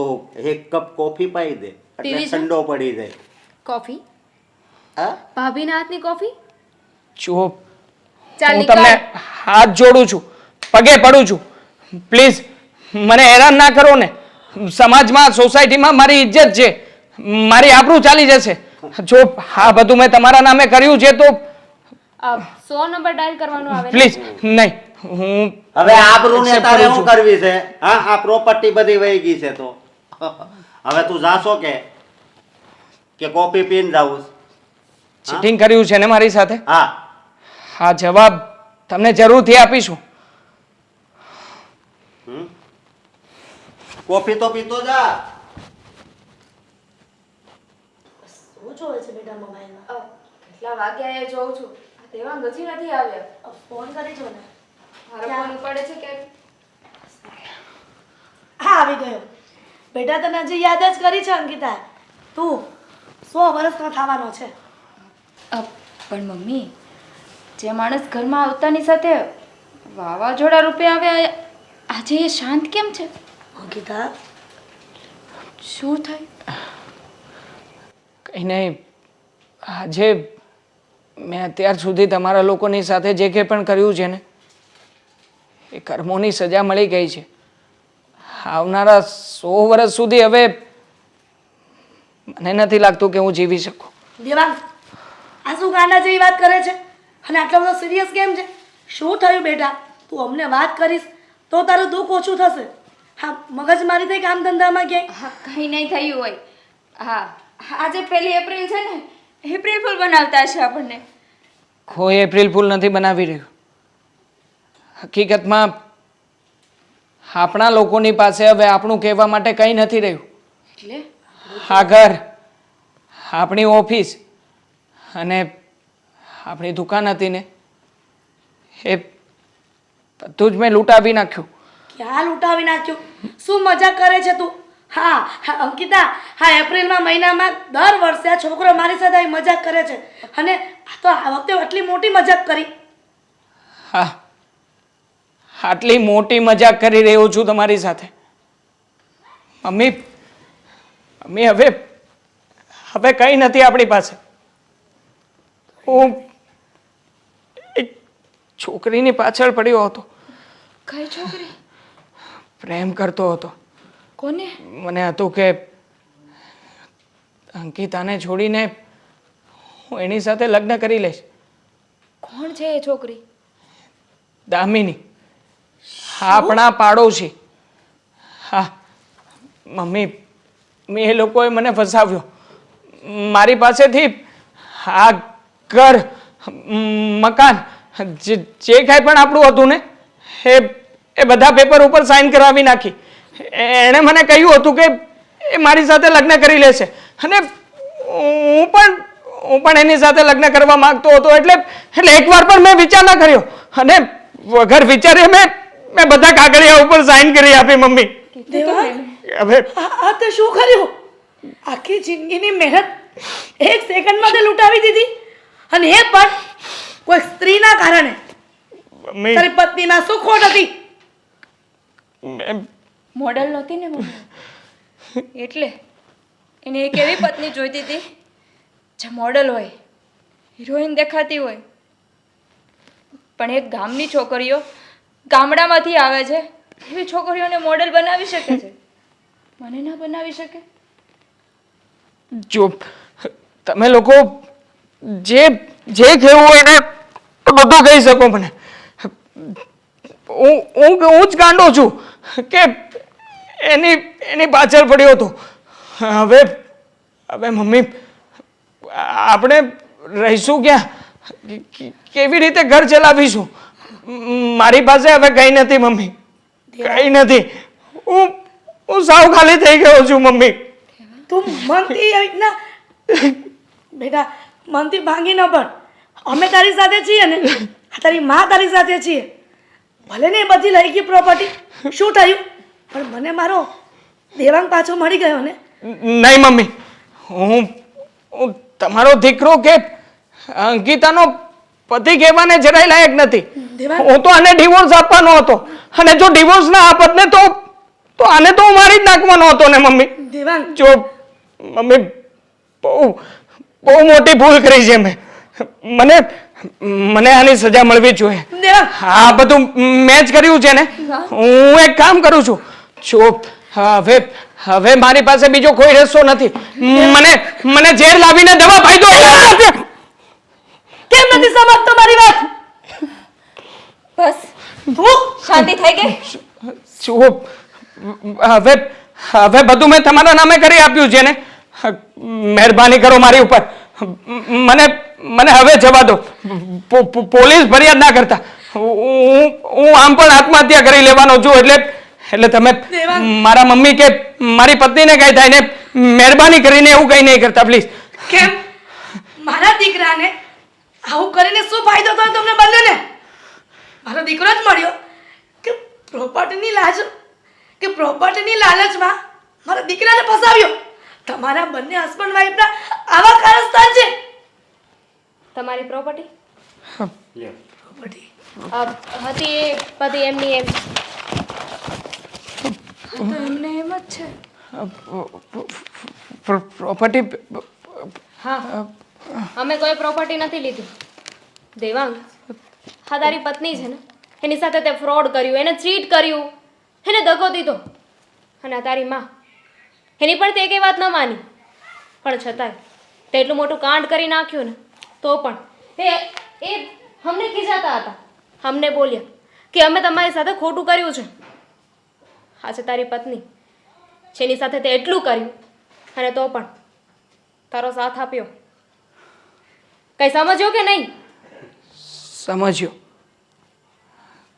એક કપ કોફી પાઈ દે એટલે પીવી છે? ઠંડો પડી જાય. કોફી? હા, ભાભીના હાથની કોફી? જુઓ ચાલ હું નીકળ. તમને હાથ જોડું છું, પગે પડું છું, પ્લીઝ મને હેરાન ના કરો ને. સમાજમાં સોસાયટીમાં મારી ઇજ્જત છે, મારી આબરૂ ચાલી જશે. જો આ બધું મેં તમારા નામે કર્યું છે તો 100 નંબર ડાયલ કરવાનો આવે ને? પ્લીઝ નહીં. હું હવે આબરૂને accept તારે કરું શું છું. કરવી છે? હા, આ પ્રોપર્ટી બધી વહી ગઈ છે તો હવે તું જાશો કે કોફી પીને જાવું? ચીટિંગ કર્યું છે ને મારી સાથે? હા, હા, જવાબ તમને જરૂરથી આપીશું. કોફી તો પીતો જા. શું જોવે છે બેટા મોબાઈલમાં? કેટલા વાગ્યા એ જોઉં છું આ દેવાંગ હજી નથી આવ્યા. ફોન કરી જો ને. મારો ફોન ઉપાડે છે કે હા, આવી ગયો. બેટા તને હજી યાદ જ કરી છે અંકિતા. તું 100 વર્ષનો થવાનો છે. પણ મમ્મી, જે માણસ ઘરમાં આવતાની સાથે વાવાઝોડા રૂપે આવ્યા આજે એ શાંત કેમ છે? અંકિતા, શું થાય? કંઈ નહીં, આજે મેં અત્યાર સુધી તમારા લોકોની સાથે જે કંઈ પણ કર્યું છે ને એ કર્મોની સજા મળી ગઈ છે. આવનારા 100 વર્ષ સુધી હવે મને નથી લાગતું કે હું જીવી શકું. દેવાંગ, આ શું ગાંડા જેવી વાત કરે છે? અને આટલો બધો સિરિયસ કેમ છે? શું થયું બેટા? તું અમને વાત કરીશ તો તારું દુઃખ ઓછું થશે. હા, મગજ મારી થઈ કામ ધંધામાં ક્યાંય? હા, કંઈ નહીં થયું હોય. હા, આજે 1 એપ્રિલ છે ને, એપ્રિલ ફૂલ બનાવતા હશે આપણને. કોઈ એપ્રિલ ફૂલ નથી બનાવી રહ્યું. હકીકતમાં આપણા લોકોની પાસે હવે આપણું કહેવા માટે કંઈ નથી રહ્યું. એટલે આ ઘર, આપણી ઓફિસ અને આપણી દુકાન હતી ને એ બધું જ મેં લૂંટાવી નાખ્યું. ક્યાં લૂંટાવી નાખ્યું? શું મજાક કરે છે તું? હા હા અંકિતા, હા એપ્રિલમાં મહિનામાં દર વર્ષે આ છોકરો મારી સાથે આવી મજાક કરે છે અને આ તો આ વખતે આટલી મોટી મજાક કરી. હા, આટલી મોટી મજાક કરી રહ્યો છું તમારી સાથે. મમ્મી, મમ્મી હવે કંઈ નથી આપણી પાસે. હું એક છોકરીની પાછળ પડ્યો હતો, કઈ છોકરી? પ્રેમ કરતો હતો. કોને? મને હતું કે અંકિતાને છોડીને હું એની સાથે લગ્ન કરી લઈશ. કોણ છે એ છોકરી? દામિની, આપણા પાડોશી. હા મમ્મી, એ લોકોએ મને ફસાવ્યો. મારી પાસેથી આ ઘર, મકાન, જે કાંઈ પણ આપણું હતું ને એ બધા પેપર ઉપર સાઈન કરાવી નાખી. એણે મને કહ્યું હતું કે એ મારી સાથે લગ્ન કરી લેશે અને હું પણ એની સાથે લગ્ન કરવા માંગતો હતો. એટલે એકવાર પણ મેં વિચાર ના કર્યો અને વગર વિચારે મેં બધા કાગળિયા ઉપર સાઈન કરી આપી. મમ્મી, દેવાંગ, હવે આ તે શું કર્યું? આખી જિંદગીની મહેનત એક સેકન્ડમાં તે લૂંટાવી દીધી અને એ પણ કોઈ સ્ત્રીના કારણે. મમ્મી, તારી પત્નીમાં શું ખોટ હતી? મોડલ નહોતી ને મમ્મી, એટલે એને એક એવી પત્ની જોઈતી હતી જે મોડલ હોય, હિરોઈન દેખાતી હોય. પણ એક ગામની છોકરીઓ ગામડામાંથી આવે છે, એવી છોકરીઓને મોડલ બનાવી શકે છે, મને ના બનાવી શકે? જો તમે લોકો જે કહેવું હોય ને બધું કહી શકો મને. હું જ ગાંડો છું કે એની પાછળ પડ્યો હતો. હવે મમ્મી, આપણે રહીશું ક્યાં? કેવી રીતે ઘર ચલાવીશું? મારી પાસે હવે કંઈ નથી મમ્મી, કંઈ નથી. હું સાવ ખાલી થઈ ગયો છું મમ્મી. તું મનથી એવી રીતના બેટા મનથી ભાંગી ન પડ. અમે તારી સાથે છીએ ને, તારી માં તારી સાથે છીએ. ભલે ને એ બધી લઈ ગઈ પ્રોપર્ટી, શું થયું? પણ મને મારો દેવાંગ પાછો મળી ગયો ને. નહીં મમ્મી, હું તમારો દીકરો કે અંકિતાનો પતિ કહેવાને જરાય લાયક નથી. દેવાંગ. હું તો આને ડિવોર્સ આપવાનો હતો, અને જો ડિવોર્સ ના આપત ને તો આને તો હું મારી જ નાખવાનો હતો ને મમ્મી. દેવાંગ, જો મમ્મી બહુ બહુ મોટી ભૂલ કરી છે મેં. મને મને આની સજા મળવી જ જોઈએ. દેવાંગ, આ બધું મેં જ કર્યું છે ને. હું એક કામ કરું છું. જો હવે મારી પાસે બીજો કોઈ રસ્તો નથી. મને ઝેર લાવીને દવા પાઈ દો. કેમ નથી સમજતો મારી વાત? બસ તું શાંતિ થઈ ગઈ? જો હવે બધું મેં તમારા નામે કરી આપ્યું છે ને. મહેરબાની કરો મારી ઉપર. મને હવે જવા દો. પોલીસ ફરિયાદ ના કરતા. હું આમ પણ આત્મહત્યા કરી લેવાનો છું. એટલે તમે મારા મમ્મી કે મારી પત્નીને કઈ થાય ને મહેરબાની કરીને એવું કઈ નહીં કરતા પ્લીઝ. કેમ મારા દીકરાને આવું કરીને શું ફાયદો થયો તમને બંનેને? મારો દીકરો જ મળ્યો કે પ્રોપર્ટીની લાલચમાં મારા દીકરાને ફસાવ્યો. તમારા બંને હસબન્ડ વાઈફના આવા કારસ્તાન છે. તમારી પ્રોપર્ટી પ્રોપર્ટી હતી એ બધી એમની એમ. તો એમને એમ જ છે. પ્રોપર્ટી હા, અમે કોઈ પ્રોપર્ટી નથી લીધી. દેવાંગ, હા તારી પત્ની છે ને, એની સાથે તે ફ્રોડ કર્યું, એને ચીટ કર્યું, એને દગો દીધો. અને આ તારી માં, એની પણ તે એકે વાત ન માની. પણ છતાંય તે એટલું મોટું કાંડ કરી નાખ્યું ને તો પણ એ અમને ખીજાતા હતા. અમને બોલ્યા કે અમે તમારી સાથે ખોટું કર્યું છે. આજે તારી પત્ની જેની સાથે તે એટલું કર્યું અને તો પણ તારો સાથ આપ્યો. કઈ સમજ્યો કે નહીં? સમજ્યો.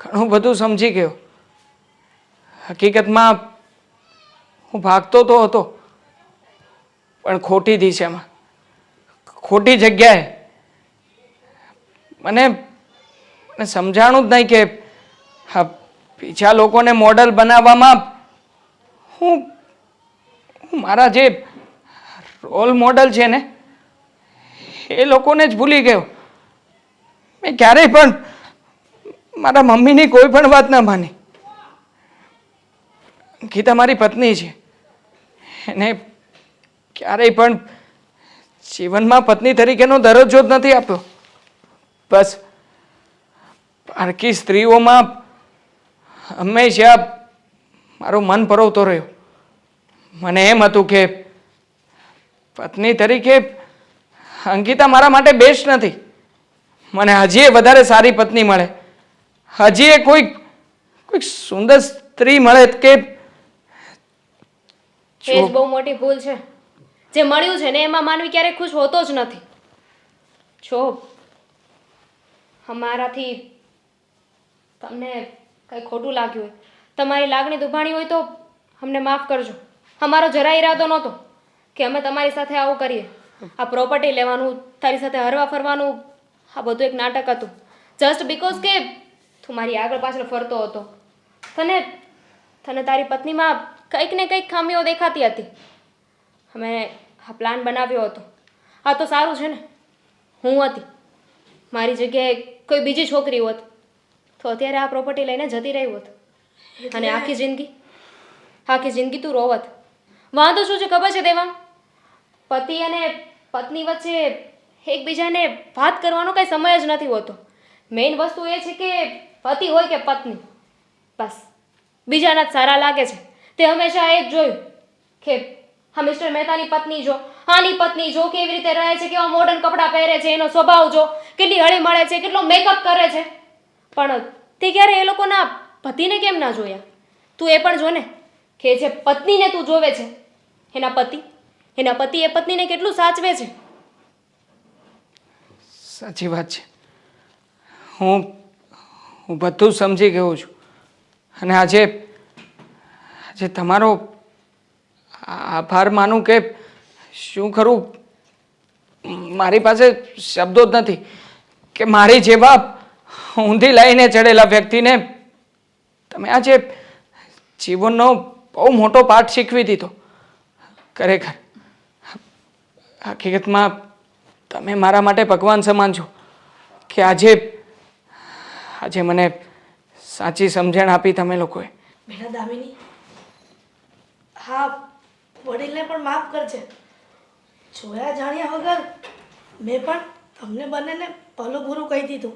ઘણું બધું સમજી ગયો. હકીકતમાં હું ભાગતો તો હતો, પણ ખોટી દિશામાં, ખોટી જગ્યાએ. મને સમજાણું જ નહીં કે બીજા લોકોને મોડલ બનાવવામાં હું મારા જે રોલ મોડલ છે ને એ લોકોને જ ભૂલી ગયો. મેં ક્યારેય પણ મારા મમ્મીની કોઈ પણ વાત ના માની. અંકિતા મારી પત્ની છે, એને ક્યારેય પણ જીવનમાં પત્ની તરીકેનો દરજ્જો જ નથી આપ્યો. બસ બાકી સ્ત્રીઓમાં હંમેશા મારું મન પરોવતો રહ્યો. મને એમ હતું કે પત્ની તરીકે અંકિતા મારા માટે બેસ્ટ નથી. મને હજી વધારે સારી પત્ની મળે, હજી કોઈક સુંદર સ્ત્રી મળે કે એ જ બહુ મોટી ભૂલ છે. જે મળ્યું છે ને એમાં માનવી ક્યારેય ખુશ હોતો જ નથી. જો અમારાથી તમને કંઈ ખોટું લાગ્યું હોય, તમારી લાગણી દુભાણી હોય તો અમને માફ કરજો. અમારો જરાય ઈરાદો નહોતો કે અમે તમારી સાથે આવું કરીએ. આ પ્રોપર્ટી લેવાનું, તારી સાથે હરવા ફરવાનું, આ બધું એક નાટક હતું. જસ્ટ બીકોઝ કે તું મારી આગળ પાછળ ફરતો હતો. તને તારી પત્નીમાં કંઈક ને કંઈક ખામીઓ દેખાતી હતી. અમે આ પ્લાન બનાવ્યો હતો. આ તો સારું છે ને, હું હતી, મારી જગ્યાએ કોઈ બીજી છોકરી હોત તો અત્યારે આ પ્રોપર્ટી લઈને જતી રહી હોત અને આખી જિંદગી તું રોવત. વાંધો શું છે ખબર છે દેવાંગ? પતિ અને પત્ની વચ્ચે એકબીજાને વાત કરવાનો કંઈ સમય જ નથી હોતો. મેઇન વસ્તુ એ છે કે પતિ હોય કે પત્ની, બસ બીજાના જ સારા લાગે છે. તે હંમેશા એ જ જોયું કે હા મિસ્ટર મહેતાની પત્ની જો, આની પત્ની જો કેવી રીતે રહે છે, કેવા મોડર્ન કપડાં પહેરે છે, એનો સ્વભાવ જો, કેટલી હળી મળે છે, કેટલો મેકઅપ કરે છે. પણ તે ક્યારે એ લોકોના પતિને કેમ ના જોયા? તું એ પણ જો ને કે જે પત્નીને તું જોવે છે એના પતિ એ પત્નીને કેટલું સાચવે છે. સાચી વાત છે. હું બધું સમજી ગયો છું. અને આજે તમારો આભાર માનું કે શું કરું, મારી પાસે શબ્દો જ નથી કે મારી જેવા ઊંધી લઈને ચડેલા વ્યક્તિને તમે આજે જીવનનો બહુ મોટો પાઠ શીખવી દીધો. ખરેખર હકીકતમાં તમે મારા માટે ભગવાન સમાન છો કે આજે મને સાચી સમજણ આપી તમે લોકોએ. બેટા દામિની, હા, વડીલને પણ માફ કરજે. જોયા જાણ્યા વગર મેં પણ તમને બંનેને ભલું બુરું કહી દીધું.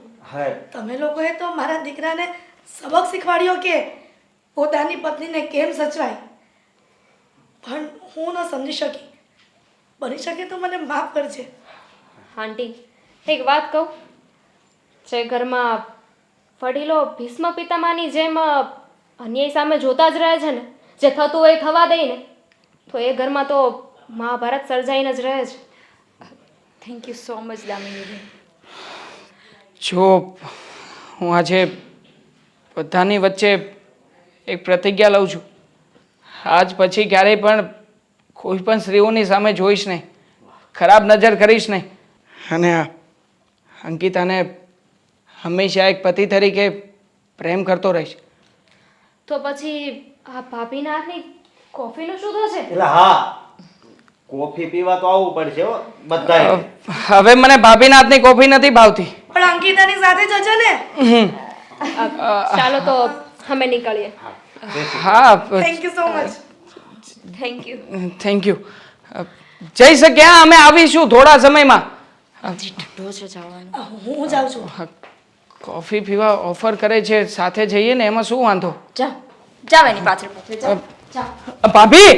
તમે લોકોએ તો મારા દીકરાને સબક શીખવાડ્યો કે પોતાની પત્નીને કેમ સચવાય, પણ હું ન સમજી શકી. બની શકે તો મને માફ કરજે. આંટી, એક વાત કહું, જે ઘરમાં વડીલો ભીષ્મ પિતામાની જેમ અન્યાય સામે જોતા જ રહે છે ને, જે થતું હોય એ થવા દે ને, તો એ ઘરમાં તો મહાભારત સર્જાઈને જ રહે છે. Thank you so much Daminiben. જો હું આજે બધાની વચ્ચે એક પ્રતિજ્ઞા લઉં છું, આજ પછી ક્યારેય પણ કોઈ પણ સ્ત્રીઓની સામે જોઈશ નહીં, ખરાબ નજર કરીશ નહીં, અને આ અંકિતાને હંમેશા એક પતિ તરીકે પ્રેમ કરતો રહીશ. તો પછી આ ભાભીના હાથની કોફીનું શું થશે? એટલે હા, કોફી પીવા તો આવવું પડશે હો બધાએ. હવે મને ભાભીના હાથની કોફી નથી ભાવતી. પણ અંકિતાની સાથે જજો ને. ચાલો તો અમે નીકળીએ. હા, thank you so much. Thank you. Thank you. જઈ શક્યા, અમે આવીશું થોડા સમયમાં. હજી ઠંડો છે જવાનું. હું જાઉં છું. કોફી પીવા ઓફર કરે છે, સાથે જઈએ ને, એમાં શું વાંધો? જાઓ જાવ એની પાછળ પાછળ જાઓ. ભાભી